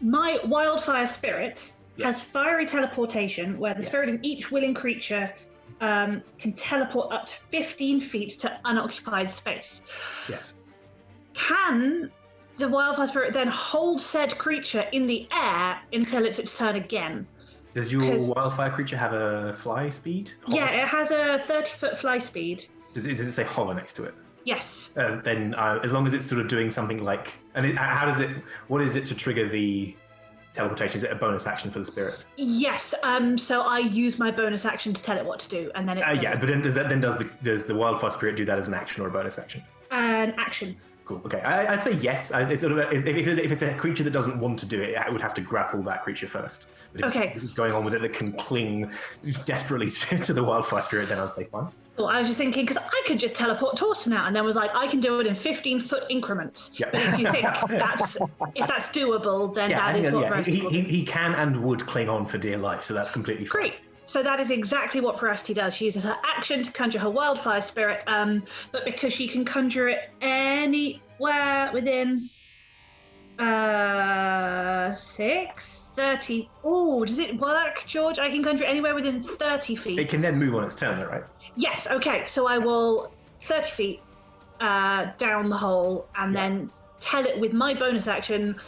My wildfire spirit has fiery teleportation, where the spirit of each willing creature can teleport up to 15 feet to unoccupied space. Yes. Can the wildfire spirit then hold said creature in the air until it's its turn again? Does your wildfire creature have a fly speed? It has a 30-foot fly speed. Does it say hover next to it? Yes. Then as long as it's sort of doing something like... And what is it to trigger the teleportation? Is it a bonus action for the spirit? Yes. So I use my bonus action to tell it what to do, and then it... But then does the wildfire spirit do that as an action or a bonus action? An action. Cool. Okay, I'd say yes. It's sort of if it's a creature that doesn't want to do it, it would have to grapple that creature first. But if it's going on with it that can cling desperately to the wildfire spirit, then I'd say fine. Well, I was just thinking, because I could just teleport Torsten out, and then was like, I can do it in 15-foot increments. Yep. But if you think that's doable, then that is what Veracity will do. He can and would cling on for dear life, so that's completely fine. Great. So that is exactly what Veracity does. She uses her action to conjure her wildfire spirit, but because she can conjure it anywhere within 30. Oh, does it work, George? I can conjure it anywhere within 30 feet. It can then move on its turn, though, right? Yes. Okay. So I will 30 feet down the hole, and then tell it with my bonus action.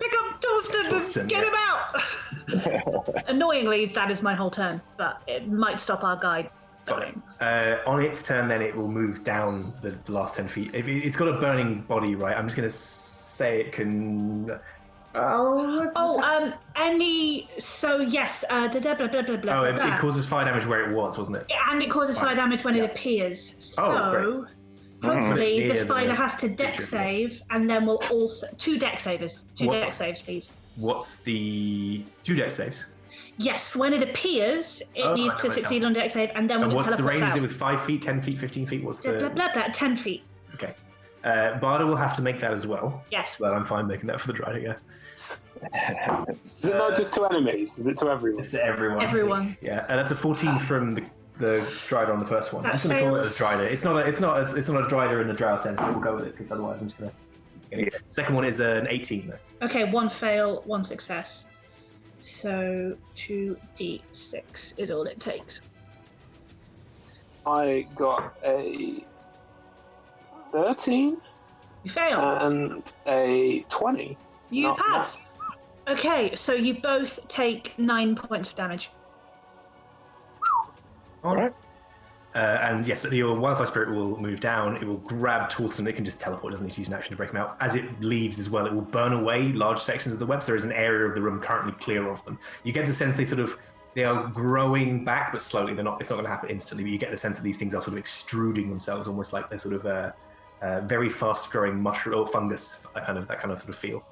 Pick up Torsten and get him out! Annoyingly, that is my whole turn, but it might stop our guide. Got it. On its turn, then it will move down the last 10 feet. It's got a burning body, right? I'm just going to say it can. So yes, blah, blah, blah, blah, blah, it causes fire damage where it was, wasn't it? And it causes fire damage when it appears. So hopefully the spider has to dex save, and then we'll also 2 dex saves, please. What's the 2 dex saves? Yes, when it appears, it needs to succeed on dex save, and then when it teleports out. What's the range? Is it with 5 feet, 10 feet, 15 feet? What's the 10 feet? Okay. Barda will have to make that as well. Yes. But I'm fine making that for the Drider, yeah. Is it not just to enemies? Is it to everyone? It's to everyone. Everyone. Yeah, that's a 14 from the Drider on the first one. I'm just going to call it a Drider. It's not a Drider in the Drow sense, but we'll go with it because otherwise I'm just going to. Second one is an 18 though. Okay, 1 fail, 1 success. So 2d6 is all it takes. I got a 13. You fail. And a 20. You pass. Okay, so you both take 9 points of damage. All right. And yes, your wildfire spirit will move down. It will grab Torsten. It can just teleport. It doesn't need to use an action to break him out. As it leaves as well, it will burn away large sections of the web. So there is an area of the room currently clear of them. You get the sense they are growing back, but slowly. It's not going to happen instantly. But you get the sense that these things are sort of extruding themselves, almost like they're sort of very fast-growing mushroom or fungus. That kind of sort of feel.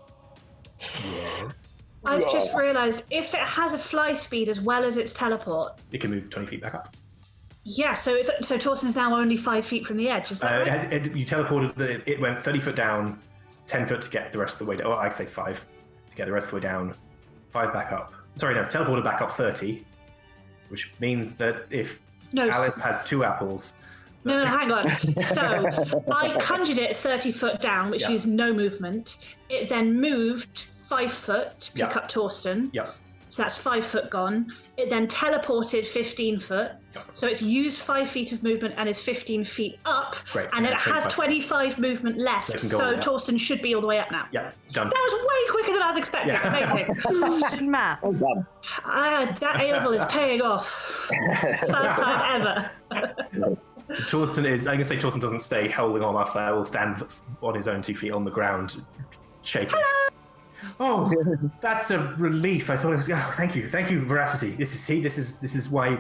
Yes. I've just realised if it has a fly speed as well as its teleport, it can move 20 feet back up. Yeah, so Torsten's now only 5 feet from the edge. Is that right? You teleported. It went 30 foot down, 10 foot to get the rest of the way down. Oh, I'd say 5 to get the rest of the way down. 5 back up. Sorry, no, teleported back up 30, which means that if Alice has 2 apples. No, hang on. So I conjured it 30 foot down, which used no movement. It then moved 5 foot to pick up Torsten. Yep. So that's 5 foot gone. It then teleported 15 foot. Yep. So it's used 5 feet of movement and is 15 feet up. Great. And it has 25 movement left. So Torsten should be all the way up now. Yeah, done. That was way quicker than I was expecting. Amazing. Math. That A-level is paying off. First time ever. So Torsten is, I'm going to say Torsten doesn't stay holding on after that. Will stand on his own 2 feet on the ground, shaking. Hello! Oh, that's a relief. I thought it was. Oh, thank you, Veracity. This is why.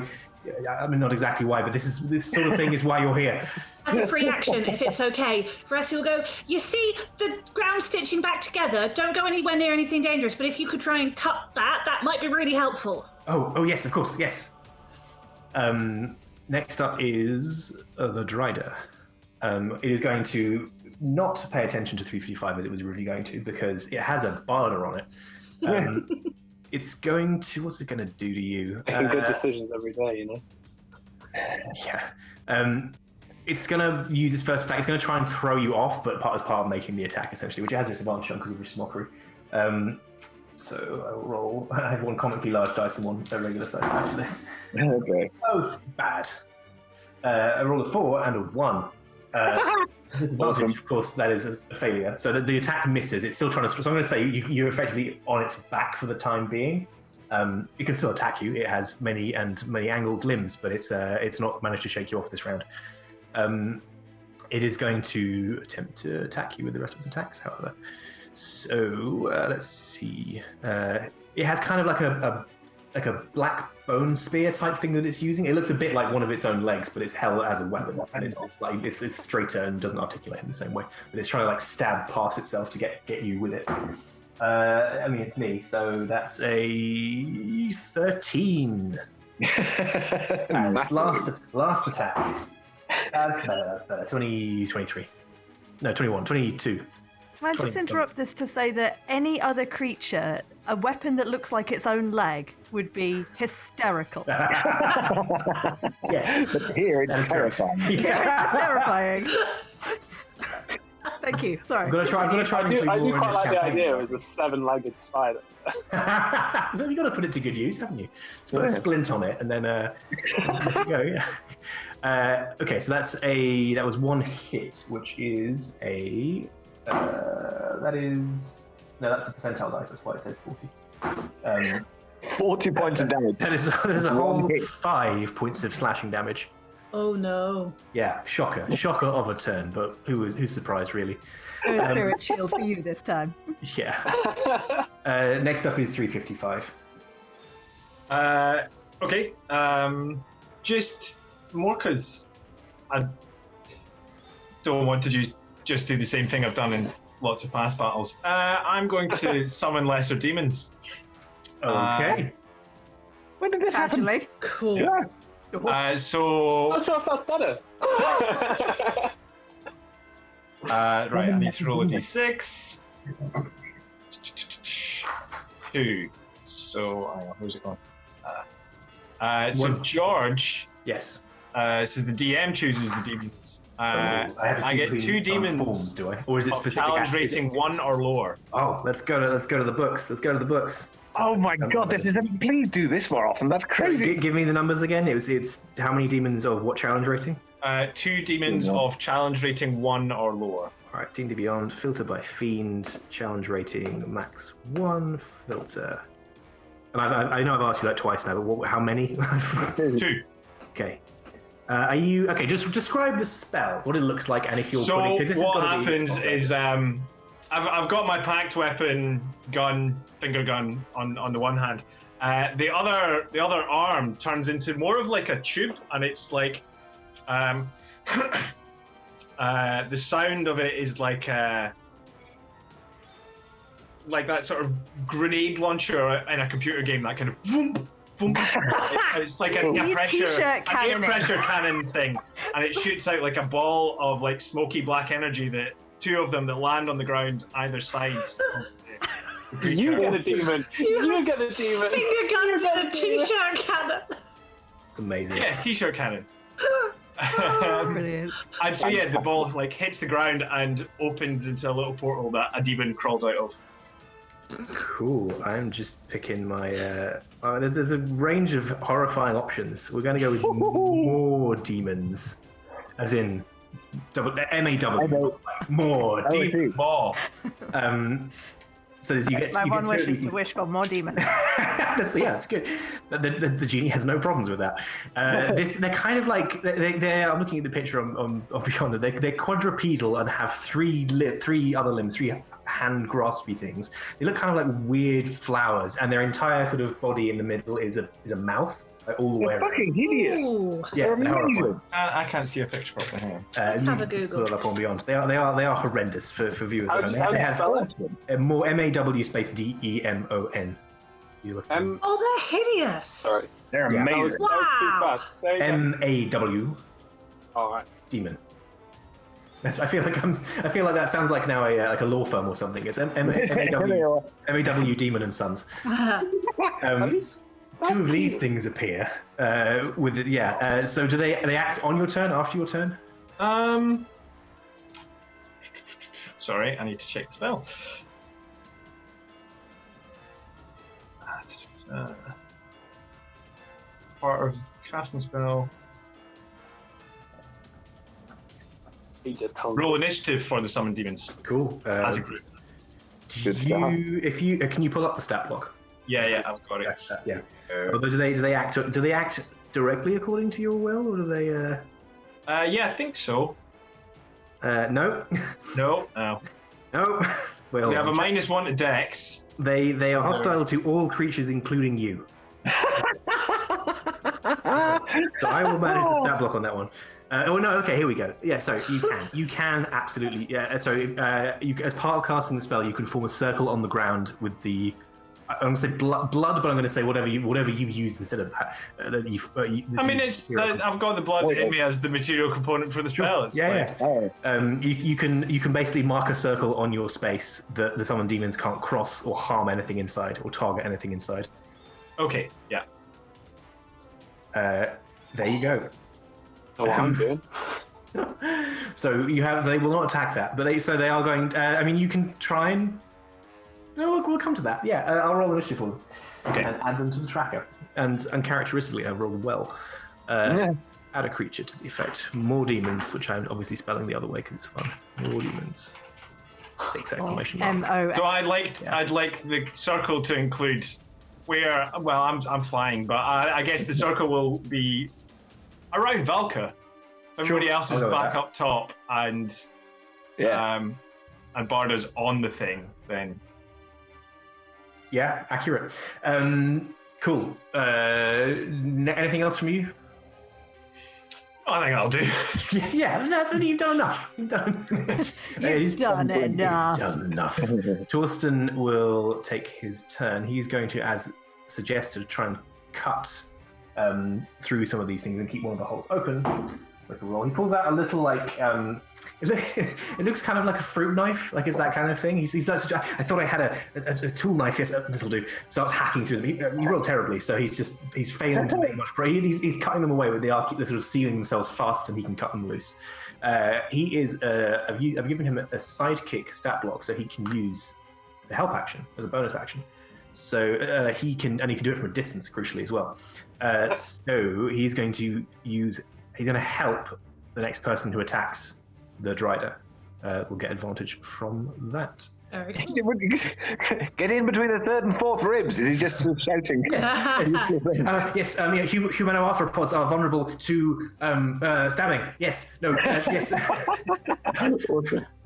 I mean, not exactly why, but this sort of thing is why you're here. As a free action, if it's okay, Veracity will go. You see the ground stitching back together. Don't go anywhere near anything dangerous. But if you could try and cut that might be really helpful. Oh yes, of course, yes. Next up is the Drider. It is going to not pay attention to 355 as it was originally going to because it has a barda on it. It's going to. What's it going to do to you? Making good decisions every day, you know. Yeah. It's going to use its first attack. It's going to try and throw you off, but as part of making the attack, essentially, which it has disadvantage on because of Vicious Mockery. So I will roll. I have 1 comically large dice and 1 regular size dice for this. Okay. Both bad. I rolled a 4 and a 1. Disadvantage, of course, that is a failure. So the attack misses. It's still trying to. So I'm going to say you're effectively on its back for the time being. It can still attack you. It has many angled limbs, but it's not managed to shake you off this round. It is going to attempt to attack you with the rest of its attacks, however. So let's see. It has kind of like a like a black bone spear type thing that it's using. It looks a bit like one of its own legs, but it's held as a weapon, and it's straighter and doesn't articulate in the same way. But it's trying to like stab past itself to get you with it. I mean, it's me, so that's a 13. And it's last attack. That's better. 23. No, 21. 22. Can I just interrupt this to say that any other creature, a weapon that looks like its own leg, would be hysterical. Yes, but here it's terrifying. Yeah, it's terrifying. Thank you. Sorry. I'm gonna try. I do quite like the idea. It was a 7-legged spider. So you've got to put it to good use, haven't you? Just put a splint on it, and then go. Okay, so that was one hit, which is that's a percentile dice. That's why it says 40. 40 points of damage. That is a whole 5 points of slashing damage. Oh no. Yeah, shocker of a turn, but who's surprised really? Spirit shield for you this time. Yeah. Next up is 355. Okay. Just more because I don't want to just do the same thing I've done in lots of past battles. I'm going to summon lesser demons. Okay. When did this happen? Actually, Cool. Yeah. So I'm not sure if that's better. right, I need to roll a d6. 2. So where's it going? So George. Yes. So the DM chooses the demons. I get 2 demons. Forms, do I? Or is it Of specific? challenge rating 1 or lower. Oh, let's go to the books. Let's go to the books. Oh my god, please do this more often. That's crazy. Give me the numbers again. It's how many demons of what challenge rating? 2 demons of challenge rating 1 or lower. All right, D&D Beyond, filter by Fiend, challenge rating, max 1, filter. And I know I've asked you that twice now, but how many? 2. Okay. Are you okay? Just describe the spell, what it looks like, and if you're So putting. This what happens is I've got my packed weapon finger gun on the one hand. The other arm turns into more of like a tube, and it's like the sound of it is like that sort of grenade launcher in a computer game, that kind of boom, boom. It's like an air pressure cannon thing, and it shoots out like a ball of like smoky black energy that 2 of them that land on the ground either side. You get a demon. You get a demon. Finger gun and a t-shirt cannon. Amazing. Yeah, t-shirt cannon. brilliant. And so the ball like hits the ground and opens into a little portal that a demon crawls out of. Cool. I'm just picking my. There's a range of horrifying options. We're going to go with more demons, as in MAW. More demons. Ball. So you get. My you one get wish two of is to these- wish for more demons. that's good. The genie has no problems with that. They're kind of like I'm looking at the picture on Beyond. They're quadrupedal and have 3 other limbs, 3 hand graspy things. They look kind of like weird flowers, and their entire sort of body in the middle is a mouth, like all the way around. Fucking hideous. Ooh. Yeah, They're they're amazing. horrifying. I can't see a picture properly. Hang on. Have a Google. Pull it up on Beyond. They are horrendous for viewers. How do you They have spell it? more MAW space DEMON. You look Oh, they're hideous. Sorry. They're Yeah. amazing. That was too fast. Say again. MAW All right. demon. I feel like that sounds like now a law firm or something. It's MAW Demon and Sons. Two of these things appear with it. Yeah. So do they act on your turn, after your turn? Sorry, I need to check the spell. Part of casting spell. He just told Roll initiative for the summoned demons Cool. as a group. Good stuff. Can you pull up the stat block? Yeah, I've got it. Yeah. Although do they act directly according to your will, or do they? Yeah, I think so. No. No. No. Well, They have a -1 to Dex. They are hostile to all creatures, including you. So I will manage the stat block on that one. Oh no, okay, here we go. Yeah, so you can absolutely, yeah. So as part of casting the spell, you can form a circle on the ground with the. I'm going to say blood, but I'm going to say whatever you use instead of that. I've got the blood in me as the material component for the spell. You can basically mark a circle on your space that the summoned demons can't cross or harm anything inside or target anything inside. Okay, yeah. There you go. That's all I'm doing. So they will not attack that, but they are going. I mean, you can try and. No, we'll come to that. Yeah, I'll roll initiative for them. Okay. And add them to the tracker. And characteristically, I've rolled well. Add a creature to the effect. More demons, which I'm obviously spelling the other way because it's fun. More demons. 6 exclamation marks. So I'd like the circle to include where. Well, I'm flying, but I guess the circle will be around Valka. Everybody else is back up top, and Barda's on the thing. Then. Yeah, accurate. Cool. Anything else from you? I think I'll do. Yeah, you've done enough. You've done enough. Torsten will take his turn. He's going to, as suggested, try and cut through some of these things and keep one of the holes open. Like a roll. He pulls out a little it looks kind of like a fruit knife, like it's that kind of thing. He's like, I thought I had a tool knife. Yes, this will do. Starts hacking through them. He rolled terribly, so he's failing to make much progress. He's cutting them away with the arc. They're sort of sealing themselves fast, and he can cut them loose. He is. I've given him a sidekick stat block, so he can use the help action as a bonus action. So he can do it from a distance, crucially as well. So he's going to use. He's going to help the next person who attacks the Drider. Will get advantage from that. Get in between the third and fourth ribs. Is he just shouting? Yes. Humano-arthropods are vulnerable to stabbing. Yes. No. Yes.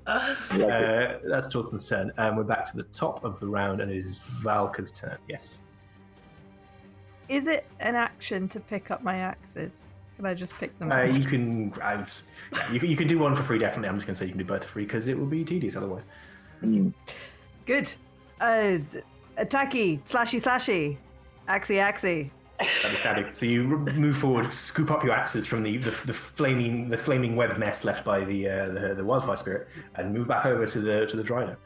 That's Torsten's turn. We're back to the top of the round, and it is Valka's turn. Yes. Is it an action to pick up my axes? Can I just pick them up? You can. You can do one for free. Definitely. I'm just going to say you can do both for free because it will be tedious otherwise. Good. Attacky, slashy, axy. So you move forward, scoop up your axes from the flaming web mess left by the wildfire spirit, and move back over to the Drider.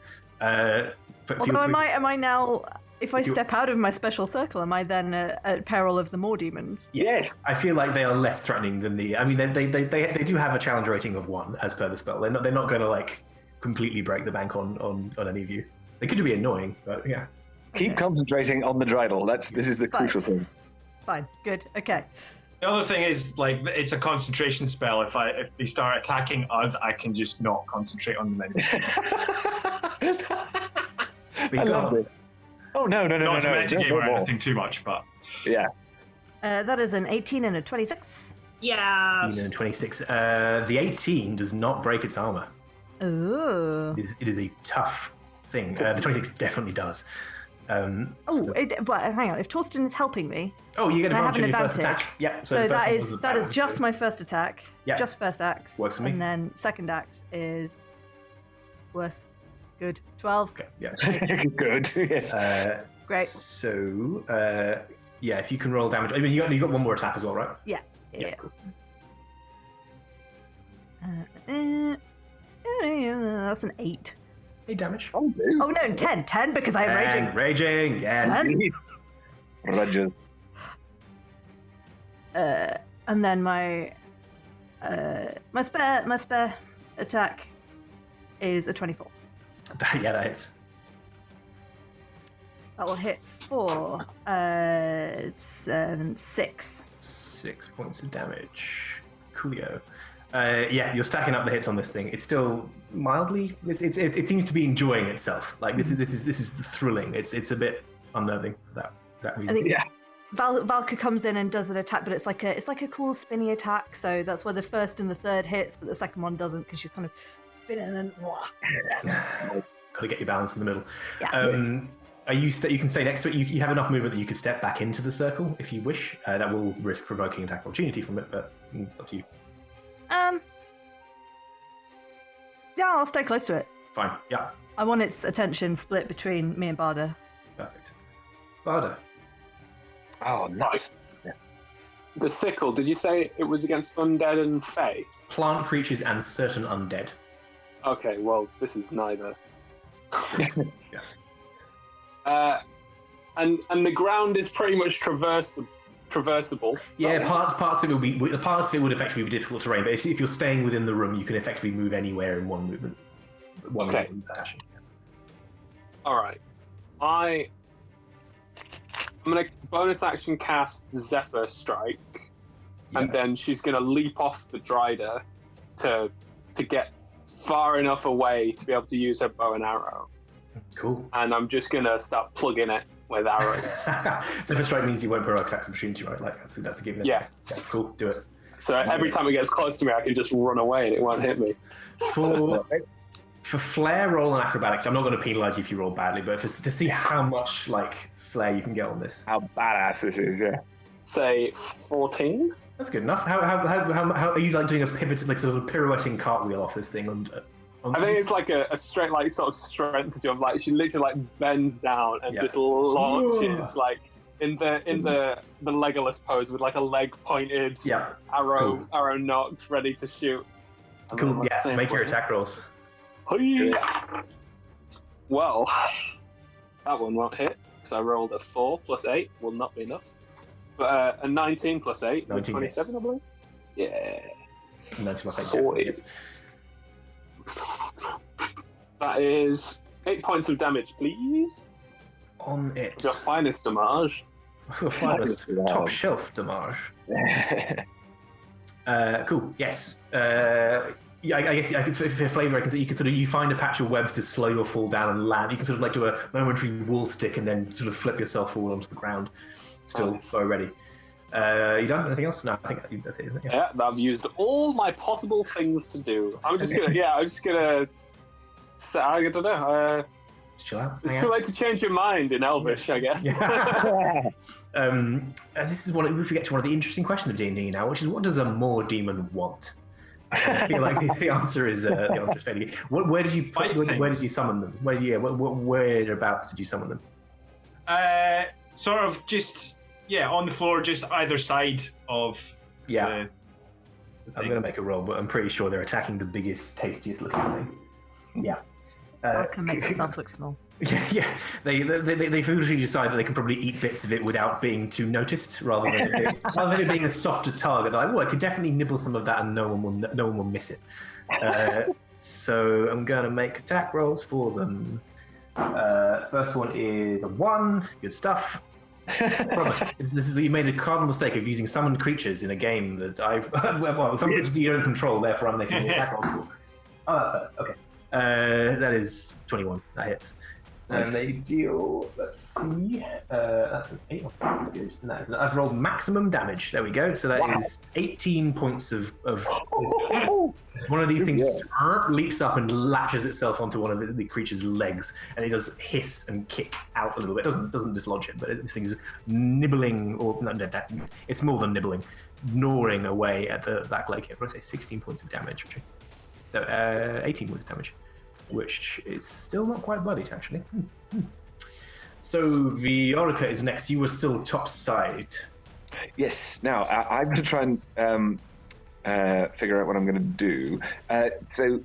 Although am I now? If I step out of my special circle, am I then at peril of the more demons? Yes. I feel like they are less threatening than the. I mean, they do have a challenge rating of 1 as per the spell. They're not going to completely break the bank on any of you. They could be annoying, but yeah. Keep concentrating on the Dreidel. This is the crucial thing. Fine. Good. Okay. The other thing is, it's a concentration spell. If they start attacking us, I can just not concentrate on them anymore. I love it. Oh, no. Not to metagame or anything too much, but... Yeah. That is an 18 and a 26. Yeah. 18 and a 26. The 18 does not break its armor. Ooh. It is a tough thing. The 26 definitely does. But hang on. If Torsten is helping me... Oh, you get advantage on your first attack. Yeah. So that is just my first attack. Yeah. Just first axe. Works for me. And then second axe is worse. Good. 12. Okay. Yeah. Good. Yes. Great. So, if you can roll damage. I mean, you got one more attack as well, right? Yeah. Cool. That's an 8. 8 damage. Oh no, 10. 10 because I am raging. Raging, yes. Roger. And then my spare attack is a 24. Yeah, that hits. That will hit for 6. 6 points of damage. Coolio. You're stacking up the hits on this thing. It's still mildly. It seems to be enjoying itself. This is thrilling. It's a bit unnerving for that reason. I think Valka comes in and does an attack, but it's like a cool spinny attack. So that's where the first and the third hits, but the second one doesn't because she's kind of spinning and. Gotta get your balance in the middle. Yeah. You can stay next to it. You have enough movement that you could step back into the circle if you wish. That will risk provoking attack opportunity from it, but it's up to you. Yeah, I'll stay close to it. Fine. Yeah. I want its attention split between me and Barda. Perfect. Barda. Oh, nice. The sickle, did you say it was against undead and fae? Plant creatures and certain undead. Okay, well, this is neither. Yeah. And the ground is pretty much traversable. Yeah, parts of it would effectively be difficult terrain, but if you're staying within the room, you can effectively move anywhere in one movement. Okay. Fashion. All right. I'm gonna bonus action cast Zephyr Strike, and then she's gonna leap off the Drider to get far enough away to be able to use her bow and arrow. Cool. And I'm just gonna start plugging it with arrows. Zephyr Strike means you won't provoke attack opportunity, right? Like that's a given. Yeah. Cool. Do it. So every time it gets close to me, I can just run away and it won't hit me. For flair, roll and acrobatics. I'm not going to penalise you if you roll badly, but to see how much flair you can get on this. How badass this is, yeah. Say 14. That's good enough. How are you doing a pivot, sort of a pirouetting cartwheel off this thing? I think it's like a straight, sort of strength jump. Like she literally bends down and just launches in the Legolas pose with a leg pointed, arrow knocked, ready to shoot. Cool. Yeah. Make your attack rolls. Well, that one won't hit because I rolled a 4 plus 8 will not be enough. But a 19 plus 8, 27, hits. I believe. Yeah. 19 plus 8. Sorted. That is 8 points of damage, please. On it. Your finest damage. Your finest top shelf damage. Cool. Yes. Yeah, I guess for flavor, I can say you find a patch of webs to slow your fall down and land. You can sort of do a momentary wall stick and then sort of flip yourself forward onto the ground. Still bow ready. You done? Anything else? No, I think that's it, isn't it? Yeah, I've used all my possible things to do. I'm just gonna. I don't know. Just chill out. It's too late to change your mind in Elvish, I guess. This is we forget to one of the interesting questions of D&D now, which is what does a Moor demon want? I feel like the answer is fairly good. Where did you summon them? Whereabouts did you summon them? Sort of just on the floor, just either side of. Yeah. I'm going to make a roll, but I'm pretty sure they're attacking the biggest, tastiest looking thing. Yeah. Falcon makes itself look small. Yeah. They foolishly decide that they can probably eat bits of it without being too noticed, rather than it being a softer target. They're like, I could definitely nibble some of that, and no one will miss it. So I'm going to make attack rolls for them. First one is a 1. Good stuff. You made a cardinal mistake of using summoned creatures in a game that some creatures that you don't control. Therefore, I'm making attack rolls for. Oh, that's better. Okay. That is 21. That hits. And they deal, let's see, that's an 8. That's good. And I've rolled maximum damage. There we go. So that is 18 points of one of these things leaps up and latches itself onto one of the creature's legs, and it does hiss and kick out a little bit. It doesn't dislodge it, but this thing is nibbling, it's more than nibbling, gnawing away at the back leg here. What did I say? 16 points of damage. 18 points of damage, which is still not quite bloodied, actually. So Viorica is next. You were still top side. Yes. Now I'm going to try and figure out what I'm going to do. So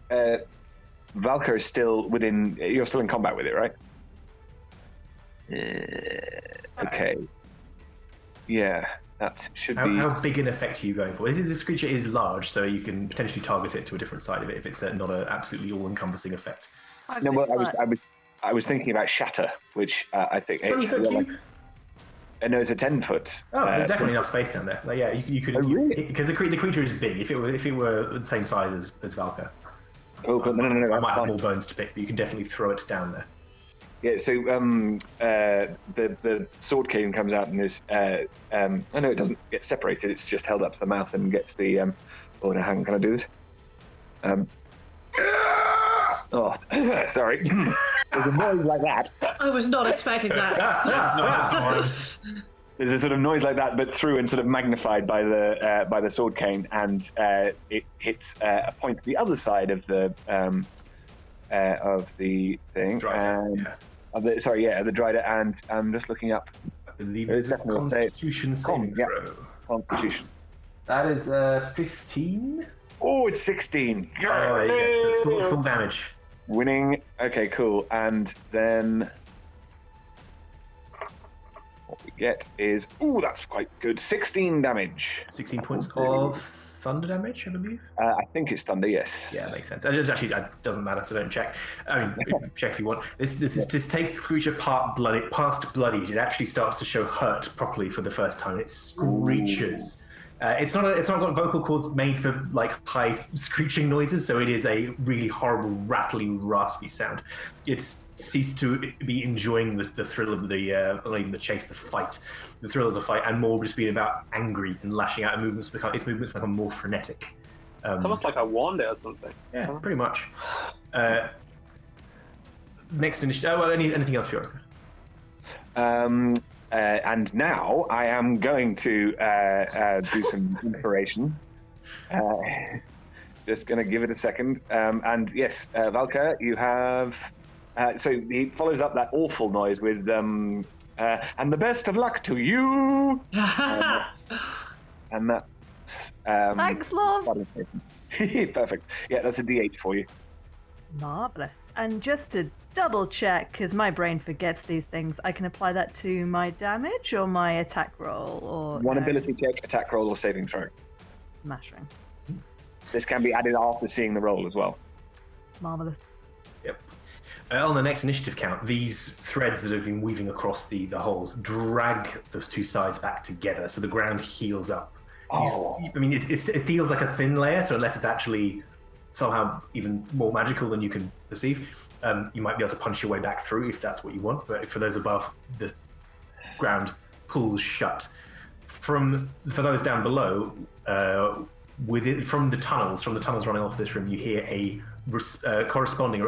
Valka is still within. You're still in combat with it, right? Okay. Yeah. That should be. How big an effect are you going for? This creature is large, so you can potentially target it to a different side of it if it's not an absolutely all-encompassing effect. No, well, I was thinking about Shatter, which I think. No, it's a 10-foot. Oh, there's definitely enough space down there. You could. Oh, really? Because the creature is big. If it were the same size as Valka. Oh, but no. I might have more bones to pick, but you can definitely throw it down there. Yeah, so the sword cane comes out and is I know it doesn't get separated, it's just held up to the mouth and gets the hang on, can I do this? Sorry. There's a noise like that. I was not expecting that. There's a sort of noise like that, but through and sort of magnified by the sword cane, and it hits a point at the other side of the thing. The Drider, and I'm just looking up. I believe it's a Constitution saving throw. Constitution. That is 15. Oh, it's 16. Oh, there you go. So it's full damage. Winning. Okay, cool. And then what we get is, that's quite good. 16 damage. 16 points of thunder damage, I believe. I think it's thunder. Yes. Yeah, makes sense. It actually doesn't matter, so don't check. I mean, check if you want. This takes the creature past bloodied. It actually starts to show hurt properly for the first time. It screeches. It's not got vocal cords made for like high screeching noises, so it is a really horrible, rattly, raspy sound. It's ceased to be enjoying the thrill of not even the chase, the fight, the thrill of the fight, and more just being about angry and lashing out. And its movements become more frenetic. It's almost like I warned it or something. Yeah, pretty much. Next initiative. Oh, well, anything else, Fiora? And now I am going to do some inspiration. Just going to give it a second. And yes, Valka, you have... so he follows up that awful noise with, and the best of luck to you! And that's... Thanks, love! Perfect. Yeah, that's a D8 for you. Marvellous. And just to double check, because my brain forgets these things, I can apply that to my damage or my attack roll, or one ability check, attack roll, or saving throw. Smashing. This can be added after seeing the roll as well. Marvellous. Yep. On the next initiative count, these threads that have been weaving across the holes drag those two sides back together, so the ground heals up. Oh. I mean, it feels like a thin layer, so unless it's actually somehow even more magical than you can perceive, you might be able to punch your way back through if that's what you want. But for those above, the ground pulls shut. For those down below, from the tunnels running off this room, you hear a responding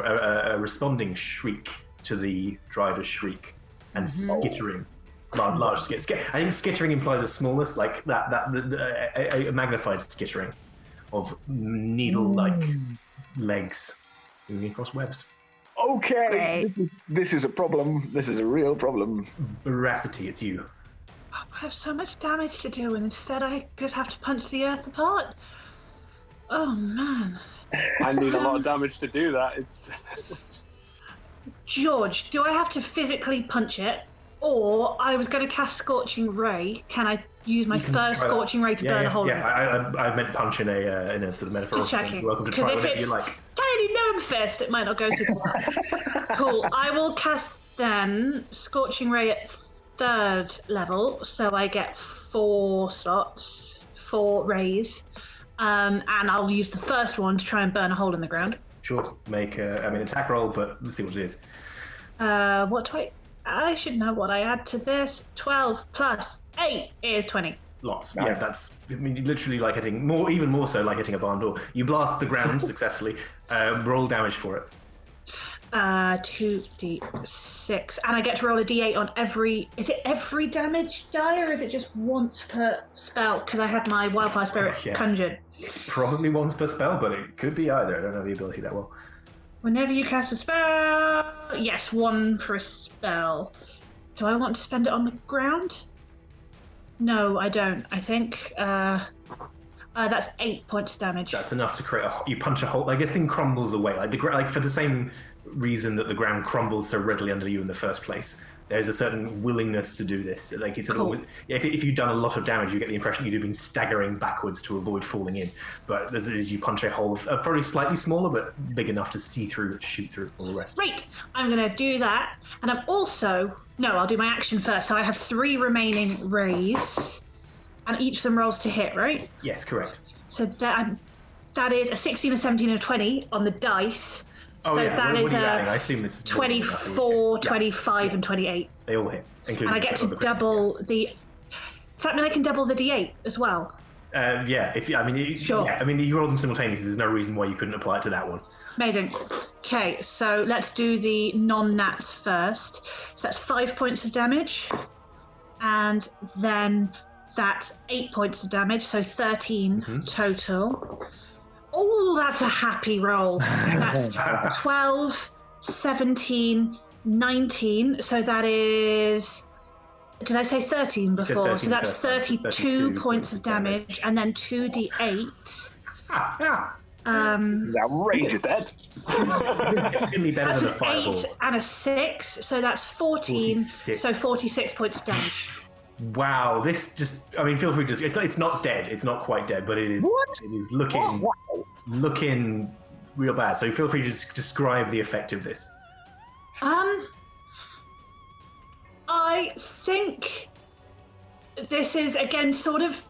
shriek to the Drider's shriek and skittering. Large skittering. I think skittering implies a smallness, like a magnified skittering of needle-like legs moving across webs. Okay, this is a problem. This is a real problem. Veracity, it's you. I have so much damage to do, and instead I just have to punch the earth apart. Oh man! I need a lot of damage to do that. It's George, do I have to physically punch it, or I was going to cast Scorching Ray? Can I use my first Scorching Ray to burn a hole in it? Yeah, I meant punch in a sort of metaphorical sense. You're welcome to try whatever you like. Tiny gnome fist, it might not go too far. Cool. I will cast then Scorching Ray at 3rd level, so I get 4 slots, 4 rays, and I'll use the first one to try and burn a hole in the ground. Sure. Make attack roll, but let's see what it is. What do I should know what I add to this. 12 plus 8 is 20. Lots. Yeah, that's literally like hitting even more so like hitting a barn door. You blast the ground successfully. Roll damage for it. 2d6, and I get to roll a d8 on every. Is it every damage die, or is it just once per spell? Because I have my Wildfire Spirit conjured. It's probably once per spell, but it could be either. I don't know the ability that well. Whenever you cast a spell, yes, 1 for a spell. Do I want to spend it on the ground? No, I don't. I think that's 8 points of damage. That's enough to create you punch a hole. Like this thing crumbles away, like for the same reason that the ground crumbles so readily under you in the first place. There's a certain willingness to do this. Like it's always, if you've done a lot of damage, you get the impression you've been staggering backwards to avoid falling in. But as you punch a hole, probably slightly smaller, but big enough to see through, shoot through all the rest. Great. I'm going to do that, and I'm also I'll do my action first. So I have 3 remaining rays, and each of them rolls to hit, right? Yes, correct. So that is a 16, a 17, and a 20 on the dice. Oh, so yeah. that what is are you adding? I assume this is 24, 25, and 28. They all hit, including. And I get to double the. Does that mean I can double the d8 as well? Yeah. Sure. Yeah, I mean, you rolled them simultaneously. There's no reason why you couldn't apply it to that one. Amazing. Okay, so let's do the non-nats first. So that's 5 points of damage, and then that's 8 points of damage, so 13 total. Oh, that's a happy roll. That's 12, 17, 19. So that is. Did I say 13 before? 13 so that's first time, so 32 points of damage, and then 2d8. It's outrageous. Dead. Significantly better That's than a an fireball. 8 and a 6, so that's 14. 46. So 46 points of damage. Wow, this just. I mean, feel free to. It's not dead. It's not quite dead, but it is. What? It is looking real bad. So feel free to just describe the effect of this. I think this is again sort of.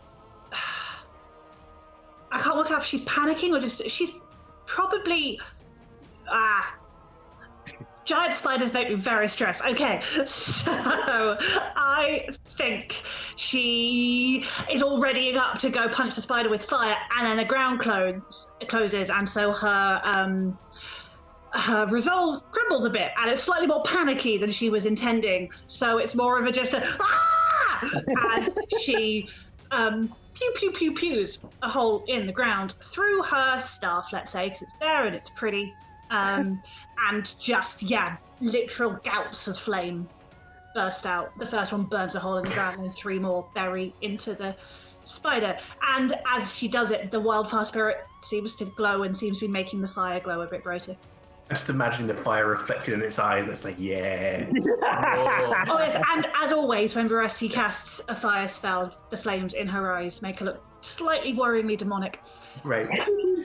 I can't work out if she's panicking or just she's probably. Giant spiders make me very stressed. Okay, so I think she is all readying up to go punch the spider with fire, and then the ground closes, and so her resolve crumbles a bit, and it's slightly more panicky than she was intending. So it's more of a just a as she pew pews a hole in the ground through her staff, let's say, because it's there and it's pretty. And just, literal gouts of flame burst out. The first one burns a hole in the ground, and 3 more bury into the spider. And as she does it, the wildfire spirit seems to glow and seems to be making the fire glow a bit brighter. Just imagining the fire reflected in its eyes, and it's like, yes. Oh, yes, and as always, when Veracity casts a fire spell, the flames in her eyes make her look slightly worryingly demonic. Right.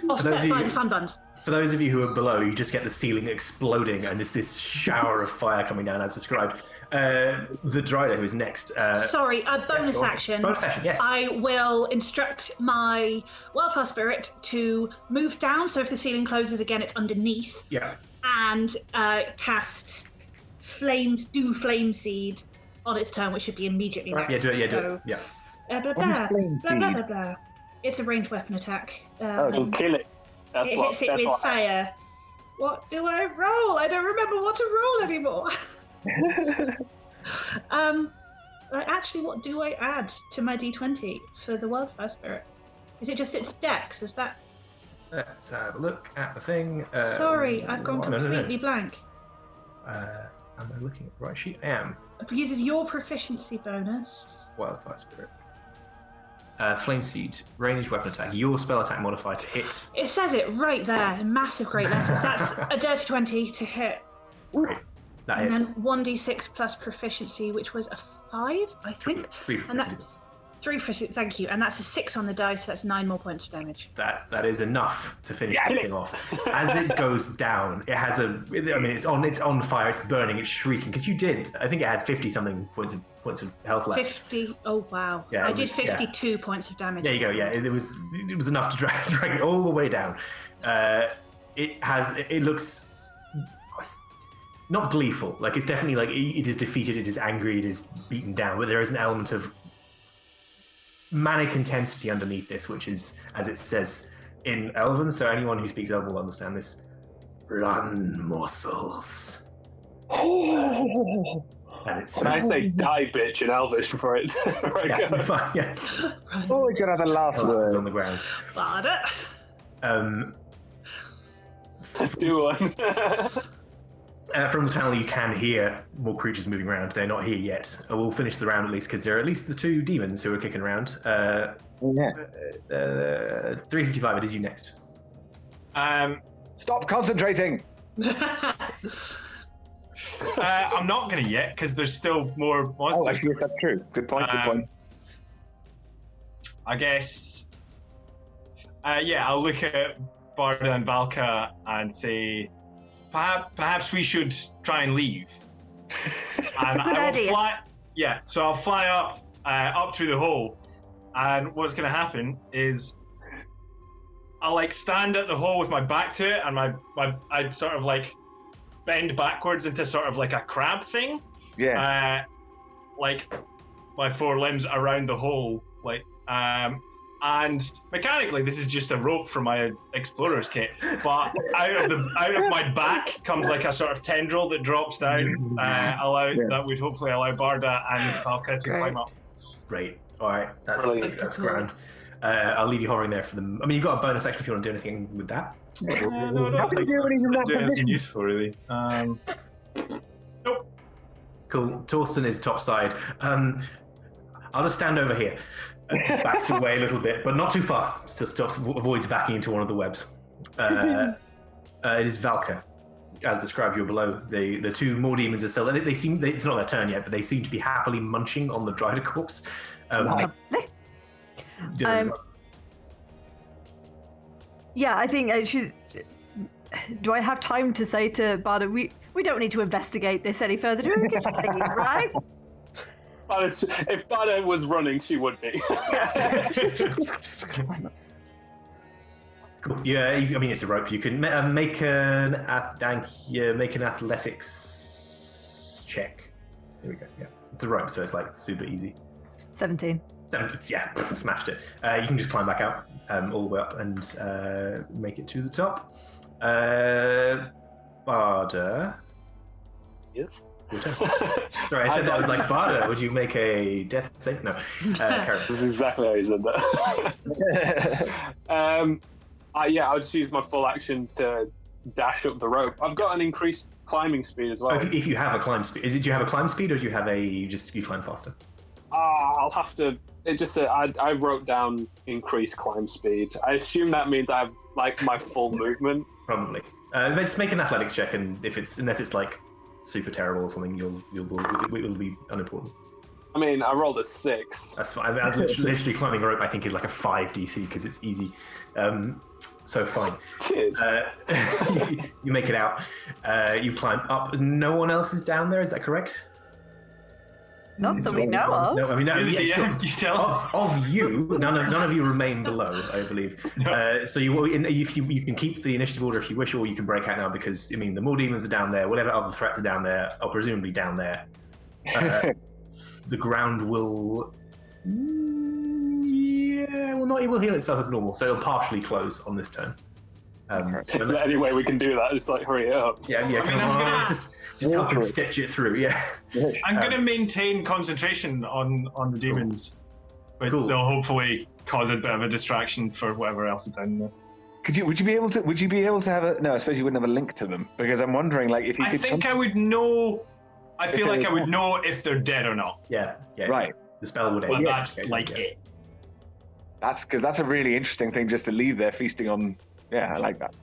Offset by the fun buns. For those of you who are below, you just get the ceiling exploding and there's this shower of fire coming down as described. The Drider, who is next. Sorry, a bonus action. Bonus action, yes. I will instruct my Wildfire Spirit to move down, so if the ceiling closes again, it's underneath. Yeah. And cast Flame Seed on its turn, which should be immediately next. Yeah, do it, so, Yeah. Blah, blah, blah, blah. It's a ranged weapon attack. It'll kill it. It hits it with fire. What do I roll? I don't remember what to roll anymore. Actually, what do I add to my d20 for the Wildfire Spirit? Is it just its dex? Is that... Let's have a look at the thing. Sorry, I've gone completely blank. Am I looking at the right sheet? I am. It uses your proficiency bonus. Wildfire Spirit. Flame Seed, ranged weapon attack. Your spell attack modifier to hit. It says it right there in massive great letters. That's a dirty 20 to hit. Great. That and hits. then 1d6 plus proficiency, which was a 5, I think. 3 and that's 3 proficiency, thank you. And that's a 6 on the dice, so that's 9 more points of damage. That is enough to finish the thing off. As it goes down, it has it's on fire, it's burning, it's shrieking. Because you did, I think it had 50 something points of health left. 50. Oh wow! Yeah, I did 52 points of damage. There you go. Yeah, it was enough to drag it all the way down. It looks not gleeful. Like it's definitely like it is defeated, it is angry, it is beaten down. But there is an element of manic intensity underneath this, which is, as it says in Elven. So anyone who speaks Elven will understand this. Run, morsels. Can I say die bitch in Elvish before it goes? Fine, yeah. Always gonna have a laugh Collapses word. on the ground. Do one. From the tunnel, you can hear more creatures moving around. They're not here yet. We'll finish the round at least because there are at least the 2 demons who are kicking around. 355. It is you next. Stop concentrating. I'm not going to yet because there's still more monsters. Oh, actually, yes, that's true. Good point. Good point. I guess. I'll look at Barda and Valka and say, perhaps we should try and leave. And Good idea. So I'll fly up through the hole, and what's going to happen is I'll stand at the hole with my back to it, and I'd sort of bend backwards into sort of a crab thing. Yeah. My 4 limbs around the hole, and mechanically this is just a rope from my explorer's kit, but out of my back comes like a sort of tendril that drops down, that would hopefully allow Barda and Falca to climb up. Great. All right, that's grand. I'll leave you hovering there for them. I mean, you've got a bonus action if you want to do anything with that. No, I don't think anything useful, really. Nope. Cool. Torsten is topside. I'll just stand over here. Backs away a little bit, but not too far. Still avoids backing into one of the webs. It is Valka. As described, you're below. The two more demons are still. They seem. It's not their turn yet, but they seem to be happily munching on the Drider corpse. Yeah, I think I should. Do I have time to say to Barda, we don't need to investigate this any further, do we? We can just take it, right? If Barda was running, she would be. Cool. Yeah, I mean, it's a rope. You can make an athletics check. There we go. Yeah, it's a rope, so it's like super easy. 17. Yeah, smashed it. You can just climb back out all the way up and make it to the top. Barda. Yes. Sorry, I said that was like Barda. Would you make a death save? No. This is exactly how you said that. Yeah, I'll just use my full action to dash up the rope. I've got an increased climbing speed as well. If you have a climb speed, do you have a climb speed or do you have you climb faster? I'll have to. It just said I wrote down increased climb speed. I assume that means I have like my full movement. Probably. Let's make an athletics check, and unless it's like super terrible or something, it will be unimportant. I mean, I rolled a 6. That's fine. Literally climbing a rope, I think, is like a 5 DC because it's easy. So fine. Cheers. You make it out. You climb up. No one else is down there. Is that correct? Not that we know of. No, I mean, no. You tell us. Of you, none of you remain below, I believe. So you can keep the initiative order if you wish, or you can break out now because I mean the more demons are down there, whatever other threats are down there are presumably down there. The ground will, it will heal itself as normal, so it'll partially close on this turn. So any way we can do that, just like hurry it up. Yeah. Come on, just help him stitch it through. Yeah. I'm going to maintain concentration on the demons, but cool. They'll hopefully cause a bit of a distraction for whatever else is down there. Would you be able to have a? No, I suppose you wouldn't have a link to them because I'm wondering, like, if you could. I think I would know. I feel like I would know if they're dead or not. Yeah. Right. The spell would. But that's like it. That's because that's a really interesting thing just to leave there feasting on. Yeah, I like that.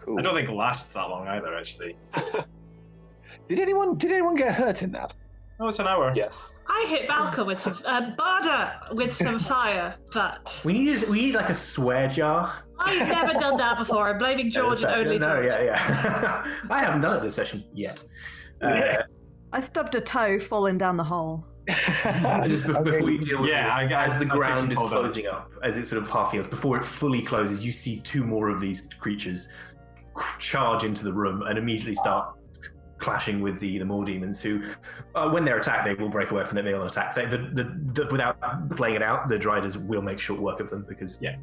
Cool. I don't think it lasts that long either, actually. Did anyone get hurt in that? Oh, it's an hour. Yes. I hit Valka with some Barda with some fire, but We need like a swear jar. I've never done that before. I'm blaming George and only George. Yeah. I haven't done it this session yet. I stubbed a toe falling down the hole. Just before we deal with as the ground is hold closing up, as it sort of half heals, before it fully closes, you see two more of these creatures charge into the room and immediately start clashing with the more demons who, when they're attacked, they will break away from them. They'll attack. Without playing it out, the Driders will make short work of them because but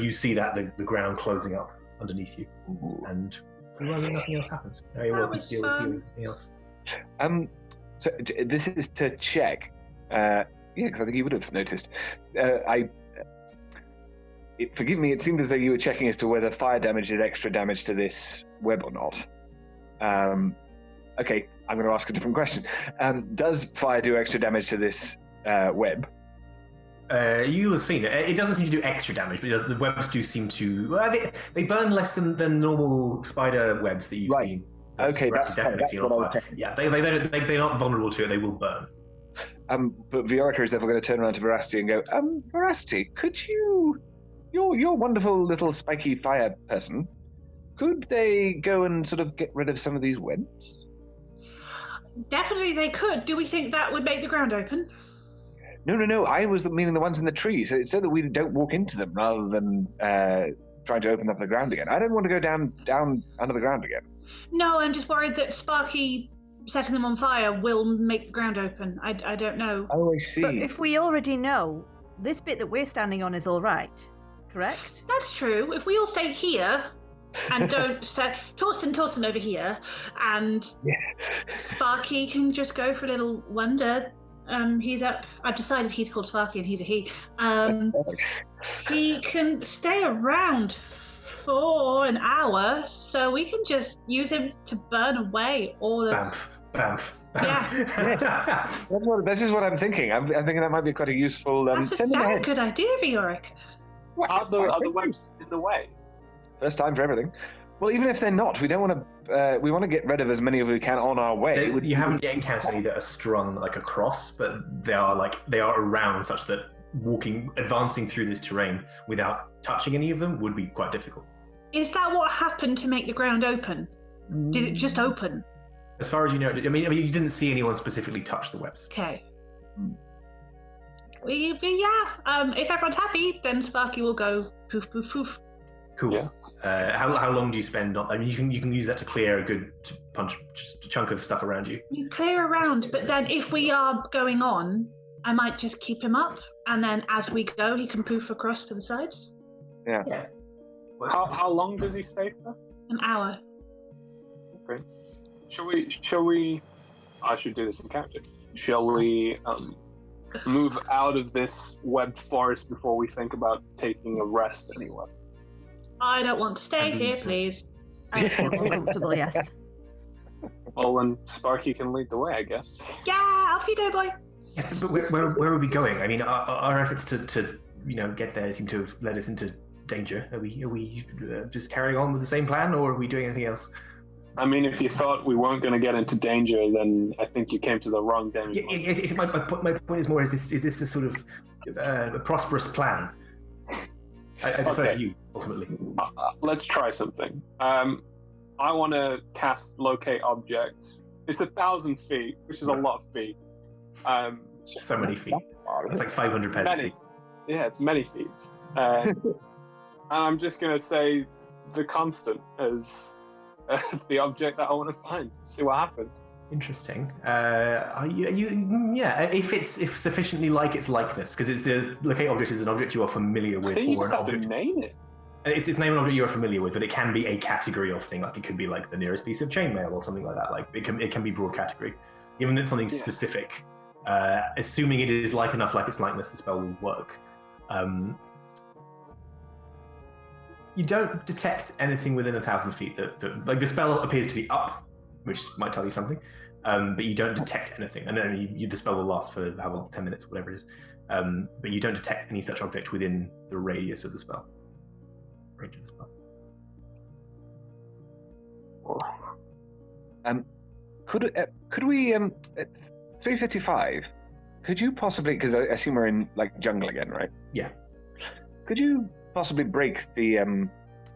you see that the ground closing up underneath you, and nothing else happens. Now you're welcome to deal with anything else. So this is to check. Because I think you would have noticed. Forgive me. It seemed as though you were checking as to whether fire damage did extra damage to this web or not. Okay, I'm going to ask a different question. Does fire do extra damage to this web? You'll have seen it. It doesn't seem to do extra damage, but the webs do seem to. They burn less than normal spider webs that you've seen. Okay, that's what I was checking. Yeah, they're not vulnerable to it. They will burn. But Viorica is ever going to turn around to Veracity and go, Veracity, could you, your wonderful little spiky fire person, could they go and sort of get rid of some of these webs? Definitely they could. Do we think that would make the ground open? No. I was meaning the ones in the trees, so that we don't walk into them rather than trying to open up the ground again. I don't want to go down under the ground again. No, I'm just worried that Sparky setting them on fire will make the ground open. I don't know. Oh, I see. But if we already know this bit that we're standing on is all right, correct? That's true. If we all stay here and don't say Torsten over here, and Sparky can just go for a little wander. He's up. I've decided he's called Sparky and he's a he. He can stay around for an hour, so we can just use him to burn away all of. Bamf. Yeah. This is what I'm thinking. I'm thinking that might be quite a useful. That's a very good idea, Vioric. Are the webs in the way? First time for everything. Well, even if they're not, we don't want to. We want to get rid of as many of we can on our way. You haven't yet encountered any that are strung like across, but they are around such that advancing through this terrain without touching any of them would be quite difficult. Is that what happened to make the ground open? Did it just open? As far as you know, I mean, you didn't see anyone specifically touch the webs. Okay. If everyone's happy, then Sparky will go poof, poof, poof. Cool. Yeah. How long do you spend on? I mean, you can use that to clear a good chunk of stuff around you. You clear around, but then if we are going on, I might just keep him up, and then as we go, he can poof across to the sides. Yeah. How long does he stay for? An hour. Okay. Shall we? I should do this in character. Shall we move out of this webbed forest before we think about taking a rest anywhere? I don't want to stay here, please. I feel more comfortable, yes. Well, then Sparky can lead the way, I guess. Yeah, off you go, boy. Yeah, but where are we going? I mean, our efforts to get there seem to have led us into danger. Are we just carrying on with the same plan, or are we doing anything else? I mean, if you thought we weren't going to get into danger, then I think you came to the wrong demiplane. My point is more: is this a sort of a prosperous plan? I defer to you ultimately. Let's try something. I want to cast locate object. It's 1,000 feet, which is a lot of feet. So many feet. It's like 500 pairs of feet. Yeah, it's many feet. And I'm just going to say the constant as the object that I want to find. See what happens. Interesting. If sufficiently like its likeness, because it's the locate object is an object you are familiar with, I think you or just an have to object. name it. It's name an object you are familiar with, but it can be a category of thing. Like it could be like the nearest piece of chainmail or something like that. Like it can be broad category, even if it's something specific. Assuming it is like enough like its likeness, the spell will work. You don't detect anything within 1,000 feet that like the spell appears to be up, which might tell you something, but you don't detect anything. And then the spell will last for how long, 10 minutes, whatever it is. But you don't detect any such object within the radius of the spell. Range of the spell. Could we 355? Could you possibly? Because I assume we're in like jungle again, right? Yeah. Could you possibly break the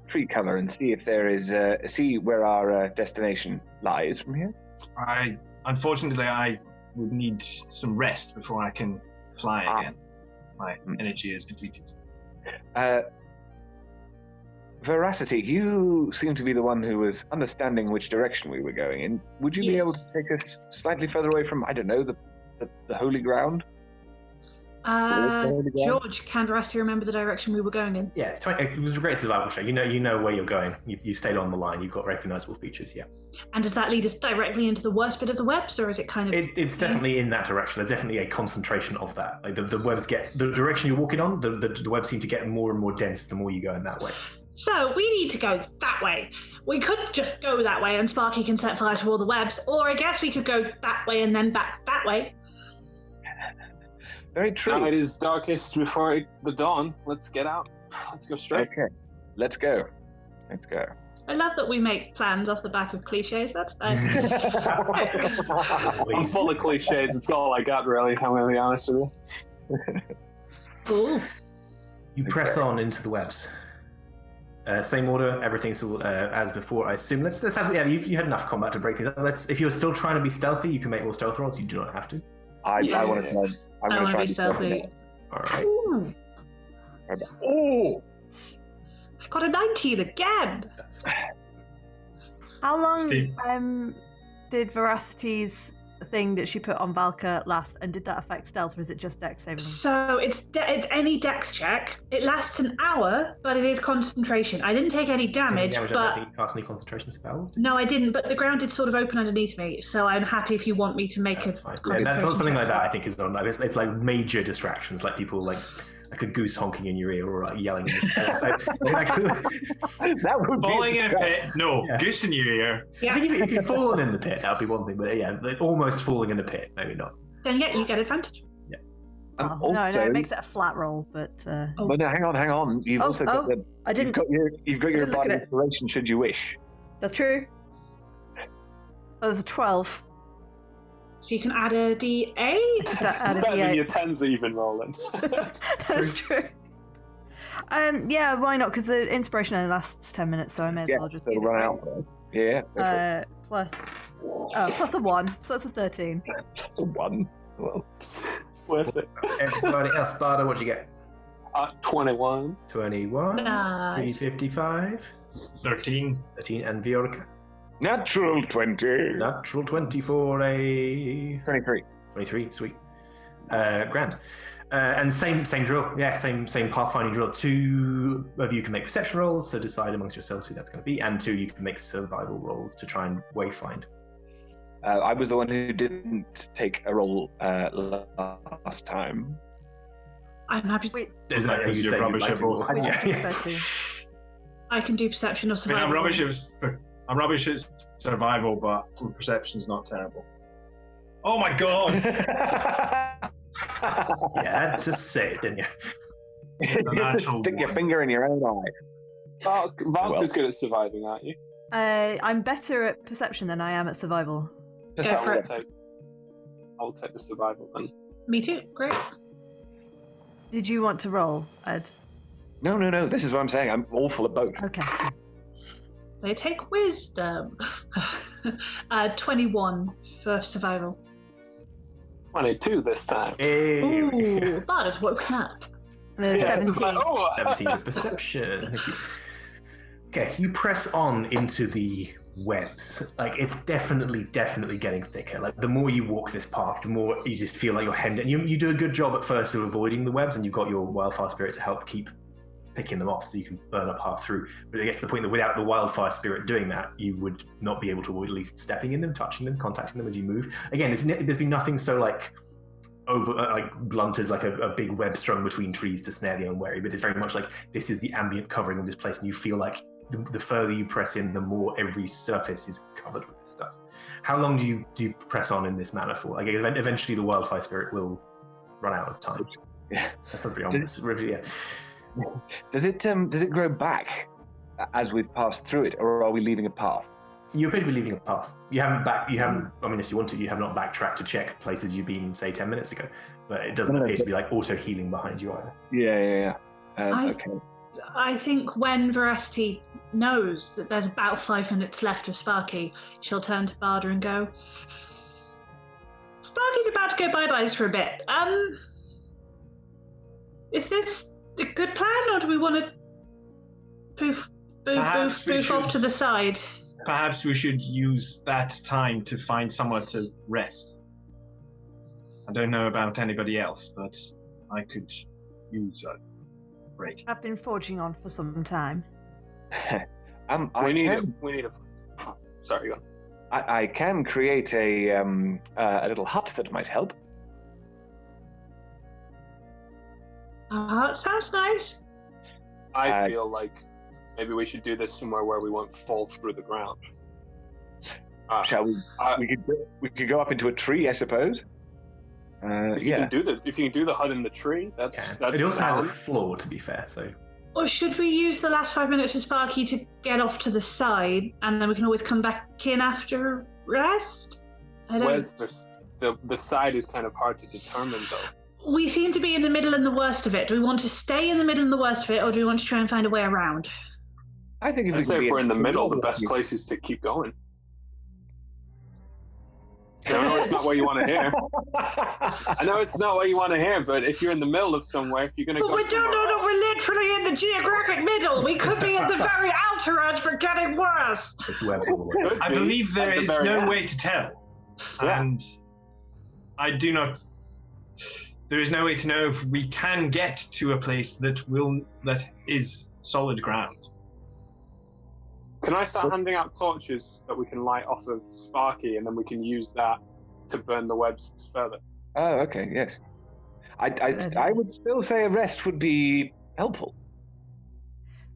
tree cover and see if there is see where our destination lies from here? Unfortunately, I would need some rest before I can fly again. My energy is depleted. Veracity, you seem to be the one who was understanding which direction we were going in. Would you be able to take us slightly further away from, I don't know, the holy ground? George, can Veracity remember the direction we were going in? Yeah, it was a great survival show. You know where you're going. You stayed on the line. You've got recognizable features. Yeah. And does that lead us directly into the worst bit of the webs, or is it kind of? It's definitely in that direction. There's definitely a concentration of that. Like the webs get the direction you're walking on. The webs seem to get more and more dense the more you go in that way. So we need to go that way. We could just go that way, and Sparky can set fire to all the webs, or I guess we could go that way and then back that way. Very true. Night is darkest before the dawn. Let's get out. Let's go straight. Okay. Let's go. I love that we make plans off the back of cliches. That's nice. I'm full of cliches. It's all I got, really. I'm going to be honest with you. Cool. You press on into the webs. Same order, everything's all as before, I assume. Let's have. Yeah, you had enough combat to break things up. If you're still trying to be stealthy, you can make more stealth rolls. You do not have to. I want to try. I'm going to try to be stealthy. All right. Oh! I've got a 19 again. How long did Veracity's thing that she put on Valka last, and did that affect stealth, or is it just dex saving? So it's any dex check. It lasts an hour, but it is concentration. I didn't take any damage, I don't but think you cast any concentration spells. no, I didn't. But the ground did sort of open underneath me, so I'm happy if you want me to make That's a fine. Yeah, concentration that's not something check. like that. I think is not. It's like major distractions, like people like a goose honking in your ear or like yelling. In your That would Falling be in a pit. No, Yeah. goose in your ear. Yeah. I think if you've fallen in the pit, that'd be one thing. But yeah, like almost falling in a pit, maybe not. Then yeah, you get advantage. No, it makes it a flat roll, but... But no, hang on. You've also got the... I didn't... You've got your didn't look body at it. inspiration should you wish. That's true. Oh, there's a 12. So you can add a D8. Add It's a better than D8. your 10s even rolling. That's true. Yeah, why not? Because the inspiration only lasts 10 minutes, so I may as well just so use it. run out first. Yeah. Plus a 1, so that's a 13. That's a 1. Well, Worth it. Everybody else, Sparta, what'd you get? 21. 21. Nice. 355. 13. 13, and Viorica. natural 20. Natural 20 for a 23. 23, sweet. Grand. And same drill, yeah, same pathfinding drill. 2 of you can make perception rolls to decide amongst yourselves who that's going to be, and 2 you can make survival rolls to try and wayfind. I was the one who didn't take a roll last time. I'm happy. Wait, Is that how you You're say you'd rubbish like at to roll? both. Yeah. 13. I can do perception or I mean, survival. I'm rubbish at survival, but perception's not terrible. Oh my god! You had to say it, didn't you? The natural Stick your one. finger in your own eye. Valky's good at surviving, aren't you? I'm better at perception than I am at survival. Go for it. I'll take the survival then. Me too. Great. Did you want to roll, Ed? No. This is what I'm saying. I'm awful at both. Okay. They take wisdom. 21 for survival. 22 this time. Hey. Ooh, Bard has woken up. Yeah, it's 17. just like, oh, 17 with perception. Thank you. Okay, you press on into the webs. Like, it's definitely getting thicker. Like, the more you walk this path, the more you just feel like you're hemmed in. You do a good job at first of avoiding the webs, and you've got your wildfire spirit to help keep picking them off so you can burn a path through. But it gets to the point that without the wildfire spirit doing that, you would not be able to avoid at least stepping in them, touching them, contacting them as you move. Again, there's been nothing so like blunt as like a big web strung between trees to snare the unwary, but it's very much like this is the ambient covering of this place, and you feel like the further you press in, the more every surface is covered with this stuff. How long do you press on in this manner for? Like, eventually the wildfire spirit will run out of time. Yeah. That sounds pretty ominous. Yeah. Does it grow back as we pass through it, or are we leaving a path? You appear to be leaving a path. You haven't, I mean, if you want to, you have not backtracked to check places you've been, say, 10 minutes ago. But it doesn't appear to be like auto-healing behind you either. Yeah. Okay. I think when Veracity knows that there's about 5 minutes left of Sparky, she'll turn to Barda and go, Sparky's about to go bye-byes for a bit. Is this a good plan, or do we want to poof off to the side? Perhaps we should use that time to find somewhere to rest. I don't know about anybody else, but I could use a break. I've been forging on for some time. We need a. Sorry, go on. I can create a little hut that might help. It sounds nice. I feel like maybe we should do this somewhere where we won't fall through the ground. Shall we? We could go up into a tree, I suppose. If you can do the hut in the tree, that's It also has a sound. floor, to be fair. So Or should we use the last 5 minutes of Sparky to get off to the side, and then we can always come back in after rest? Where's the side is kind of hard to determine, though. We seem to be in the middle and the worst of it. Do we want to stay in the middle and the worst of it, or do we want to try and find a way around? I think I'd say if we're in the middle, the best place is to keep going. I know it's not what you want to hear. I know it's not what you want to hear, but if you're in the middle of somewhere, if you're going to But go we don't know that we're literally in the geographic middle. We could be at the very outer edge for getting worse. it's webs all the way. I believe there is no way to tell. Yeah. And I do not. There is no way to know if we can get to a place that is solid ground. Can I start handing out torches that we can light off of Sparky, and then we can use that to burn the webs further? Oh, okay, yes. I would still say a rest would be helpful.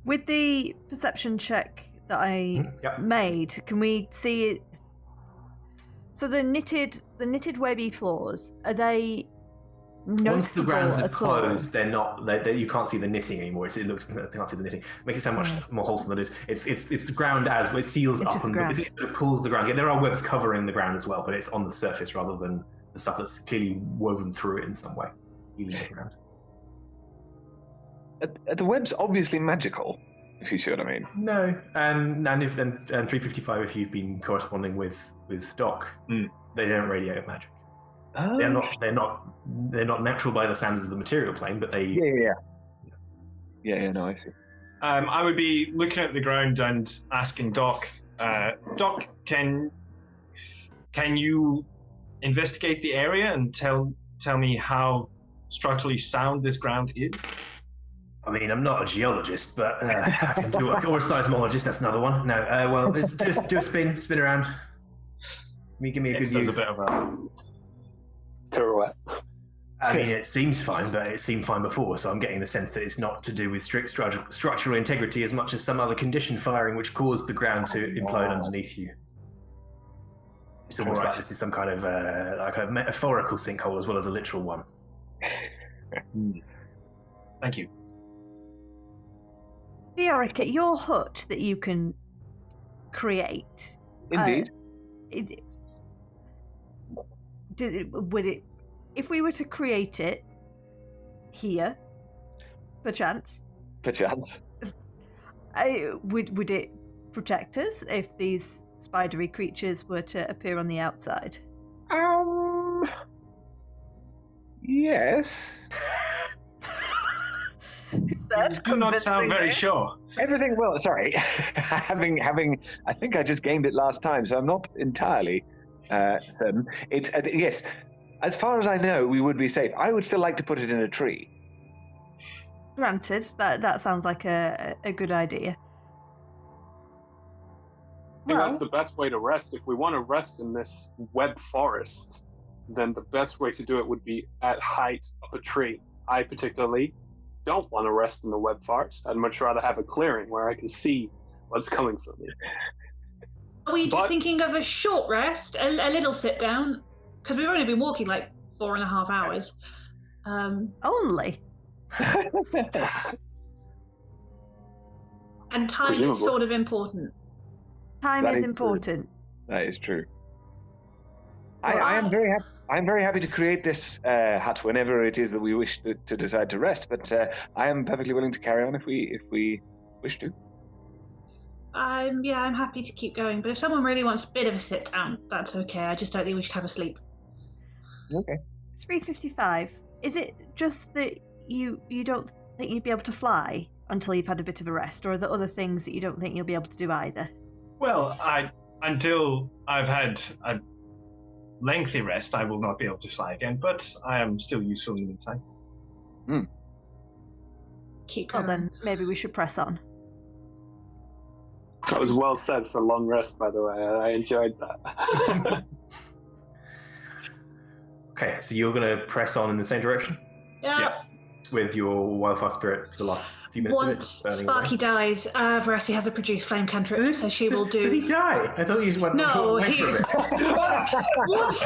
With the perception check that I made, can we see it? So the knitted webby floors, are they noticeable? Once the grounds are at all? closed, they're not. You can't see the knitting anymore. It looks. You can't see the knitting. It makes it sound much more wholesome than it is. It's the ground as it seals It's up just and the ground. it pulls the ground. Yeah, there are webs covering the ground as well, but it's on the surface rather than the stuff that's clearly woven through it in some way. Healing the ground. The web's obviously magical, if you see what I mean. No, and 355 if you've been corresponding with Doc, they don't radiate magic. Oh. They're not natural by the standards of the material plane, but they. Yeah. No, I see. I would be looking at the ground and asking Doc. Doc, can you investigate the area and tell me how structurally sound this ground is? I mean, I'm not a geologist, but I can do it. Or a seismologist, that's another one. No, well, just do a spin around. Give me a good view. There's a bit of a Pirouette. I mean, it seems fine, but it seemed fine before, so I'm getting the sense that it's not to do with strict structural integrity as much as some other condition firing which caused the ground to implode underneath you. It's almost like this is some kind of like a metaphorical sinkhole as well as a literal one. Thank you. Viorica, your hut that you can create. Indeed. Would it, if we were to create it here, perchance, would it protect us if these spidery creatures were to appear on the outside? Yes. You do not sound very sure. Everything well. Sorry, having. I think I just gained it last time, so I'm not entirely certain. It's yes. As far as I know, we would be safe. I would still like to put it in a tree. Granted, that sounds like a good idea. I think that's the best way to rest. If we want to rest in this web forest, then the best way to do it would be at height of a tree. I particularly don't want to rest in the web forest. I'd much rather have a clearing where I can see what's coming from me. Are we just thinking of a short rest, a little sit down? Because we've only been walking like 4.5 hours. Only. And time is sort of important. Time is important. That is true. I am very happy. I'm very happy to create this hut whenever it is that we wish to decide to rest. But I am perfectly willing to carry on if we wish to. I'm happy to keep going. But if someone really wants a bit of a sit down, that's okay. I just don't think we should have a sleep. Okay. 355. Is it just that you don't think you'd be able to fly until you've had a bit of a rest, or are there other things that you don't think you'll be able to do either? Well, until I've had a lengthy rest, I will not be able to fly again, but I am still useful in the meantime. Keep going. Well then, maybe we should press on. That was well said for a long rest, by the way. I enjoyed that. Okay, so you're going to press on in the same direction? Yeah. With your wildfire spirit for the last few minutes Once of it burning Sparky dies, Veresi has a produce flame cantrip, so she will do... Does he die? I thought you just went away from it. Once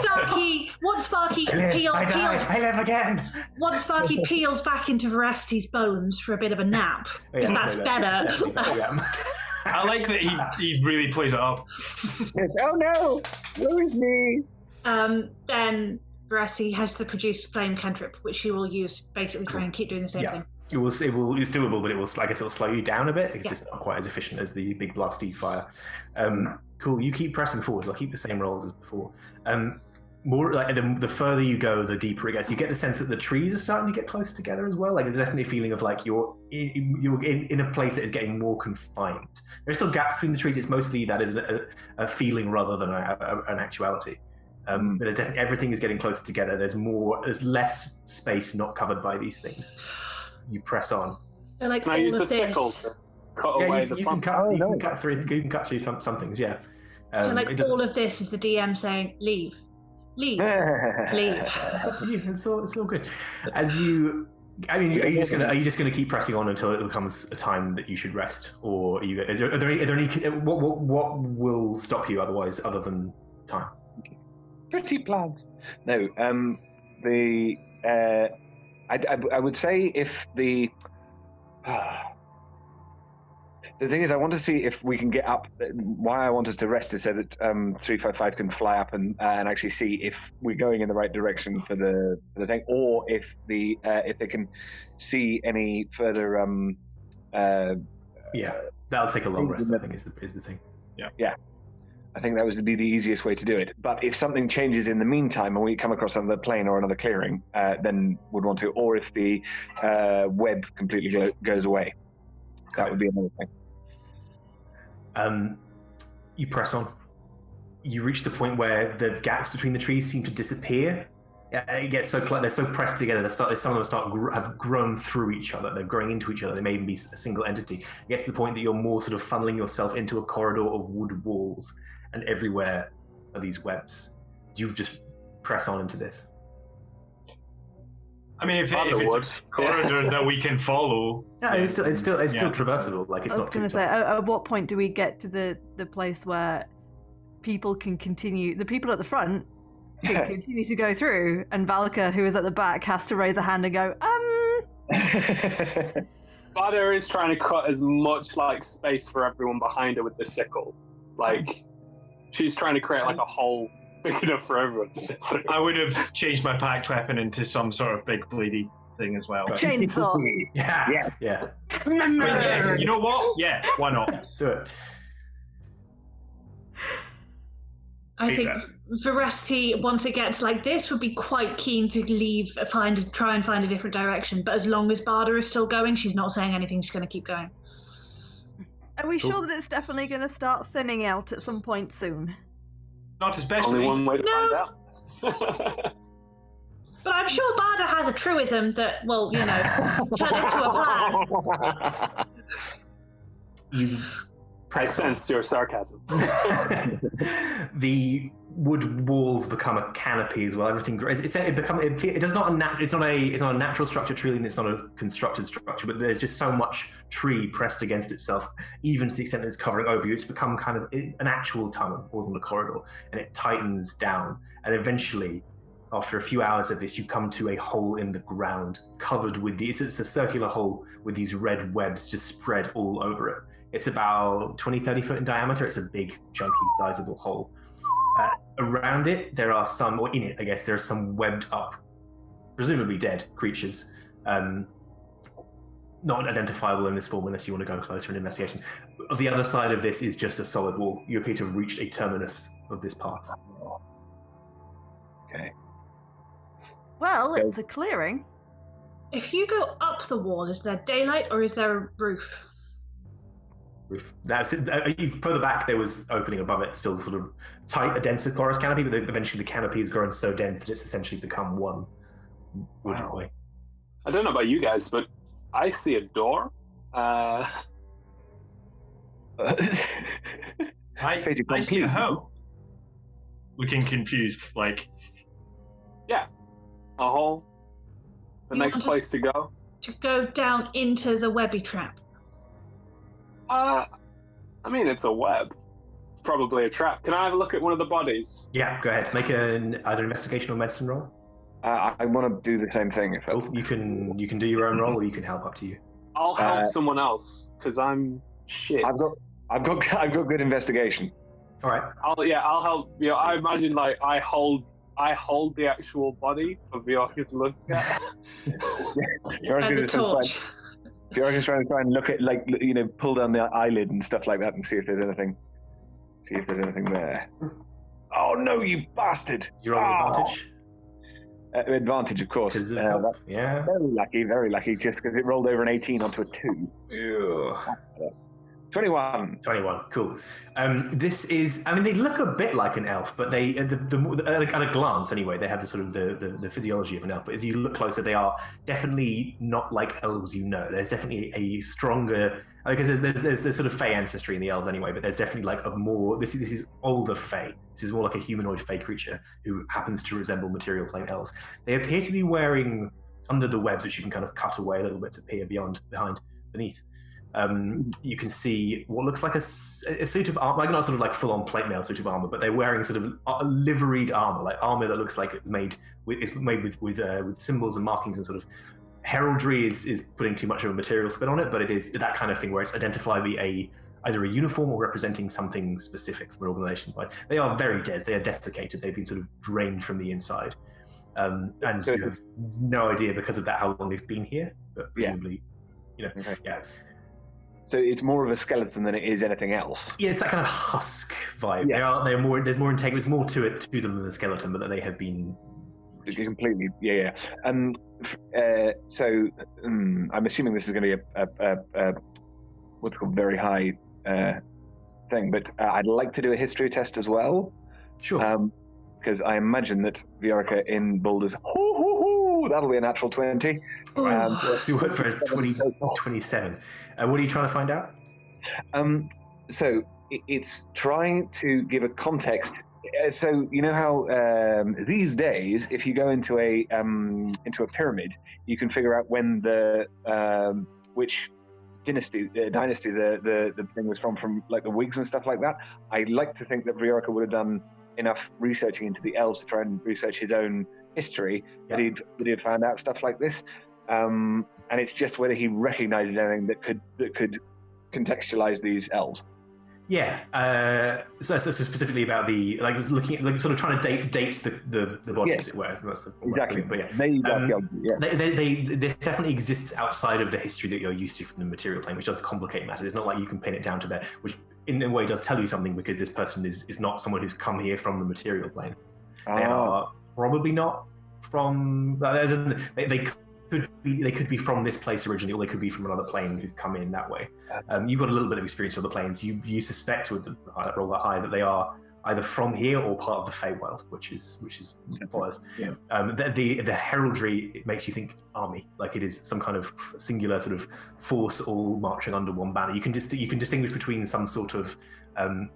Sparky I live again! Once Sparky peels back into Veresity's bones for a bit of a nap, because that's better. I like that he really plays it up. Oh no! Where is me? Then Veresi has the produce flame cantrip, which she will use basically try and keep doing the same thing. It's doable, but I guess it'll slow you down a bit. It's just not quite as efficient as the big blasty fire. Cool. You keep pressing forwards. I'll keep the same rolls as before. More like the further you go, the deeper it gets. You get the sense that the trees are starting to get closer together as well. Like there's definitely a feeling of like you're in a place that is getting more confined. There's still gaps between the trees. It's mostly that is a feeling rather than an actuality. But there's definitely, everything is getting closer together. There's less space not covered by these things. You press on. They're like Can I all use of the this. sickle to cut away the you plant? can cut through some things. Yeah. So like all of this is the DM saying, leave, leave, leave. It's up to you. It's all good. As you, I mean, are you just gonna keep pressing on until it becomes a time that you should rest, or are there any what will stop you otherwise, other than time? Pretty plans. No, I would say if the the thing is, I want to see if we can get up. Why I want us to rest is so that 355 can fly up and actually see if we're going in the right direction for the thing, or if they can see any further. Yeah, that'll take a long rest. I think is the thing. Yeah. I think that would be the easiest way to do it. But if something changes in the meantime and we come across another plane or another clearing, then would want to, or if the web completely goes away, that would be another thing. You press on. You reach the point where the gaps between the trees seem to disappear. It gets so they're so pressed together. Some of them have grown through each other. They're growing into each other. They may even be a single entity. It gets to the point that you're more sort of funneling yourself into a corridor of wood walls, and everywhere are these webs. You just press on into this. I mean, if it's a corridor that we can follow, it's still traversable. Like it's I was not. going to say, at what point do we get to the place where people can continue? The people at the front can continue to go through, and Valka, who is at the back, has to raise a hand and go, Bada is trying to cut as much like space for everyone behind her with the sickle. Like she's trying to create like a hole big enough for everyone. I would have changed my packed weapon into some sort of big bleedy thing as well. a chainsaw. Yeah. Yeah, you know what? Yeah, why not? Do it. I think Veracity, once it gets like this, would be quite keen to leave, try and find a different direction. But as long as Barda is still going, she's not saying anything. She's going to keep going. Are we sure that it's definitely going to start thinning out at some point soon? Not especially. Only one way to find out. But I'm sure Barda has a truism that will, turn into a plan. I sense your sarcasm. The wood walls become a canopy as well. Everything grows. It's not a natural structure truly, and it's not a constructed structure. But there's just so much tree pressed against itself, even to the extent that it's covering over you. It's become kind of an actual tunnel more than a corridor, and it tightens down. And eventually, after a few hours of this, you come to a hole in the ground covered with these. It's a circular hole with these red webs just spread all over it. It's about 20, 30 foot in diameter. It's a big, chunky, sizable hole. Around it, there are some, or in it, I guess, there are some webbed up, presumably dead creatures. Not identifiable in this form unless you want to go closer in investigation. The other side of this is just a solid wall. You appear to have reached a terminus of this path. Okay. Well, it's a clearing. If you go up the wall, is there daylight or is there a roof? Roof. Further back, there was opening above it, still sort of tight, a denser forest canopy, but eventually the canopy has grown so dense that it's essentially become one wooden way. I don't know about you guys, but I see a door. I see a hole. Looking confused, like. Yeah, a hole. The next place to go. To go down into the webby trap. I mean, it's a web. Probably a trap. Can I have a look at one of the bodies? Yeah, go ahead. Make either investigation or medicine roll. I want to do the same thing. If that's... You can do your own roll, or you can help. Up to you. I'll help someone else because I'm shit. I've got good investigation. All right. I'll help. You know, I imagine like I hold the actual body for Viorka to look at. And the torch. Viorka's trying to look at, like, pull down the eyelid and stuff like that and see if there's anything. See if there's anything there. Oh no, you bastard! You're on advantage. Advantage, of course. Yeah. Very lucky, very lucky. Just because it rolled over an 18 onto a 2. Ew. 21. 21, cool. This is, I mean, they look a bit like an elf, but they, at a glance anyway, they have the sort of the physiology of an elf. But as you look closer, they are definitely not like elves you know. There's definitely a stronger, because there's sort of Fey ancestry in the elves anyway, but there's definitely like a more, this is older Fey. This is more like a humanoid Fey creature who happens to resemble material plane elves. They appear to be wearing, under the webs, which you can kind of cut away a little bit to peer beneath. You can see what looks like a suit of armor, like not sort of like full-on plate mail suit of armor, but they're wearing sort of liveried armor, like armor that looks like it's made with symbols and markings and sort of heraldry is putting too much of a material spin on it, but it is that kind of thing where it's identifiably either a uniform or representing something specific from an organization. But they are very dead. They are desiccated. They've been sort of drained from the inside, and So you have no idea because of that how long they've been here. But presumably, Okay. yeah. So it's more of a skeleton than it is anything else. Yeah, it's that kind of husk vibe. Yeah. They're more. There's more integrity. There's more to them than the skeleton, but that they have been. Completely, yeah. So I'm assuming this is going to be a what's called very high thing, but I'd like to do a history test as well. Sure. Because I imagine that Viorica in Boulders, that'll be a natural 20. Let's see what for 27. What are you trying to find out? So it's trying to give a context. So you know how these days, if you go into a pyramid, you can figure out when the which dynasty the thing was from like the Whigs and stuff like that. I like to think that Viorica would have done enough researching into the elves to try and research his own history that he'd found out stuff like this. And it's just whether he recognizes anything that could contextualize these elves. Yeah. So specifically about the looking at sort of trying to date the body, Yes. as it were. That's Exactly. But yeah. There you go. This definitely exists outside of the history that you're used to from the material plane, which does complicate matters. It's not like you can pin it down to that, which in a way does tell you something because this person is not someone who's come here from the material plane. They are probably not from. They could be from this place originally, or they could be from another plane who've come in that way. You've got a little bit of experience with the planes. You suspect with the roll that high that they are either from here or part of the Feywild, which is follows. Yeah. The heraldry, it makes you think army, like it is some kind of singular sort of force all marching under one banner. You can distinguish between some sort of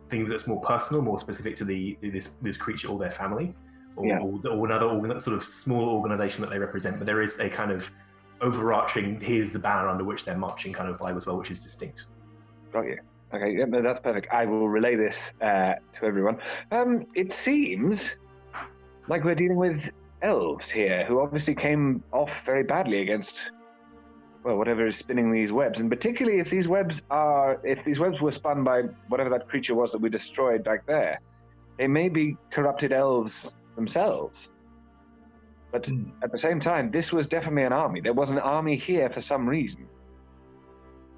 thing that's more personal, more specific to this creature or their family. Or another sort of small organization that they represent, but there is a kind of overarching, here's the banner under which they're marching kind of vibe as well, which is distinct. Got you. Okay, yeah, no, that's perfect. I will relay this to everyone. It seems like we're dealing with elves here, who obviously came off very badly against, well, whatever is spinning these webs, and particularly if these webs were spun by whatever that creature was that we destroyed back there, they may be corrupted elves themselves. But at the same time, this was definitely an army. There was an army here for some reason,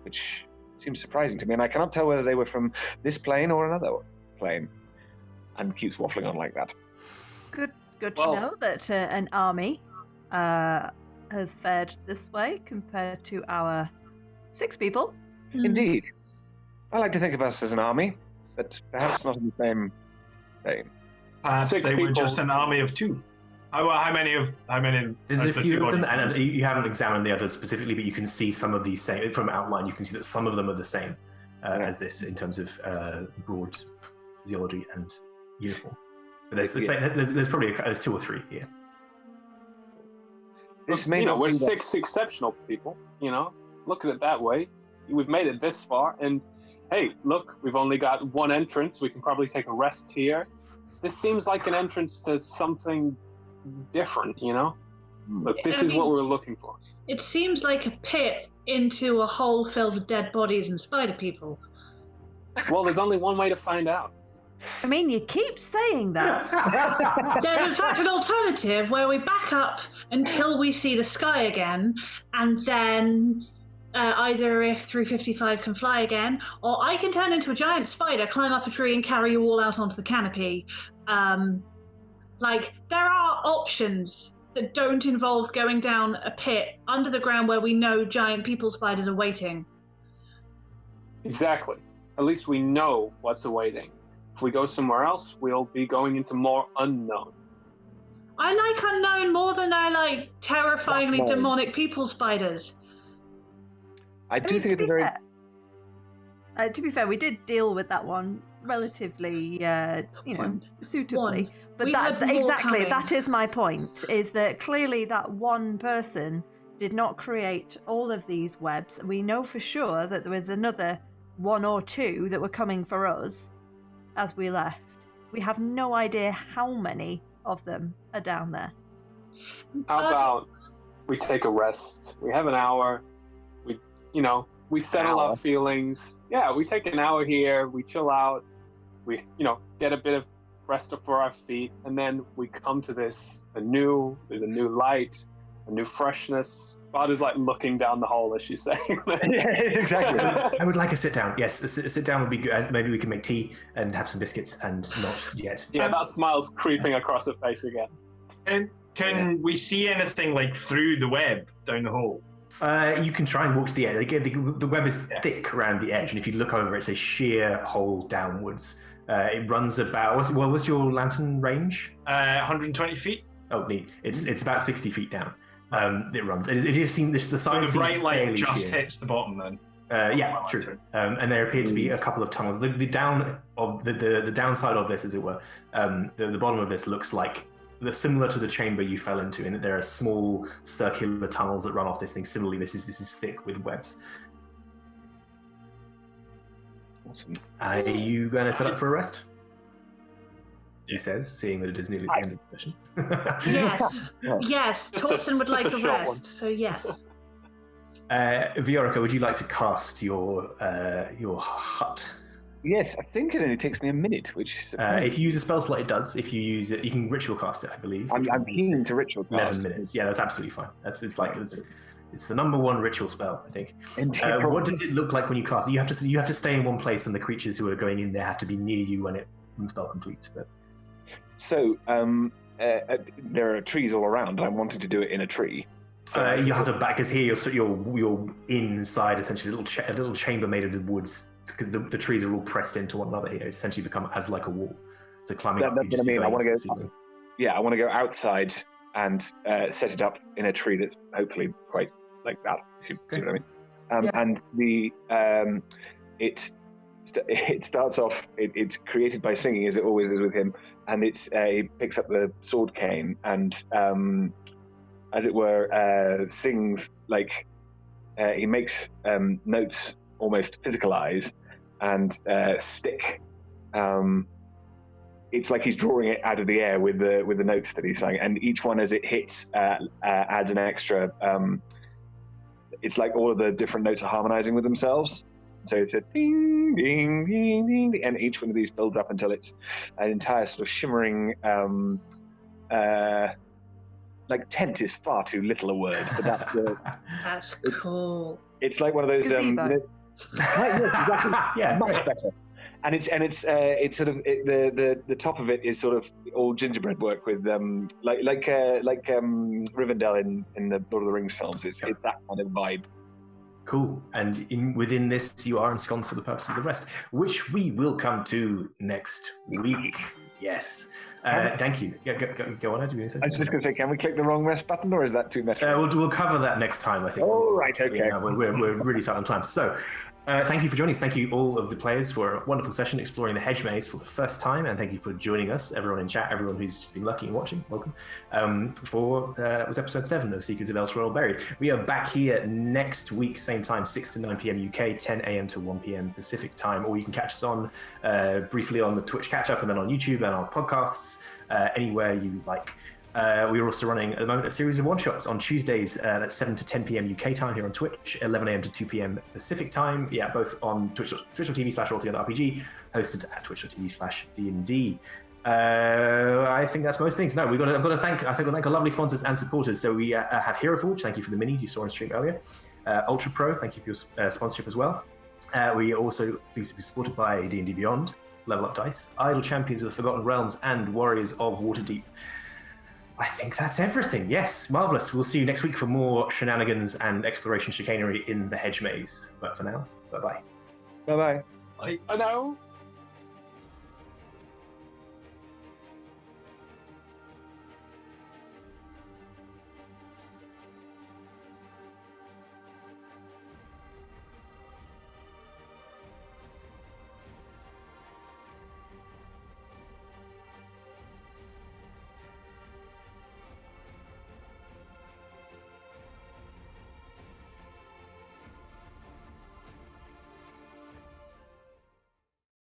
which seems surprising to me, and I cannot tell whether they were from this plane or another plane. And keeps waffling on like that. Good to know that an army has fared this way compared to our 6 people. Indeed. I like to think of us as an army, but perhaps not in the same vein. They were just an army of 2. How many? There's a the few two of them, bodies? and you haven't examined the others specifically, but you can see some of these same from outline. You can see that some of them are the same as this in terms of broad physiology and uniform. But there's probably there's 2 or 3 here. This may not we're be 6 exceptional people. Look at it that way. We've made it this far, and hey, look, we've only got 1 entrance. We can probably take a rest here. This seems like an entrance to something different, Look, this is what we're looking for. It seems like a pit into a hole filled with dead bodies and spider people. Well, there's only one way to find out. I mean, you keep saying that. There's in fact an alternative where we back up until we see the sky again, and then either if 355 can fly again, or I can turn into a giant spider, climb up a tree, and carry you all out onto the canopy. There are options that don't involve going down a pit under the ground where we know giant people spiders are waiting. Exactly. At least we know what's awaiting. If we go somewhere else, we'll be going into more unknown. I like unknown more than I like terrifyingly Unknown. demonic people spiders. I do think it's a very. To be fair, we did deal with that one relatively, suitably. But that is my point, is that clearly that one person did not create all of these webs. We know for sure that there was another one or two that were coming for us as we left. We have no idea how many of them are down there. How about we take a rest? We have an hour. We settle our feelings. Yeah, we take an hour here. We chill out. We, get a bit of rest up for our feet, and then we come to this with a new light, a new freshness. Bard is like looking down the hole as she's saying this. Yeah, exactly. I would like a sit down. Yes, a sit down would be good. Maybe we can make tea and have some biscuits and not yet. Yeah, that smile's creeping across her face again. And can we see anything like through the web down the hole? You can try and walk to the edge. Again, the web is thick around the edge, and if you look over, it's a sheer hole downwards. It runs about. What was your lantern range? 120 feet. Oh, neat. It's about 60 feet down. It runs. It just seems the size. So the bright light just sheer. hits the bottom then. Yeah, true. And there appear to be a couple of tunnels. The downside of this, as it were, the bottom of this looks like similar to the chamber you fell into, in that there are small circular tunnels that run off this thing. Similarly, this is thick with webs. Awesome. Are you going to set up for a rest? He says, seeing that it is nearly the end of the session. Yes. Torsten would like a rest, one. So yes. Viorica, would you like to cast your hut? Yes, I think it only takes me a minute, which is if you use a spell slot, it does. If you use it, you can ritual cast it, I believe. I'm keen to ritual cast. 11 minutes. Yeah, that's absolutely fine. It's the number one ritual spell, I think. What does it look like when you cast it? You have to stay in one place, and the creatures who are going in there have to be near you when the spell completes. But so there are trees all around. I wanted to do it in a tree. So you have to back, because here you're inside essentially a little chamber made of woods, because the trees are all pressed into one another here. It's essentially become as like a wall. So climbing up. That's what I mean. I want to go. Yeah, I want to go outside and set it up in a tree that's hopefully quite like that. You see what I mean? And it starts off. It's created by singing, as it always is with him, and he picks up the sword cane and, as it were, sings like he makes notes almost physicalize and stick. It's like he's drawing it out of the air with the notes that he's saying, and each one as it hits adds an extra. It's like all of the different notes are harmonizing with themselves. So it's a ding, ding, ding, ding, ding, and each one of these builds up until it's an entire sort of shimmering. Like tent is far too little a word, but that's cool. It's like one of those. Yes, exactly. Yeah, much better. And it's sort of the top of it is sort of all gingerbread work with like Rivendell in the Lord of the Rings films. It's that kind of vibe. Cool. And within this, you are ensconced for the purpose of the rest, which we will come to next week. Yes. Thank you. Yeah, go on. I was just going to say, can we click the wrong rest button, or is that too meta? We'll cover that next time, I think. Oh, right, okay. We're really tight on time. So, thank you for joining us. Thank you all of the players for a wonderful session exploring the Hedgemaze for the first time, and thank you for joining us, everyone in chat, everyone who's been lucky and watching. Welcome. It was episode 7 of Seekers of Elturel Buried. We are back here next week, same time, 6 to 9 p.m. UK, 10 a.m. to 1 p.m. Pacific time, or you can catch us on briefly on the Twitch catch-up and then on YouTube and our podcasts, anywhere you like. We're also running at the moment a series of one-shots on Tuesdays at 7 to 10 p.m. UK time here on Twitch, 11 a.m. to 2 p.m. Pacific time. Yeah, both on twitch.tv/alltogetherrpg, hosted at twitch.tv/DND. I think that's most things. No, I've got to thank our lovely sponsors and supporters. So we have HeroForge, thank you for the minis you saw on stream earlier. Ultra Pro, thank you for your sponsorship as well. We are also pleased to be supported by D&D Beyond, Level Up Dice, Idle Champions of the Forgotten Realms, and Warriors of Waterdeep. I think that's everything. Yes, marvellous. We'll see you next week for more shenanigans and exploration chicanery in the Hedgemaze. But for now, bye-bye. Bye bye. Bye. I know.